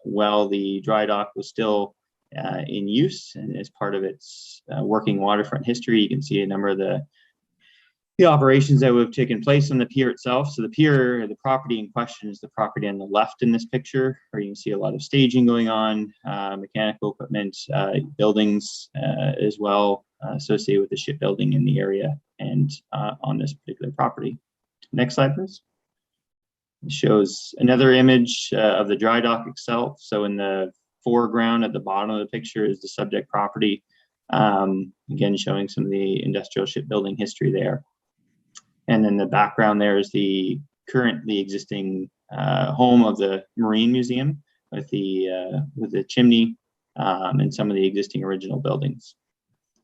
while the dry dock was still in use and as part of its working waterfront history. You can see a number of the operations that would have taken place on the pier itself. So the pier, the property in question, is the property on the left in this picture, where you can see a lot of staging going on, mechanical equipment, buildings as well associated with the shipbuilding in the area and on this particular property. Next slide, please. It shows another image of the dry dock itself. So in the foreground at the bottom of the picture is the subject property, again showing some of the industrial shipbuilding history there. And then the background there is the currently existing home of the Marine Museum with the chimney and some of the existing original buildings.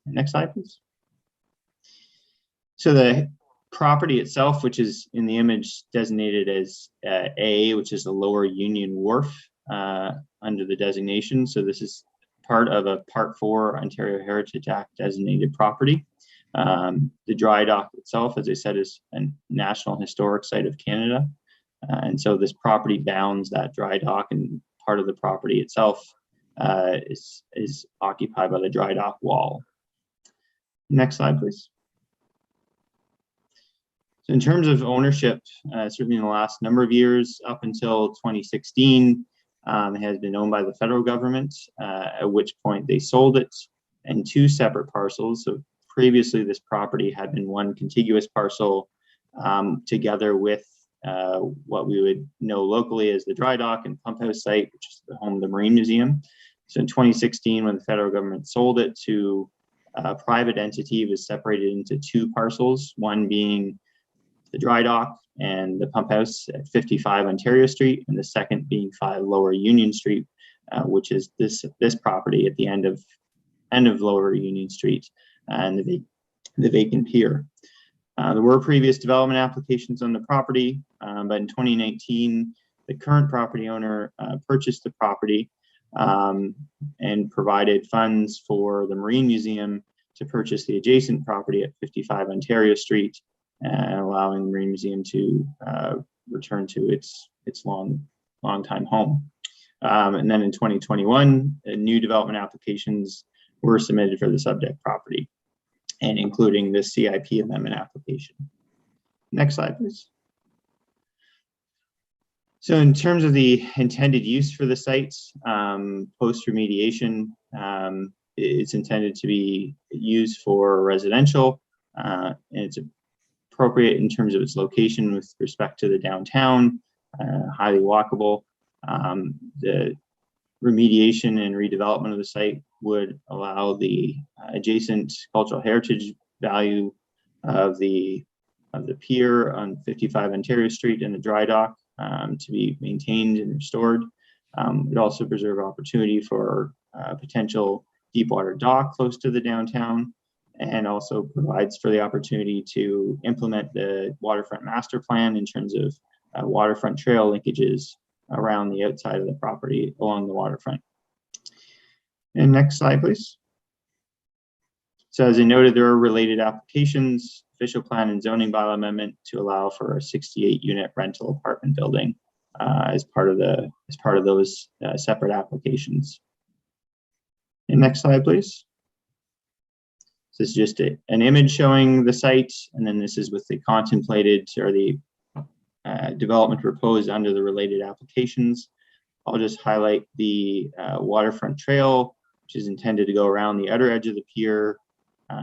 Next slide, please. So the property itself, which is in the image designated as A, which is the Lower Union Wharf under the designation. So this is part of a Part 4 Ontario Heritage Act designated property. The dry dock itself, as I said, is a National Historic Site of Canada. And so this property bounds that dry dock, and part of the property itself is occupied by the dry dock wall. Next slide, please. So in terms of ownership, certainly in the last number of years, up until 2016, has been owned by the federal government, at which point they sold it in 2 separate parcels. So previously this property had been one contiguous parcel, together with what we would know locally as the dry dock and pump house site, which is the home of the Marine Museum. So in 2016, when the federal government sold it to a private entity, it was separated into 2 parcels, one being the dry dock and the pump house at 55 Ontario Street, and the second being 5 Lower Union Street, which is this property at the end of Lower Union Street and the vacant pier. There were previous development applications on the property, but in 2019, the current property owner purchased the property and provided funds for the Marine Museum to purchase the adjacent property at 55 Ontario Street, allowing the Marine Museum to return to its long time home. And then in 2021, new development applications were submitted for the subject property, and including the CIP amendment application. Next slide, please. So in terms of the intended use for the sites, post remediation, it's intended to be used for residential, and it's appropriate in terms of its location with respect to the downtown, highly walkable. The remediation and redevelopment of the site would allow the adjacent cultural heritage value of the pier on 55 Ontario Street and the dry dock to be maintained and restored. It also preserve opportunity for potential deep water dock close to the downtown, and also provides for the opportunity to implement the waterfront master plan in terms of waterfront trail linkages around the outside of the property along the waterfront. And next slide, please. So as I noted, there are related applications, official plan and zoning bylaw amendment to allow for a 68-unit rental apartment building as part of those separate applications. And next slide, please. So this is just an image showing the site, and then this is with the contemplated or the development proposed under the related applications. I'll just highlight the waterfront trail, which is intended to go around the outer edge of the pier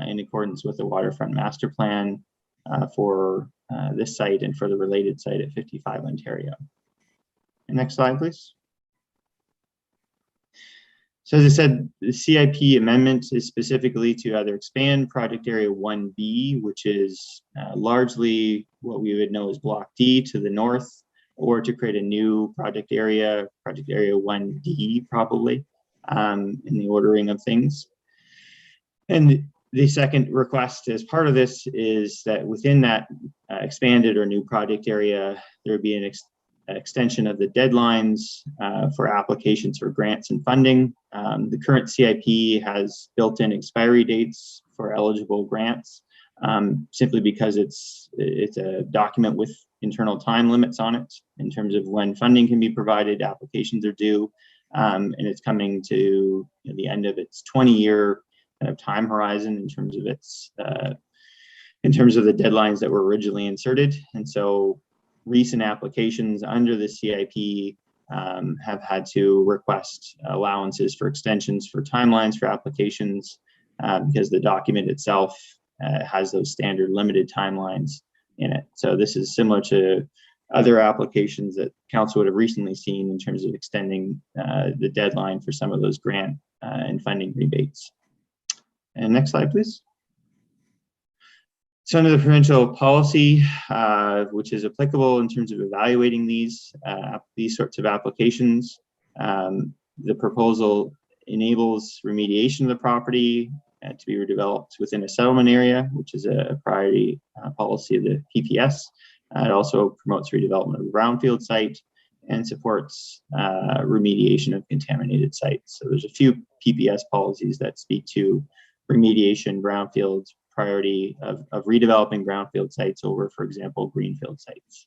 in accordance with the waterfront master plan for this site and for the related site at 55 Ontario. And next slide, please. So as I said, the CIP amendment is specifically to either expand project area 1B, which is largely what we would know as block D to the north, or to create a new project area 1D probably, in the ordering of things. And the second request as part of this is that within that expanded or new project area, there would be an extension of the deadlines for applications for grants and funding. The current CIP has built-in expiry dates for eligible grants, simply because it's a document with internal time limits on it in terms of when funding can be provided, applications are due, and it's coming to the end of its 20-year kind of time horizon in terms of its in terms of the deadlines that were originally inserted. And so recent applications under the CIP have had to request allowances for extensions for timelines for applications because the document itself has those standard limited timelines in it. So this is similar to other applications that council would have recently seen in terms of extending the deadline for some of those grant and funding rebates. And next slide, please. So under the provincial policy, which is applicable in terms of evaluating these sorts of applications, the proposal enables remediation of the property to be redeveloped within a settlement area, which is a priority policy of the PPS. It also promotes redevelopment of the Brownfield site and supports remediation of contaminated sites. So there's a few PPS policies that speak to remediation, brownfield, priority of redeveloping brownfield sites over, for example, greenfield sites.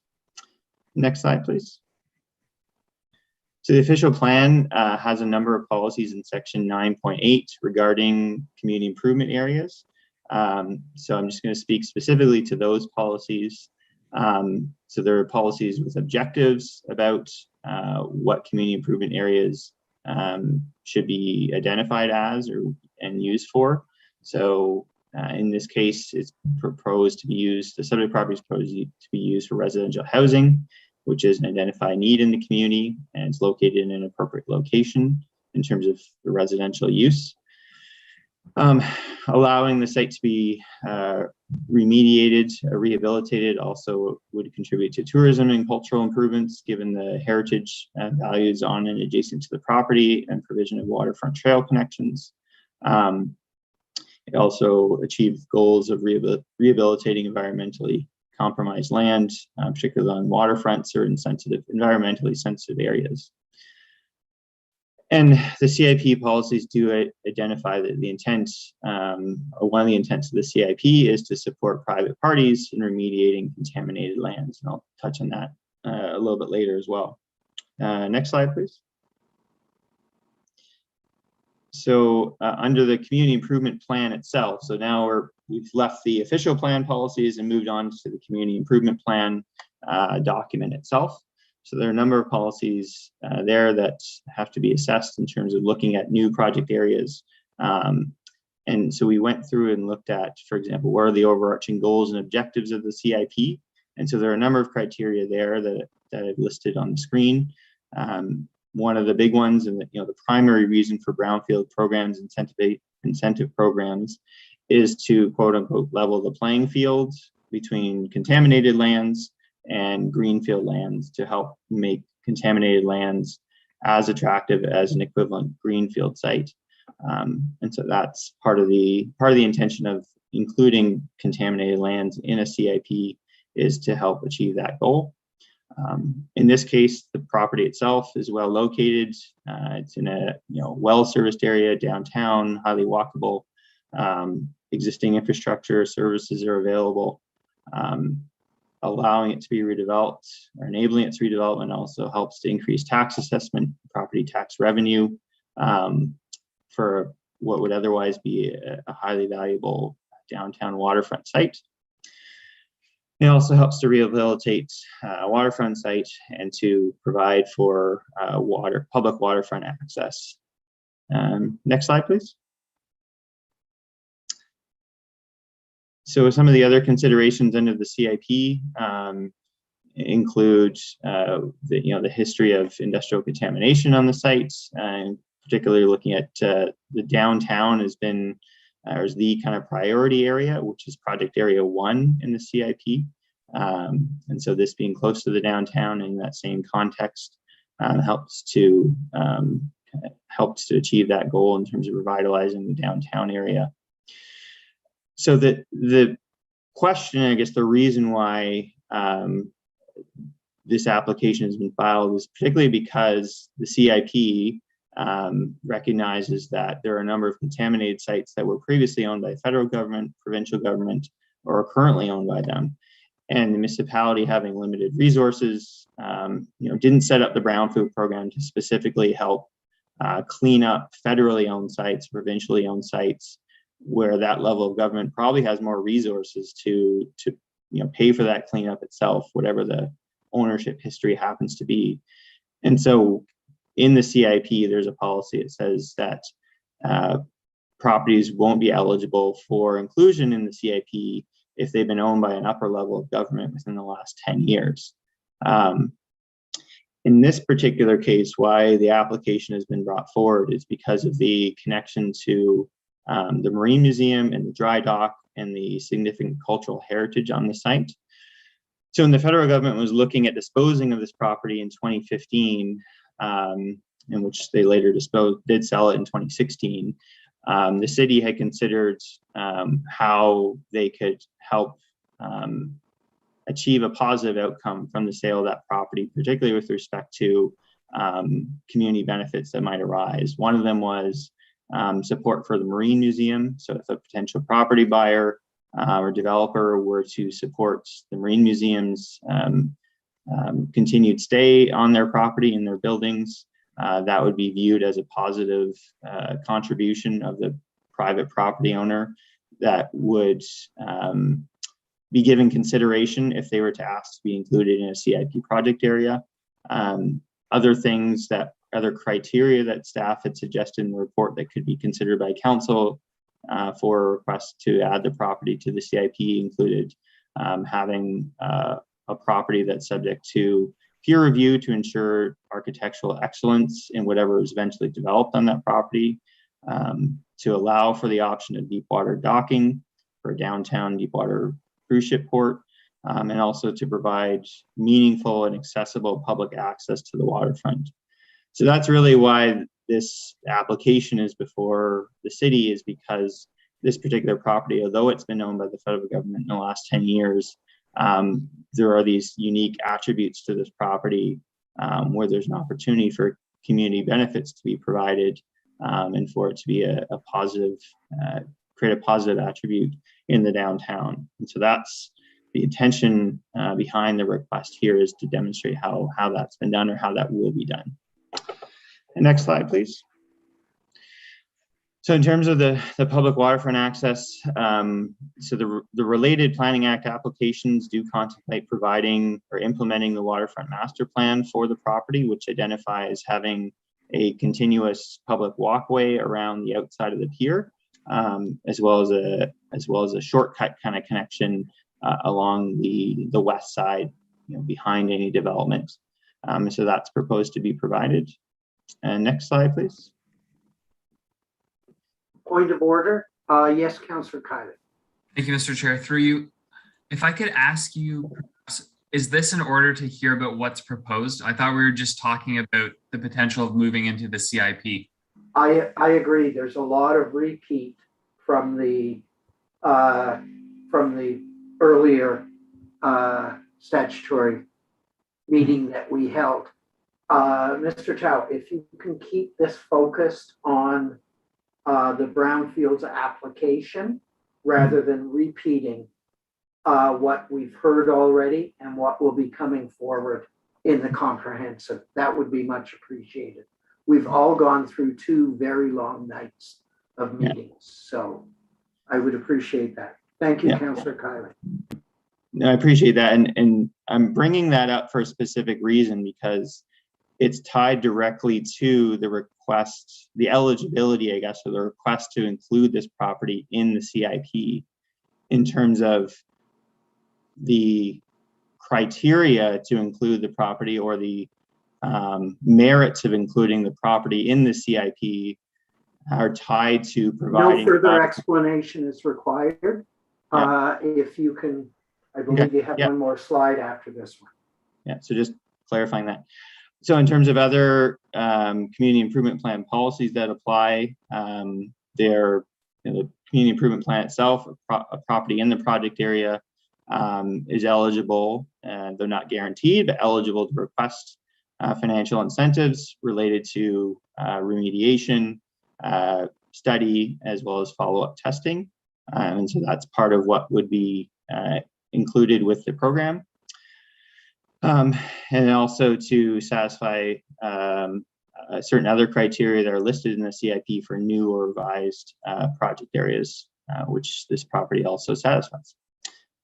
Next slide, please. So the official plan has a number of policies in section 9.8 regarding community improvement areas. So I'm just going to speak specifically to those policies. So there are policies with objectives about what community improvement areas should be identified as and used for. So in this case, it's proposed to be used, the subject property is proposed to be used for residential housing, which is an identified need in the community, and it's located in an appropriate location in terms of the residential use. Allowing the site to be remediated, rehabilitated also would contribute to tourism and cultural improvements given the heritage values on and adjacent to the property and provision of waterfront trail connections. It also achieves goals of rehabilitating environmentally compromised land, particularly on waterfront, certain environmentally sensitive areas. And the CIP policies do identify that the intent, or one of the intents of the CIP is to support private parties in remediating contaminated lands. And I'll touch on that a little bit later as well. Next slide, please. So under the community improvement plan itself, so now we've left the official plan policies and moved on to the community improvement plan document itself. So there are a number of policies there that have to be assessed in terms of looking at new project areas. And so we went through and looked at, for example, what are the overarching goals and objectives of the CIP? And so there are a number of criteria there that I've listed on the screen. One of the big ones, and the primary reason for brownfield programs, incentive programs, is to quote unquote level the playing field between contaminated lands and greenfield lands to help make contaminated lands as attractive as an equivalent greenfield site. And so that's part of the intention of including contaminated lands in a CIP is to help achieve that goal. In this case, the property itself is well located. It's in a well-serviced area downtown, highly walkable. Existing infrastructure services are available. Allowing it to be redeveloped or enabling its redevelopment also helps to increase tax assessment, property tax revenue for what would otherwise be a highly valuable downtown waterfront site. It also helps to rehabilitate a waterfront site and to provide for public waterfront access. Next slide, please. So some of the other considerations under the CIP include the history of industrial contamination on the sites, and particularly looking at the downtown has been is the kind of priority area, which is project area 1 in the CIP. And so this being close to the downtown in that same context helps to achieve that goal in terms of revitalizing the downtown area. So the question, I guess the reason why this application has been filed is particularly because the CIP recognizes that there are a number of contaminated sites that were previously owned by the federal government, provincial government, or are currently owned by them. And the municipality, having limited resources, didn't set up the Brownfield program to specifically help clean up federally owned sites, provincially owned sites, where that level of government probably has more resources to pay for that cleanup itself, whatever the ownership history happens to be. And so in the CIP, there's a policy that says that properties won't be eligible for inclusion in the CIP if they've been owned by an upper level of government within the last 10 years. In this particular case, why the application has been brought forward is because of the connection to the Marine Museum and the dry dock and the significant cultural heritage on the site. So when the federal government was looking at disposing of this property in 2015, in which they later did sell it in 2016, the city had considered how they could help achieve a positive outcome from the sale of that property, particularly with respect to community benefits that might arise. One of them was support for the Marine Museum. So if a potential property buyer or developer were to support the Marine Museum's continued stay on their property in their buildings, that would be viewed as a positive contribution of the private property owner that would be given consideration if they were to ask to be included in a CIP project area. other criteria that staff had suggested in the report that could be considered by council for a request to add the property to the CIP included having a property that's subject to peer review to ensure architectural excellence in whatever is eventually developed on that property, to allow for the option of deep water docking for a downtown deep water cruise ship port, and also to provide meaningful and accessible public access to the waterfront. So that's really why this application is before the city, is because this particular property, although it's been owned by the federal government in the last 10 years, there are these unique attributes to this property where there's an opportunity for community benefits to be provided and for it to be a positive, create a positive attribute in the downtown. And so that's the intention behind the request here, is to demonstrate how that's been done or how that will be done. And next slide, please. So in terms of the public waterfront access, so the related Planning Act applications do contemplate providing or implementing the waterfront master plan for the property, which identifies having a continuous public walkway around the outside of the pier, as well as a shortcut kind of connection along the west side, behind any development. So that's proposed to be provided. And next slide, please. Point of order. Yes, Councillor Kylie. Thank you, Mr. Chair. Through you, if I could ask you, is this in order to hear about what's proposed? I thought we were just talking about the potential of moving into the CIP. I agree. There's a lot of repeat from the earlier statutory meeting that we held. Mr. Chow, if you can keep this focused on the Brownfields application rather than repeating what we've heard already and what will be coming forward in the comprehensive, that would be much appreciated. We've all gone through 2 very long nights of meetings, so I would appreciate that. Thank you, Councillor Kylie. No, I appreciate that. And I'm bringing that up for a specific reason, because it's tied directly to the request, the eligibility, I guess, or the request to include this property in the CIP in terms of the criteria to include the property, or the merits of including the property in the CIP are tied to providing. No further explanation is required. If you can, I believe you have one more slide after this one. Yeah, so just clarifying that. So in terms of other community improvement plan policies that apply, the community improvement plan itself, a property in the project area is eligible, though not guaranteed, but eligible to request financial incentives related to remediation, study, as well as follow-up testing. And so that's part of what would be included with the program. And also to satisfy certain other criteria that are listed in the CIP for new or revised project areas, which this property also satisfies.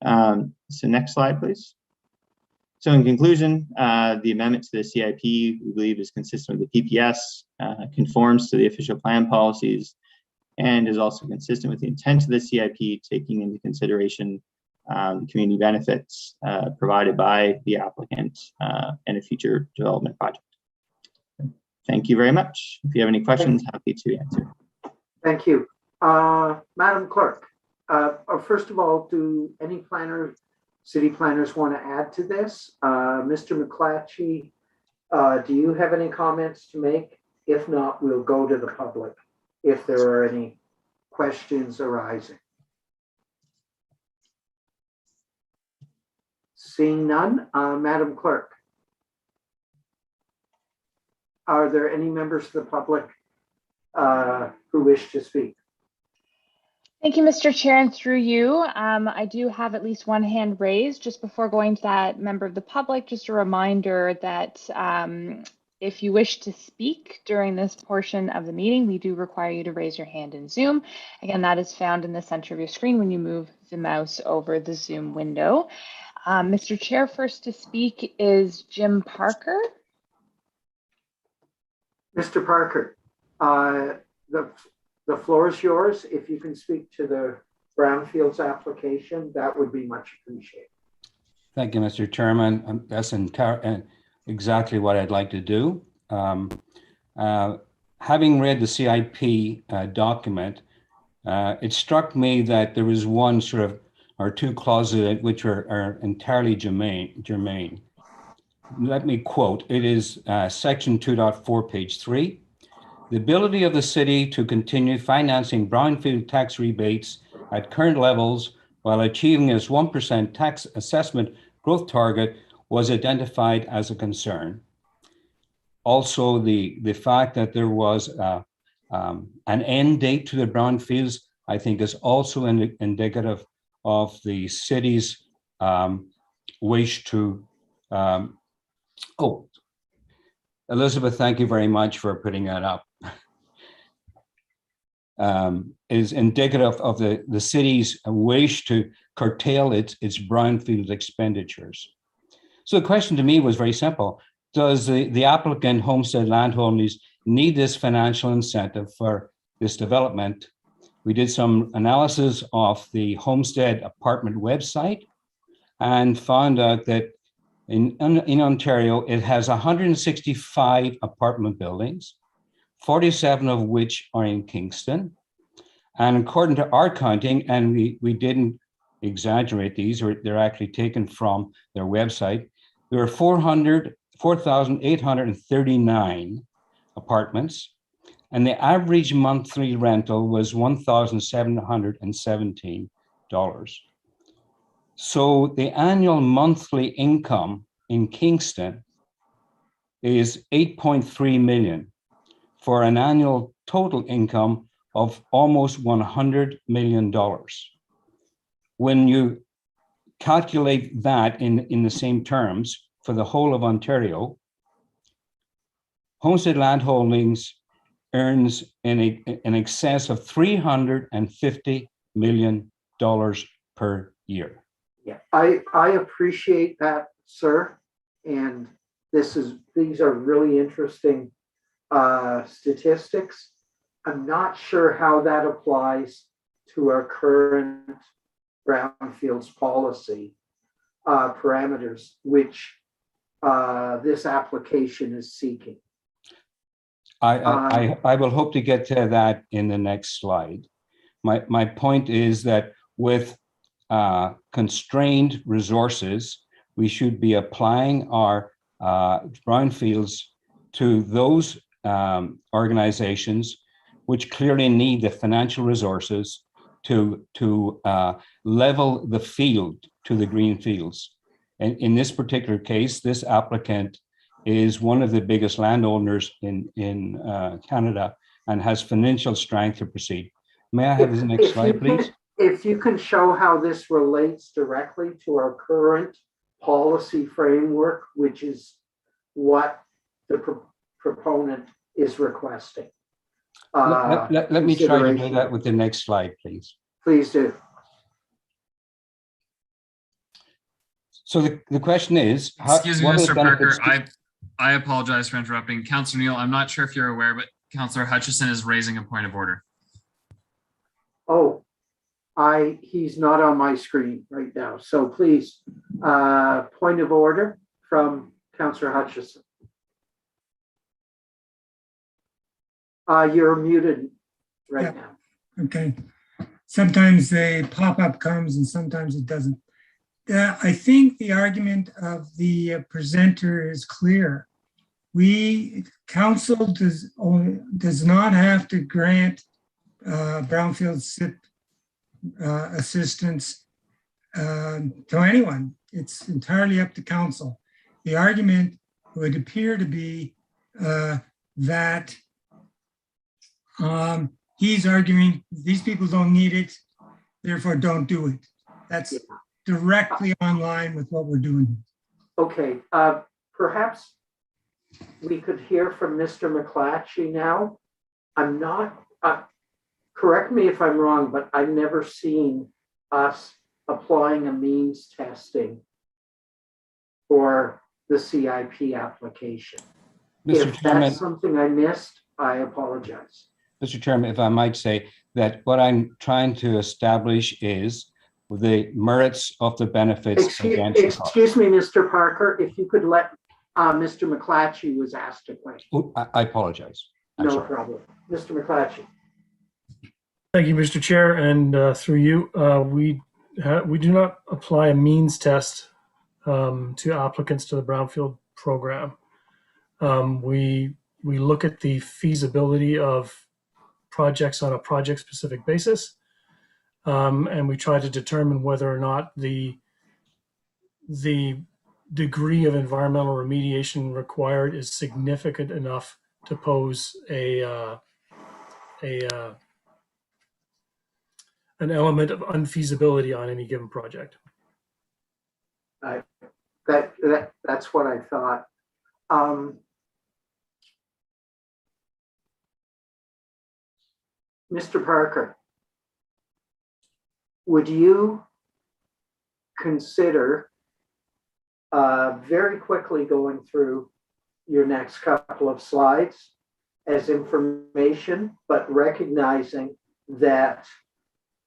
So next slide, please. So in conclusion, the amendment to the CIP, we believe, is consistent with the PPS, conforms to the official plan policies, and is also consistent with the intent of the CIP, taking into consideration community benefits provided by the applicant and a future development project. Thank you very much. If you have any questions, happy to answer. Thank you. Madam Clerk, first of all, do any city planners want to add to this? Mr. McClatchy, do you have any comments to make? If not, we'll go to the public if there are any questions arising. Seeing none, Madam Clerk, are there any members of the public who wish to speak? Thank you, Mr. Chair, and through you, I do have at least one hand raised. Just before going to that member of the public, just a reminder that if you wish to speak during this portion of the meeting, we do require you to raise your hand in Zoom. Again, that is found in the center of your screen when you move the mouse over the Zoom window. Mr. Chair, first to speak is Jim Parker. Mr. Parker, the floor is yours. If you can speak to the Brownfields application, that would be much appreciated. Thank you, Mr. Chairman. That's exactly what I'd like to do. Having read the CIP document, it struck me that there was one sort of, or two clauses which are entirely germane. Let me quote, it is section 2.4, page 3. The ability of the city to continue financing brownfield tax rebates at current levels while achieving its 1% tax assessment growth target was identified as a concern. Also, the fact that there was an end date to the brownfields, I think, is also indicative of the city's wish to. Elizabeth, thank you very much for putting that up. Is indicative of the city's wish to curtail its brownfield expenditures. So the question to me was very simple. Does the applicant, Homestead Landholdings, need this financial incentive for this development? We did some analysis of the Homestead apartment website and found out that in Ontario, it has 165 apartment buildings, 47 of which are in Kingston. And according to our counting, and we didn't exaggerate these, or they're actually taken from their website, there are 4,839 apartments, and the average monthly rental was $1,717. So the annual monthly income in Kingston is 8.3 million for an annual total income of almost $100 million. When you calculate that in the same terms for the whole of Ontario, Homestead Landholdings earns in excess of $350 million per year. Yeah, I appreciate that, sir. And these are really interesting statistics. I'm not sure how that applies to our current brownfields policy parameters, which this application is seeking. I will hope to get to that in the next slide. My point is that with constrained resources, we should be applying our brownfields to those organizations which clearly need the financial resources to level the field to the green fields. And in this particular case, this applicant is one of the biggest landowners in Canada and has financial strength to proceed. May I have the next slide, please? If you can show how this relates directly to our current policy framework, which is what the proponent is requesting. Let me try to do that with the next slide, please. Please do. So the question is, excuse me, Mr. Parker, I apologize for interrupting. Councillor Neal, I'm not sure if you're aware, but Councillor Hutchison is raising a point of order. Oh, he's not on my screen right now. So please, point of order from Councillor Hutchison. You're muted right now. Okay. Sometimes the pop-up comes and sometimes it doesn't. I think the argument of the presenter is clear. Council does not have to grant brownfield SIP assistance to anyone. It's entirely up to council. The argument would appear to be that he's arguing these people don't need it, therefore don't do it. That's directly online with what we're doing. Okay, perhaps we could hear from Mr. McClatchy now. I'm not, correct me if I'm wrong, but I've never seen us applying a means testing for the CIP application. Mr. If Chairman, that's something I missed, I apologize. Mr. Chairman, if I might say that what I'm trying to establish is the merits of the benefits against the cost. Excuse me, Mr. Parker, if you could let Mr. McClatchy was asked a question. Oh, I apologize. I'm No sorry. problem. Mr. McClatchy. Thank you, Mr. Chair, and through you, we do not apply a means test to applicants to the Brownfield program. We look at the feasibility of projects on a project-specific basis, and we try to determine whether or not the degree of environmental remediation required is significant enough to pose an element of unfeasibility on any given project. That's what I thought. Mr. Parker, would you consider very quickly going through your next couple of slides as information, but recognizing that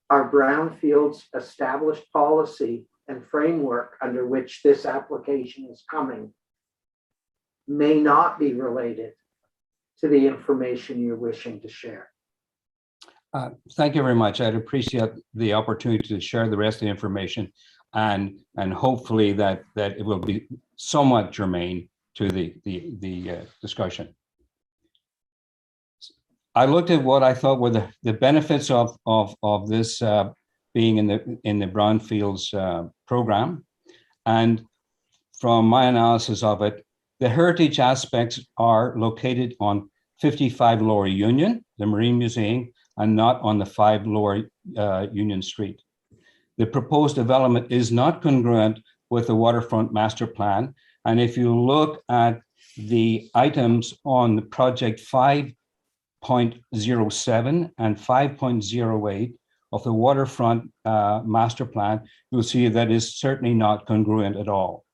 our brownfields established policy and framework under which this application is coming may not be related to the information you're wishing to share? Thank you very much. I'd appreciate the opportunity to share the rest of the information, and hopefully that it will be somewhat germane to the discussion. I looked at what I thought were the benefits of this being in the Brownfields program, and from my analysis of it, the heritage aspects are located on 55 Lower Union, the Marine Museum, and not on the 5 Lower Union Street. The proposed development is not congruent with the waterfront master plan. And if you look at the items on the project 5.07 and 5.08 of the waterfront master plan, you'll see that is certainly not congruent at all.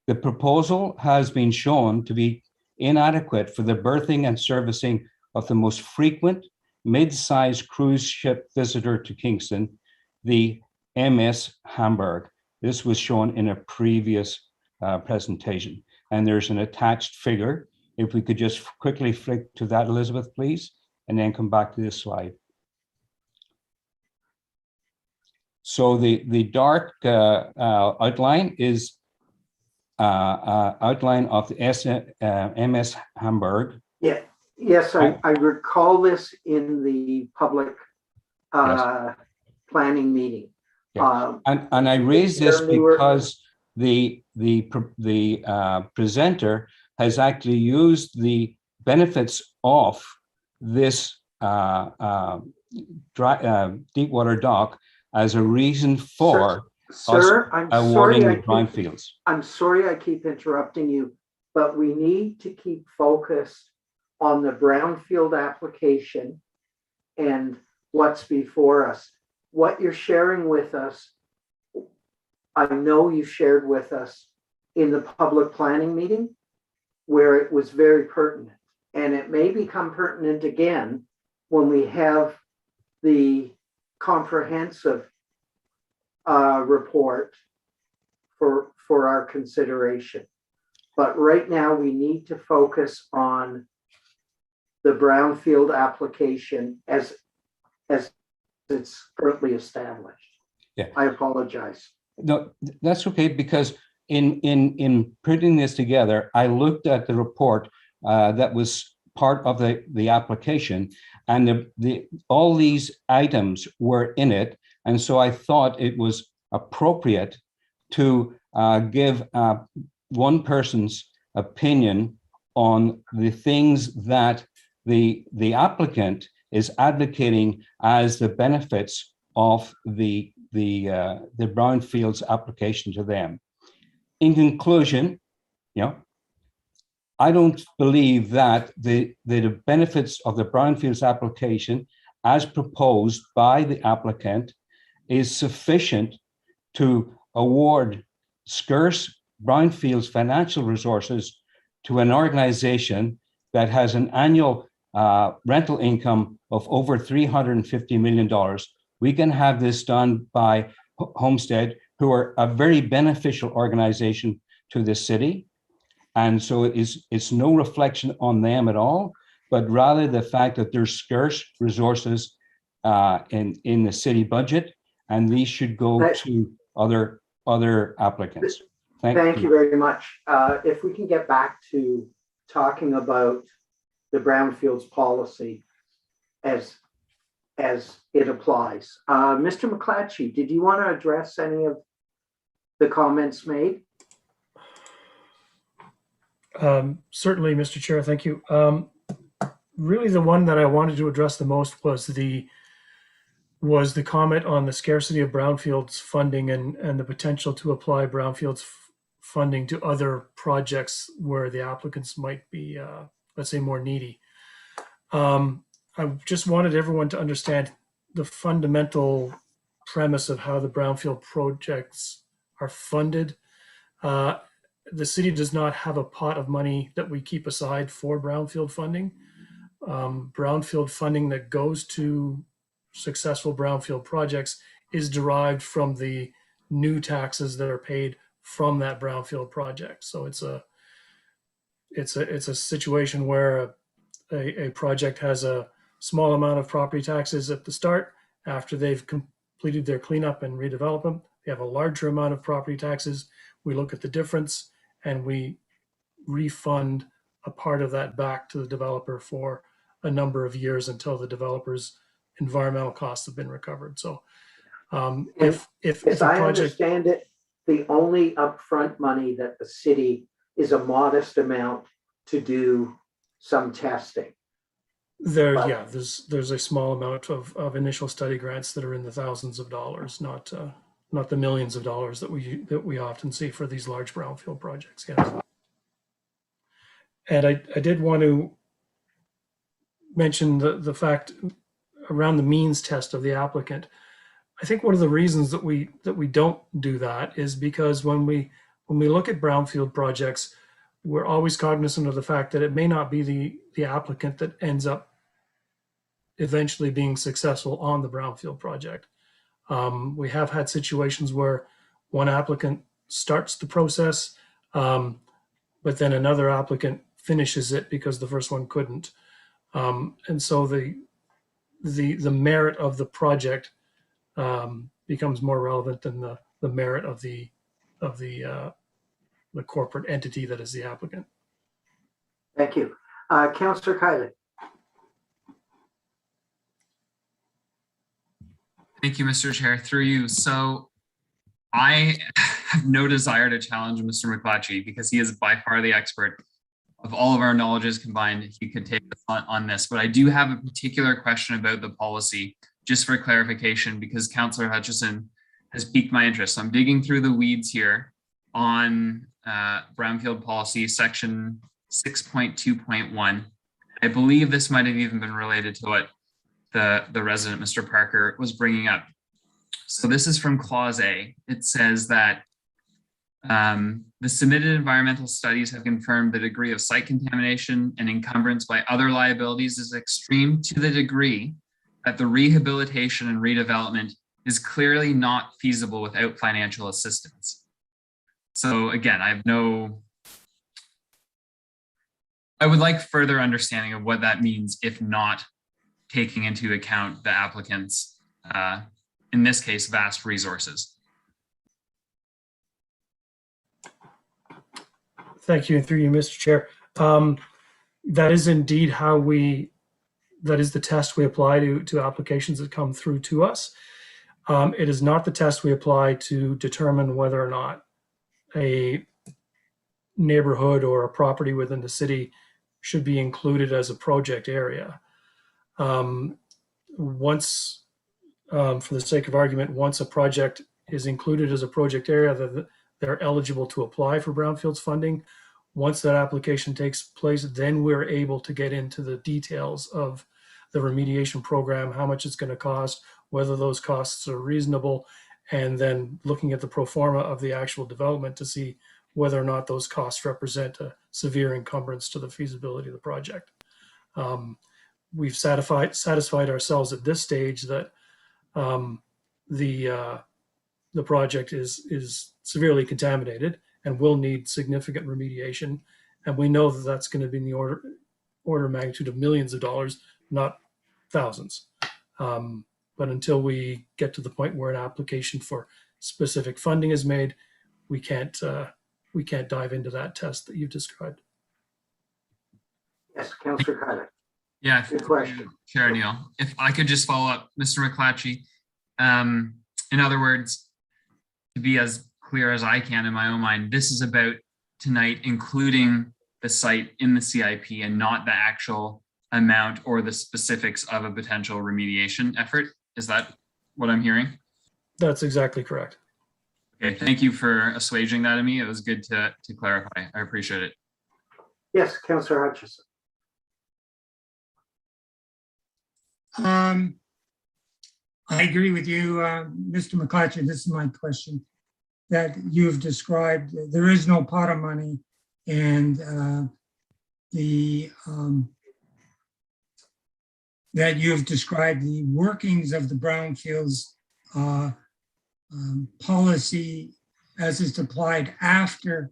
The proposal has been shown to be inadequate for the berthing and servicing of the most frequent mid-sized cruise ship visitor to Kingston, the MS Hamburg. This was shown in a previous presentation, and there's an attached figure. If we could just quickly flick to that, Elizabeth, please, and then come back to this slide. So the dark outline is outline of the MS Hamburg. Yeah. Yes, I recall this in the public planning meeting. Yeah. And I raised this because the presenter has actually used the benefits of this deepwater dock as a reason for awarding the brownfields. I'm sorry I keep interrupting you, but we need to keep focused on the brownfield application and what's before us. What you're sharing with us, I know you shared with us in the public planning meeting where it was very pertinent, and it may become pertinent again when we have the comprehensive report for our consideration. But right now we need to focus on the brownfield application as it's currently established. Yeah. I apologize. No, that's okay, because in putting this together, I looked at the report that was part of the application, and all these items were in it, and so I thought it was appropriate to give one person's opinion on the things that the applicant is advocating as the benefits of the brownfields application to them. In conclusion, I don't believe that the benefits of the brownfields application as proposed by the applicant is sufficient to award scarce brownfields financial resources to an organization that has an annual rental income of over $350 million. We can have this done by Homestead, who are a very beneficial organization to the city. And so it's no reflection on them at all, but rather the fact that there's scarce resources in the city budget, and these should go to other applicants. Thank you very much. If we can get back to talking about the Brownfields policy as it applies. Mr. McClatchy, did you want to address any of the comments made? Certainly, Mr. Chair, thank you. Really, the one that I wanted to address the most was the comment on the scarcity of Brownfields funding and the potential to apply Brownfields funding to other projects where the applicants might be, let's say, more needy. I just wanted everyone to understand the fundamental premise of how the Brownfield projects are funded. The city does not have a pot of money that we keep aside for Brownfield funding. Brownfield funding that goes to successful Brownfield projects is derived from the new taxes that are paid from that Brownfield project. So it's a situation where a project has a small amount of property taxes at the start. After they've completed their cleanup and redevelopment, they have a larger amount of property taxes. We look at the difference and we refund a part of that back to the developer for a number of years until the developer's environmental costs have been recovered. So if as I understand it, the only upfront money that the city is a modest amount to do some testing. There's a small amount of initial study grants that are in the thousands of dollars, not the millions of dollars that we often see for these large Brownfield projects. Yes. And I did want to mention the fact around the means test of the applicant. I think one of the reasons that we don't do that is because when we look at Brownfield projects, we're always cognizant of the fact that it may not be the applicant that ends up eventually being successful on the Brownfield project. We have had situations where one applicant starts the process, but then another applicant finishes it because the first one couldn't. And so the merit of the project becomes more relevant than the merit of the corporate entity that is the applicant. Thank you. Councillor Kiley. Thank you, Mr. Chair. Through you. So I have no desire to challenge Mr. McClatchy because he is by far the expert of all of our knowledges combined. He could take on this, but I do have a particular question about the policy, just for clarification, because Councillor Hutchison has piqued my interest. So I'm digging through the weeds here on Brownfield policy section 6.2.1. I believe this might have even been related to what the resident, Mr. Parker, was bringing up. So this is from clause A. It says that the submitted environmental studies have confirmed the degree of site contamination and encumbrance by other liabilities is extreme to the degree that the rehabilitation and redevelopment is clearly not feasible without financial assistance. So again, I would like further understanding of what that means if not taking into account the applicant's, in this case, vast resources. Thank you, and through you, Mr. Chair. That is indeed that is the test we apply to applications that come through to us. It is not the test we apply to determine whether or not a neighborhood or a property within the city should be included as a project area. Once, for the sake of argument, once a project is included as a project area, they're eligible to apply for Brownfields funding. Once that application takes place, then we're able to get into the details of the remediation program, how much it's going to cost, whether those costs are reasonable, and then looking at the pro forma of the actual development to see whether or not those costs represent a severe encumbrance to the feasibility of the project. We've satisfied ourselves at this stage that the project is severely contaminated and will need significant remediation. And we know that that's going to be in the order of magnitude of millions of dollars, not thousands. But until we get to the point where an application for specific funding is made, we can't dive into that test that you've described. Yes, Councillor Carter. Yeah, Good question. Chair Neil. If I could just follow up, Mr. McClatchy. In other words, to be as clear as I can in my own mind, this is about tonight including the site in the CIP and not the actual amount or the specifics of a potential remediation effort. Is that what I'm hearing? That's exactly correct. Okay, thank you for assuaging that in me. It was good to clarify. I appreciate it. Yes, Councillor Hutchison. I agree with you, Mr. McClatchy. This is my question, that you've described there is no pot of money, and that you've described the workings of the Brownfields policy as it's applied after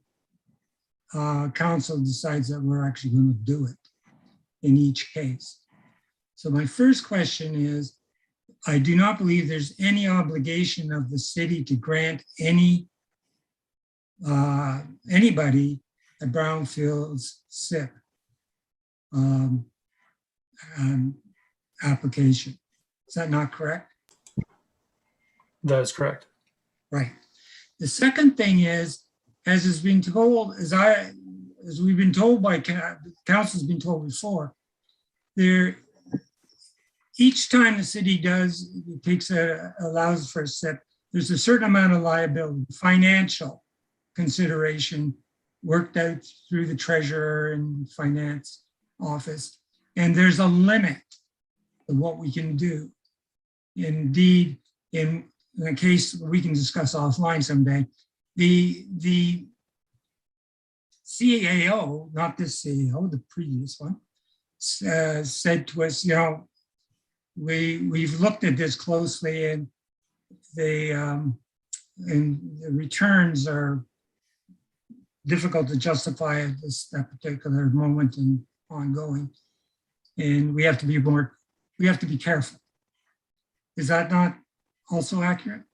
council decides that we're actually going to do it in each case. So my first question is, I do not believe there's any obligation of the city to grant anybody a Brownfields SIP application. Is that not correct? That is correct. Right. The second thing is, as has been told, as we've been told by council's been told before, each time the city allows for a SIP, there's a certain amount of liability, financial consideration worked out through the treasurer and finance office. And there's a limit to what we can do. Indeed, in a case we can discuss offline someday, the CAO, not this CAO, the previous one, said to us, we've looked at this closely, and the returns are difficult to justify at that particular moment and ongoing. And we have to be careful. Is that not also accurate?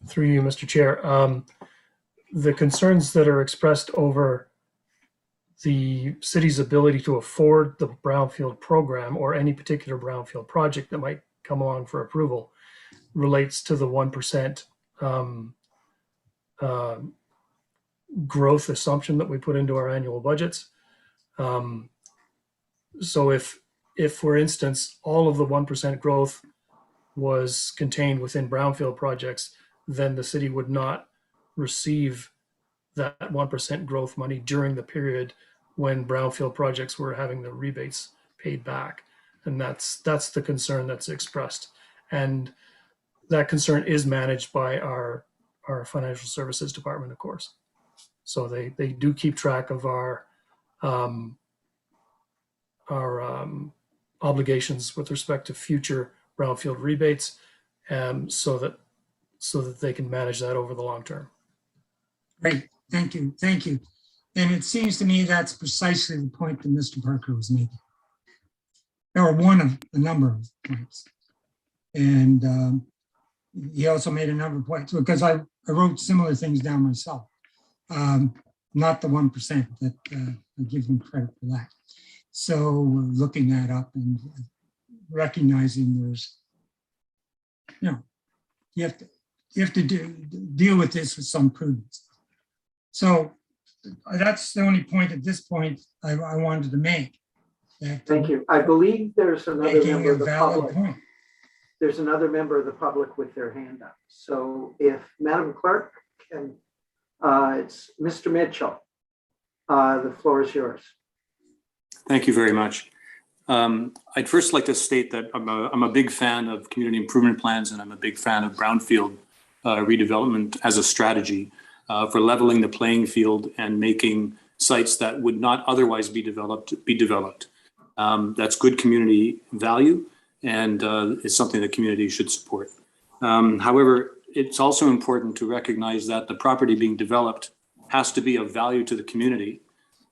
Through you, Mr. Chair, the concerns that are expressed over the city's ability to afford the Brownfield program or any particular Brownfield project that might come along for approval relates to the 1% growth assumption that we put into our annual budgets. So if for instance, all of the 1% growth was contained within Brownfield projects, then the city would not receive that 1% growth money during the period when Brownfield projects were having the rebates paid back. And that's the concern that's expressed. And that concern is managed by our financial services department, of course. So they do keep track of our obligations with respect to future Brownfield rebates, so that they can manage that over the long term. Great, thank you. And it seems to me that's precisely the point that Mr. Parker was making, or one of a number of points. And he also made a number of points, because I wrote similar things down myself. Not the 1%, that I give him credit for that. So looking that up and recognizing there's, you have to deal with this with some prudence. So that's the only point at this point I wanted to make. Thank you. I believe there's another member of the public. Point. There's another member of the public with their hand up. So if Madam Clerk can, it's Mr. Mitchell. The floor is yours. Thank you very much. I'd first like to state that I'm a big fan of community improvement plans, and I'm a big fan of brownfield redevelopment as a strategy. for leveling the playing field and making sites that would not otherwise be developed. That's good community value, and it's something the community should support. However, it's also important to recognize that the property being developed has to be of value to the community,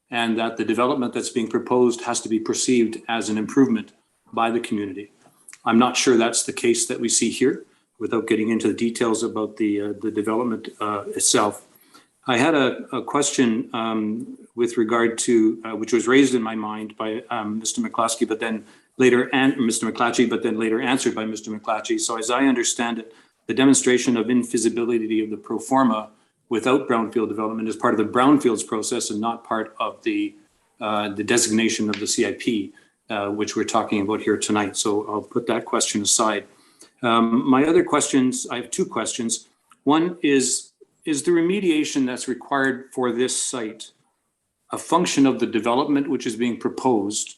and that the development that's being proposed has to be perceived as an improvement by the community. I'm not sure that's the case that we see here, without getting into the details about the development itself. I had a question with regard to, which was raised in my mind by Mr. McClatchy, but then later answered by Mr. McClatchy. So as I understand it, the demonstration of infeasibility of the pro forma without brownfield development is part of the brownfields process and not part of the designation of the CIP, which we're talking about here tonight. So I'll put that question aside. My other questions, I have two questions. One is the remediation that's required for this site a function of the development which is being proposed,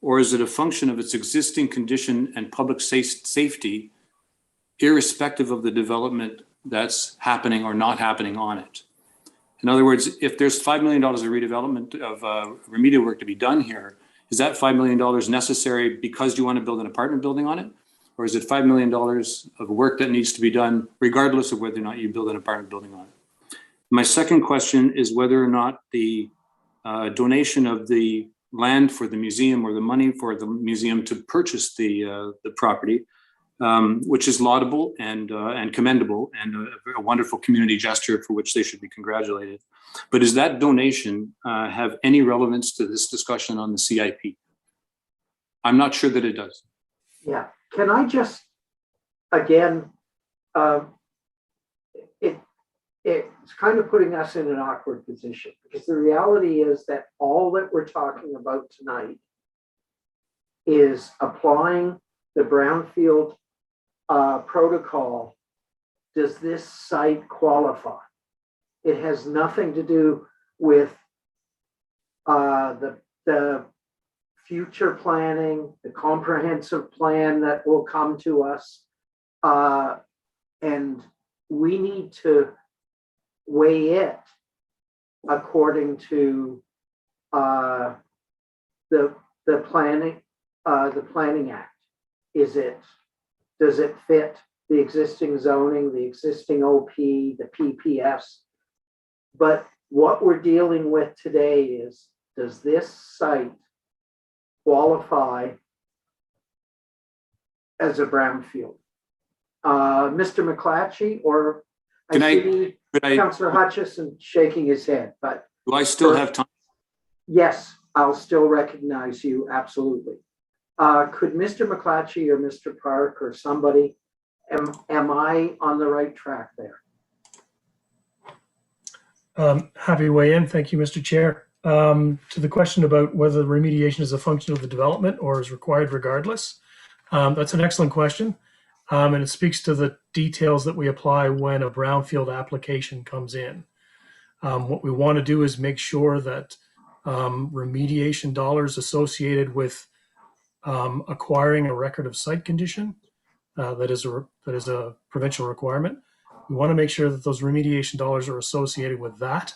or is it a function of its existing condition and public safety, irrespective of the development that's happening or not happening on it? In other words, if there's $5 million of redevelopment of remedial work to be done here, is that $5 million necessary because you want to build an apartment building on it? Or is it $5 million of work that needs to be done regardless of whether or not you build an apartment building on it? My second question is whether or not the donation of the land for the museum or the money for the museum to purchase the property, which is laudable and commendable and a wonderful community gesture for which they should be congratulated. But does that donation have any relevance to this discussion on the CIP? I'm not sure that it does. Yeah, can I just, again, it's kind of putting us in an awkward position, because the reality is that all that we're talking about tonight is applying the brownfield protocol. Does this site qualify? It has nothing to do with the future planning, the comprehensive plan that will come to us. And we need to weigh it according to the planning act. Does it fit the existing zoning, the existing OP, the PPS? But what we're dealing with today is, does this site qualify as a brownfield? Mr. McClatchy, or Councillor Hutchison shaking his head, but do I still have time? Yes, I'll still recognize you, absolutely. Could Mr. McClatchy or Mr. Park or somebody, am I on the right track there? Happy to weigh in. Thank you, Mr. Chair. To the question about whether remediation is a function of the development or is required regardless, that's an excellent question. And it speaks to the details that we apply when a brownfield application comes in. What we want to do is make sure that remediation dollars associated with acquiring a record of site condition, that is a provincial requirement. We want to make sure that those remediation dollars are associated with that,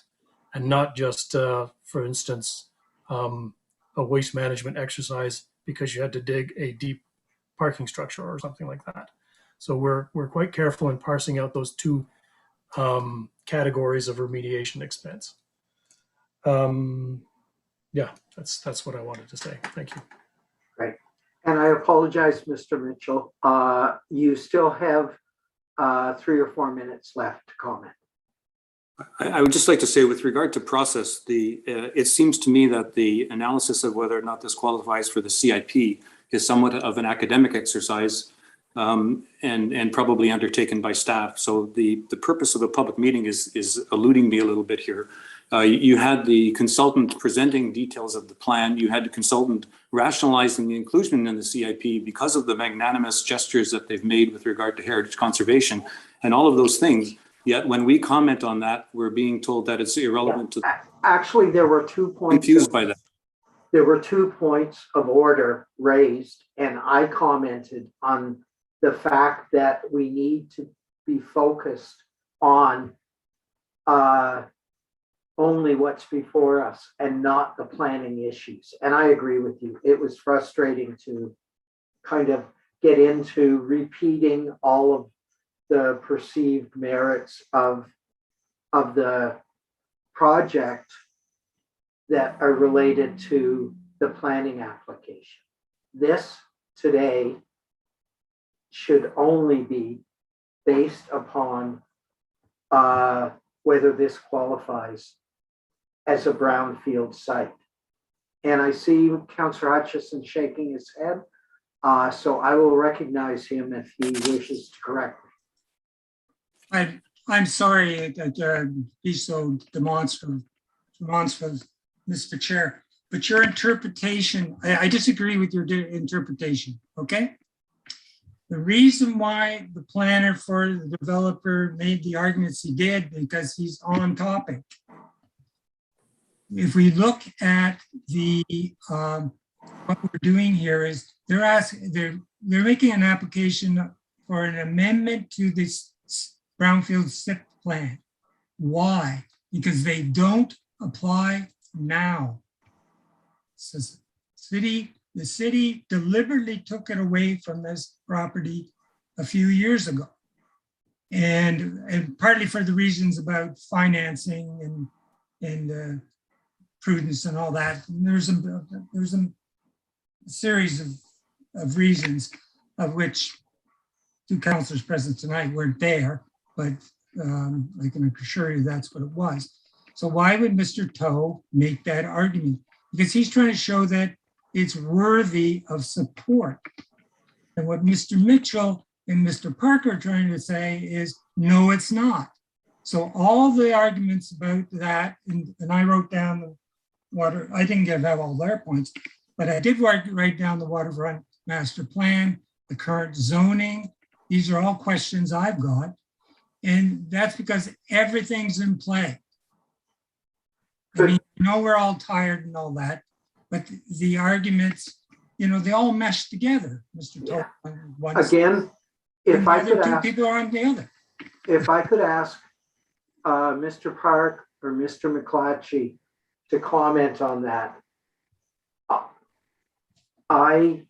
and not just, for instance, a waste management exercise because you had to dig a deep parking structure or something like that. So we're quite careful in parsing out those two categories of remediation expense. Yeah, that's what I wanted to say. Thank you. Great. And I apologize, Mr. Mitchell. You still have 3 or 4 minutes left to comment. I would just like to say, with regard to process, it seems to me that the analysis of whether or not this qualifies for the CIP is somewhat of an academic exercise, and probably undertaken by staff. So the purpose of a public meeting is eluding me a little bit here. You had the consultant presenting details of the plan. You had the consultant rationalizing the inclusion in the CIP because of the magnanimous gestures that they've made with regard to heritage conservation and all of those things. Yet when we comment on that, we're being told that it's irrelevant to. Actually, there were 2 points. Confused by that. There were 2 points of order raised, and I commented on the fact that we need to be focused on only what's before us and not the planning issues. And I agree with you. It was frustrating to kind of get into repeating all of the perceived merits of the project that are related to the planning application. This today should only be based upon whether this qualifies as a brownfield site. And I see Councillor Hutchison shaking his head. So I will recognize him if he wishes to correct me. I'm sorry that be so demonstrative, Mr. Chair, but your interpretation, I disagree with your interpretation, okay? The reason why the planner for the developer made the arguments he did, because he's on topic. If we look at the, what we're doing here is they're making an application for an amendment to this Brownfield SIP plan. Why? Because they don't apply now. So the city deliberately took it away from this property a few years ago. And partly for the reasons about financing and prudence and all that. And there's a series of reasons, of which two councillors present tonight weren't there, but I can assure you that's what it was. So why would Mr. Toe make that argument? Because he's trying to show that it's worthy of support. And what Mr. Mitchell and Mr. Parker are trying to say is, no, it's not. So all the arguments about that, and I wrote down the water, I didn't have all their points, but I did write down the waterfront master plan, the current zoning. These are all questions I've got. And that's because everything's in play. I mean, we're all tired and all that, but the arguments, they all mesh together, Mr. Yeah. Todd. Again, if I could two ask, people are on the other. if I could ask Mr. Park or Mr. McClatchy to comment on that. I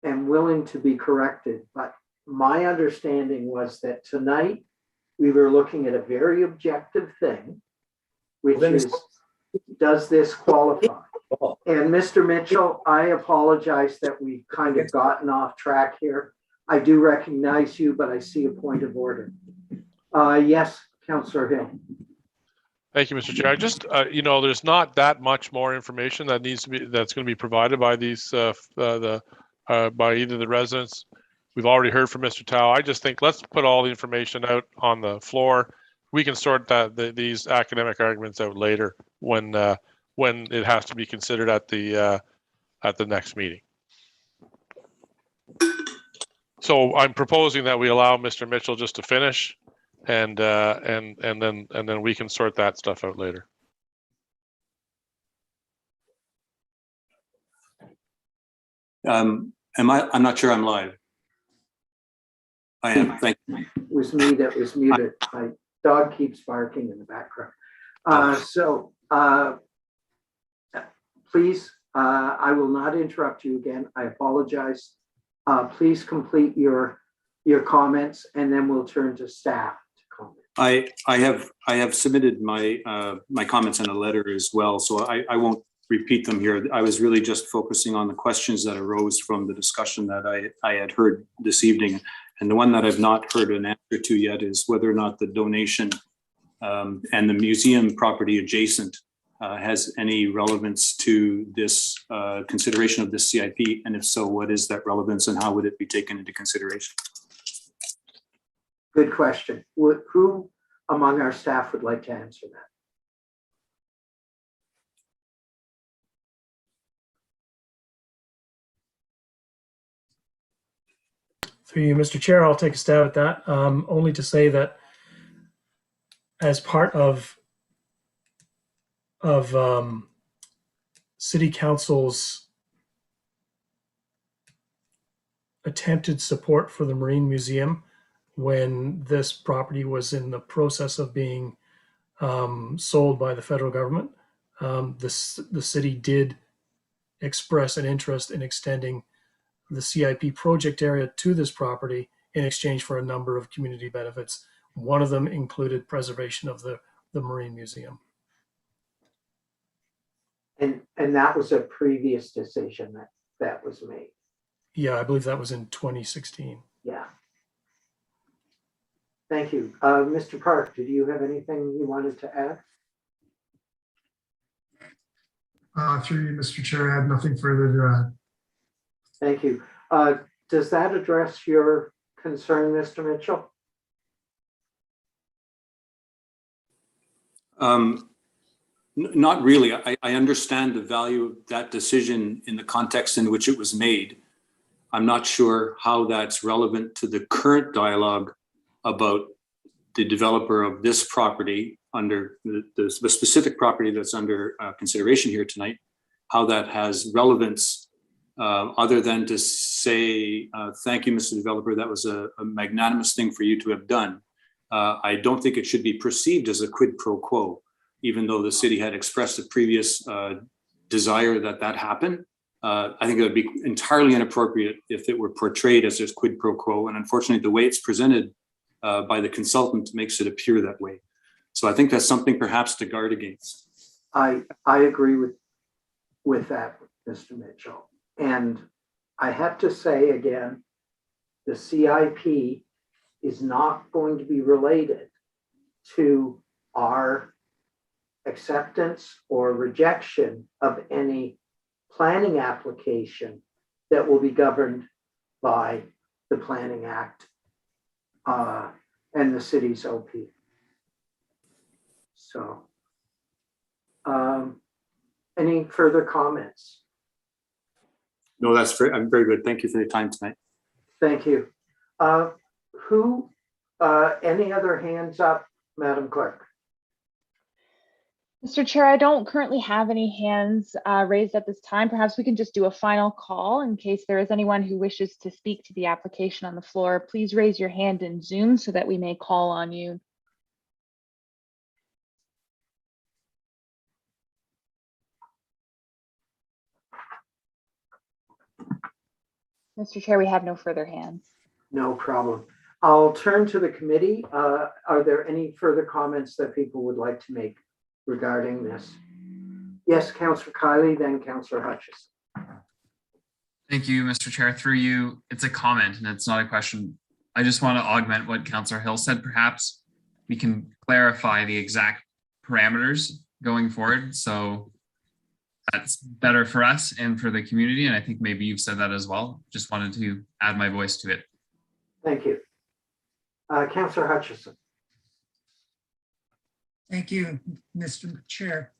am willing to be corrected, but my understanding was that tonight we were looking at a very objective thing, which is, does this qualify? And Mr. Mitchell, I apologize that we've kind of gotten off track here. I do recognize you, but I see a point of order. Yes, Councillor Hill. Thank you, Mr. Chair. I just, there's not that much more information that needs to be, that's going to be provided by these, by either the residents. We've already heard from Mr. Tao. I just think let's put all the information out on the floor. We can sort these academic arguments out later when it has to be considered at the next meeting. So I'm proposing that we allow Mr. Mitchell just to finish, and then we can sort that stuff out later. I'm not sure I'm live. I am. Thank you. It was me that was muted. My dog keeps barking in the background. Please, I will not interrupt you again. I apologize. Please complete your comments, and then we'll turn to staff to comment. I have submitted my my comments in a letter as well, so I won't repeat them here. I was really just focusing on the questions that arose from the discussion that I had heard this evening. And the one that I've not heard an answer to yet is whether or not the donation and the museum property adjacent has any relevance to this consideration of this CIP. And if so, what is that relevance and how would it be taken into consideration? Good question. Who among our staff would like to answer that? Through you, Mr. Chair, I'll take a stab at that. Only to say that as part of City Council's attempted support for the Marine Museum, when this property was in the process of being sold by the federal government. The city did express an interest in extending the CIP project area to this property in exchange for a number of community benefits. One of them included preservation of the Marine Museum. And that was a previous decision that was made. Yeah, I believe that was in 2016. Yeah. Thank you. Mr. Park, did you have anything you wanted to add? Through you, Mr. Chair, I have nothing further to add. Thank you. Does that address your concern, Mr. Mitchell? Not really. I understand the value of that decision in the context in which it was made. I'm not sure how that's relevant to the current dialogue about the developer of this property under the specific property that's under consideration here tonight, how that has relevance other than to say, thank you, Mr. Developer, that was a magnanimous thing for you to have done. I don't think it should be perceived as a quid pro quo, even though the city had expressed a previous desire that happen. I think it would be entirely inappropriate if it were portrayed as just quid pro quo. And unfortunately, the way it's presented by the consultant makes it appear that way. So I think that's something perhaps to guard against. I agree with that, Mr. Mitchell. And I have to say again, the CIP is not going to be related to our acceptance or rejection of any planning application that will be governed by the Planning Act and the city's OP. So, any further comments? No, I'm very good. Thank you for your time tonight. Thank you. Any other hands up, Madam Clerk? Mr. Chair, I don't currently have any hands raised at this time. Perhaps we can just do a final call in case there is anyone who wishes to speak to the application on the floor. Please raise your hand in Zoom so that we may call on you. Mr. Chair, we have no further hands. No problem. I'll turn to the committee. Are there any further comments that people would like to make regarding this? Yes, Councillor Kiley, then Councillor Hutchison. Thank you, Mr. Chair. Through you, it's a comment and it's not a question. I just want to augment what Councillor Hill said. Perhaps we can clarify the exact parameters going forward. So that's better for us and for the community. And I think maybe you've said that as well. Just wanted to add my voice to it. Thank you. Councillor Hutchison. Thank you, Mr. Chair.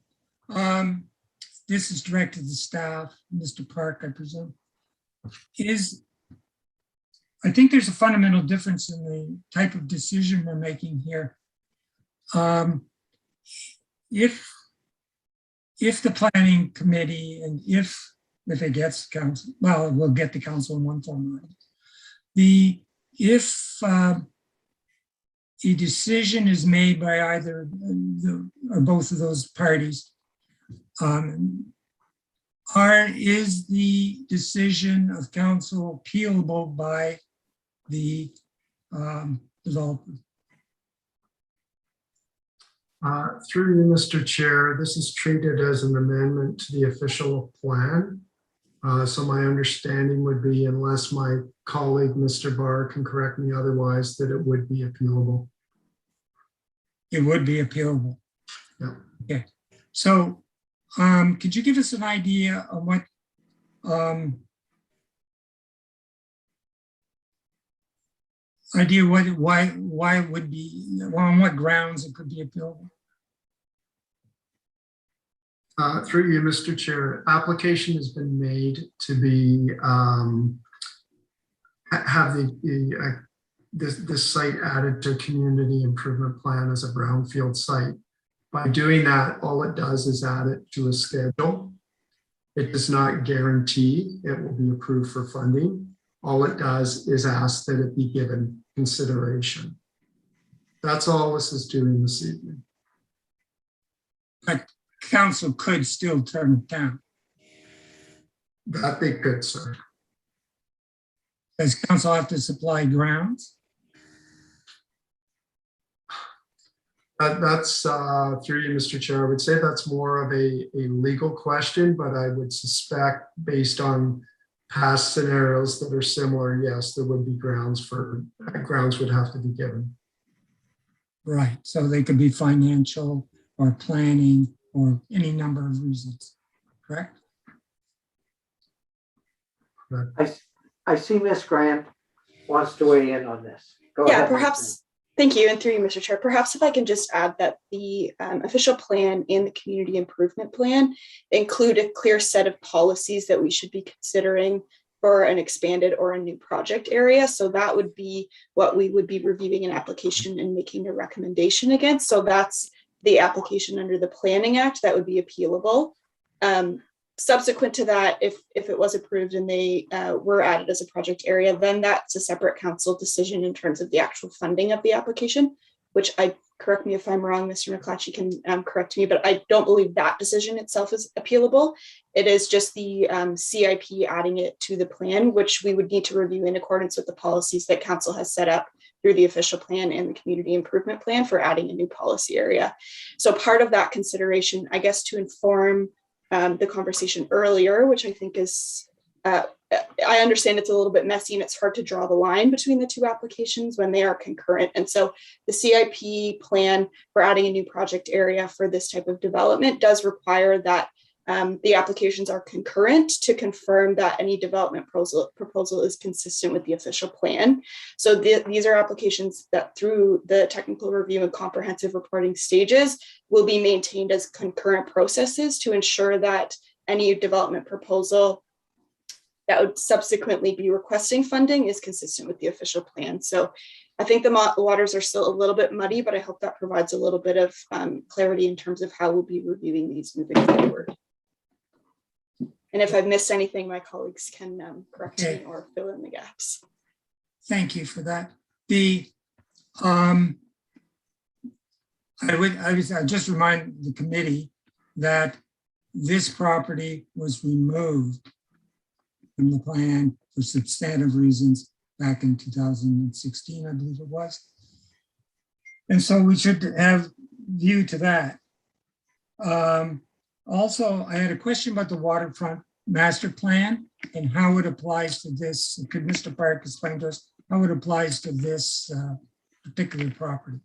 This is directed to staff, Mr. Park, I presume. I think there's a fundamental difference in the type of decision we're making here. If the planning committee and if it gets council, well, we'll get the council in one form or another. If a decision is made by either or both of those parties, is the decision of council appealable by the developer? Through you, Mr. Chair, this is treated as an amendment to the official plan. So my understanding would be, unless my colleague, Mr. Barr, can correct me otherwise, that it would be appealable. It would be appealable. Yeah. Okay. So could you give us an idea of what why it would be, on what grounds it could be appealable? Through you, Mr. Chair, application has been made to be have this site added to community improvement plan as a brownfield site. By doing that, all it does is add it to a schedule. It does not guarantee it will be approved for funding. All it does is ask that it be given consideration. That's all this is doing this evening. But council could still turn it down. That they could, sir. Does council have to supply grounds? That's through you, Mr. Chair. I would say that's more of a legal question, but I would suspect based on past scenarios that are similar, yes, there would be grounds would have to be given. Right, so they could be financial or planning or any number of reasons, correct? I see Ms. Grant wants to weigh in on this. Go Yeah, ahead, perhaps. Thank you. And through you, Mr. Chair, perhaps if I can just add that the official plan and the community improvement plan include a clear set of policies that we should be considering for an expanded or a new project area. So that would be what we would be reviewing an application and making a recommendation against. So that's the application under the Planning Act that would be appealable. Subsequent to that, if it was approved and they were added as a project area, then that's a separate council decision in terms of the actual funding of the application, which correct me if I'm wrong, Mr. McClatchy can correct me, but I don't believe that decision itself is appealable. It is just the CIP adding it to the plan, which we would need to review in accordance with the policies that council has set up through the official plan and the community improvement plan for adding a new policy area. So part of that consideration, I guess, to inform the conversation earlier, which I think is, I understand it's a little bit messy and it's hard to draw the line between the two applications when they are concurrent. And so the CIP plan for adding a new project area for this type of development does require that the applications are concurrent to confirm that any development proposal is consistent with the official plan. So these are applications that through the technical review and comprehensive reporting stages will be maintained as concurrent processes to ensure that any development proposal that would subsequently be requesting funding is consistent with the official plan. So I think the waters are still a little bit muddy, but I hope that provides a little bit of clarity in terms of how we'll be reviewing these moving forward. And if I've missed anything, my colleagues can correct me or fill in the gaps. Thank you for that. I just remind the committee that this property was removed from the plan for substantive reasons back in 2016, I believe it was. And so we should have view to that. Also, I had a question about the waterfront master plan and how it applies to this. Could Mr. Park explain to us how it applies to this particular property?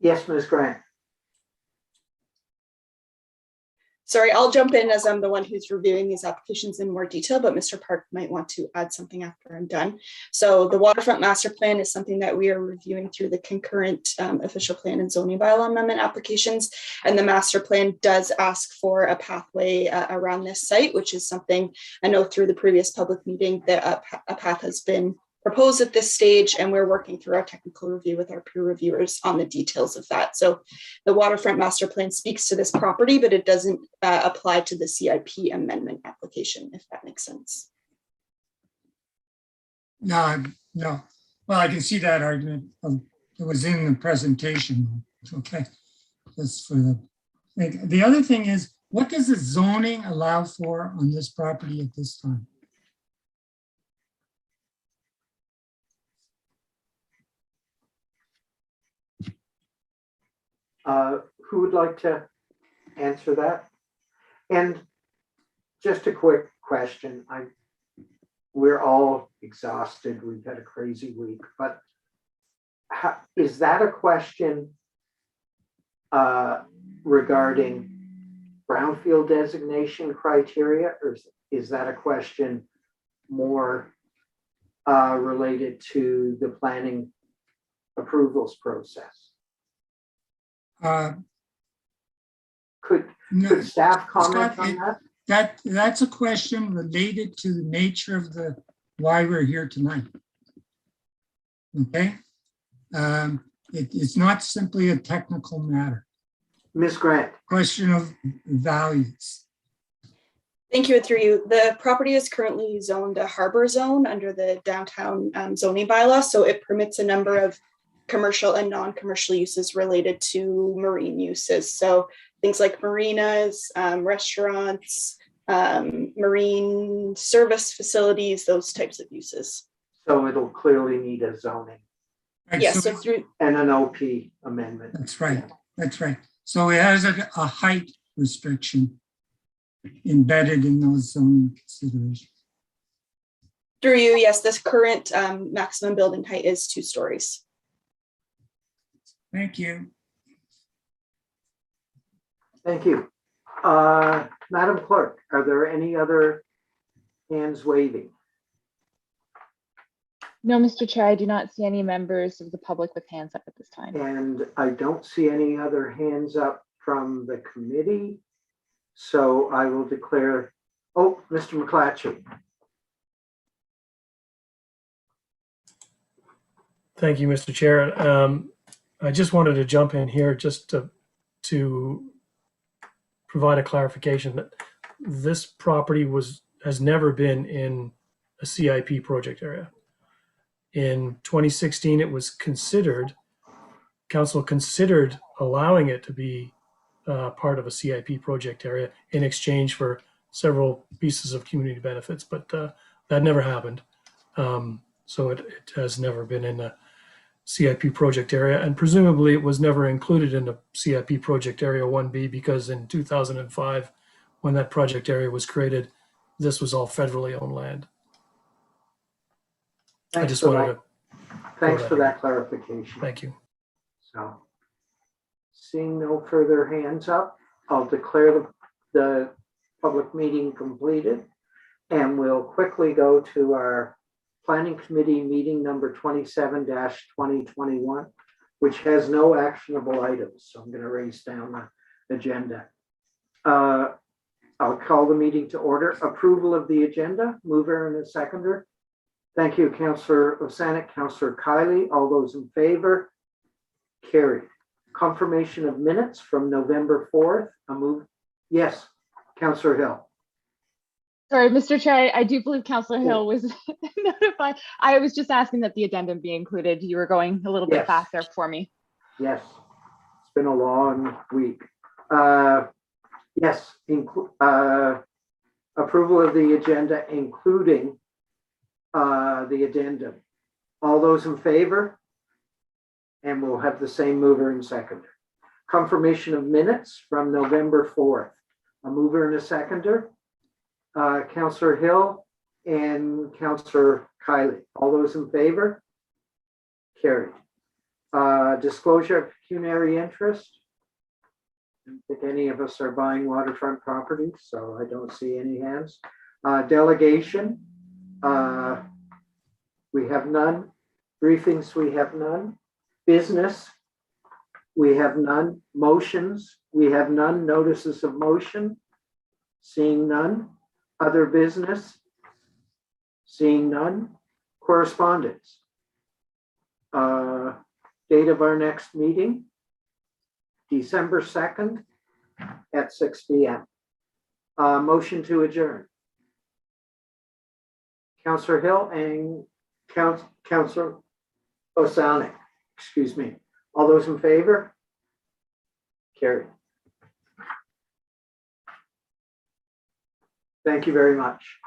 Yes, Ms. Grant. Sorry, I'll jump in as I'm the one who's reviewing these applications in more detail, but Mr. Park might want to add something after I'm done. So the waterfront master plan is something that we are reviewing through the concurrent official plan and zoning bylaw amendment applications. And the master plan does ask for a pathway around this site, which is something I know through the previous public meeting that a path has been proposed at this stage, and we're working through our technical review with our peer reviewers on the details of that. So the waterfront master plan speaks to this property, but it doesn't apply to the CIP amendment application, if that makes sense. No. Well, I can see that argument. It was in the presentation. Okay, that's for the other thing is, what does the zoning allow for on this property at this time? Who would like to answer that? And just a quick question. We're all exhausted. We've had a crazy week, but is that a question regarding brownfield designation criteria, or is that a question more related to the planning approvals process? Could staff comment on that? That's a question related to the nature of why we're here tonight. Okay, it's not simply a technical matter. Ms. Grant. Question of values. Thank you, through you. The property is currently zoned a harbor zone under the downtown zoning bylaw, so it permits a number of commercial and non-commercial uses related to marine uses. So things like marinas, restaurants, marine service facilities, those types of uses. So it'll clearly need a zoning Right, Yes, so so through, and an OP amendment. that's right, that's right. So it has a height restriction embedded in those zoning considerations. Through you, yes, this current maximum building height is 2 stories. Thank you. Thank you. Madam Clerk, are there any other hands waving? No, Mr. Chair, I do not see any members of the public with hands up at this time. And I don't see any other hands up from the committee. So I will declare, oh, Mr. McClatchy. Thank you, Mr. Chair. I just wanted to jump in here just to provide a clarification that this property has never been in a CIP project area. In 2016, it was considered, council considered allowing it to be part of a CIP project area in exchange for several pieces of community benefits, but that never happened. So it has never been in a CIP project area, and presumably it was never included in the CIP project area 1B because in 2005, when that project area was created, this was all federally owned land. I just wanted to. Thanks for that clarification. Thank you. So, seeing no further hands up, I'll declare the public meeting completed, and we'll quickly go to our Planning Committee meeting number 27-2021, which has no actionable items. So I'm going to raise down the agenda. I'll call the meeting to order. Approval of the agenda, mover and a seconder. Thank you, Councillor Osanek, Councillor Kiley. All those in favor? Carried. Confirmation of minutes from November 4th. I move. Yes, Councillor Hill. Sorry, Mr. Chair, I do believe Councillor Hill was notified. I was just asking that the addendum be included. You were going a little bit fast there for me. Yes, it's been a long week. Yes, approval of the agenda, including the addendum. All those in favor? And we'll have the same mover and seconder. Confirmation of minutes from November 4th. A mover and a seconder. Councillor Hill and Councillor Kiley. All those in favor? Carried. Disclosure of pecuniary interest. I don't think any of us are buying waterfront properties, so I don't see any hands. Delegation. We have none. Briefings, we have none. Business, we have none. Motions, we have none. Notices of motion, seeing none. Other business, seeing none. Correspondence. Date of our next meeting, December 2nd at 6 p.m. Motion to adjourn. Councillor Hill and Councillor Osanek, excuse me. All those in favor? Carried. Thank you very much.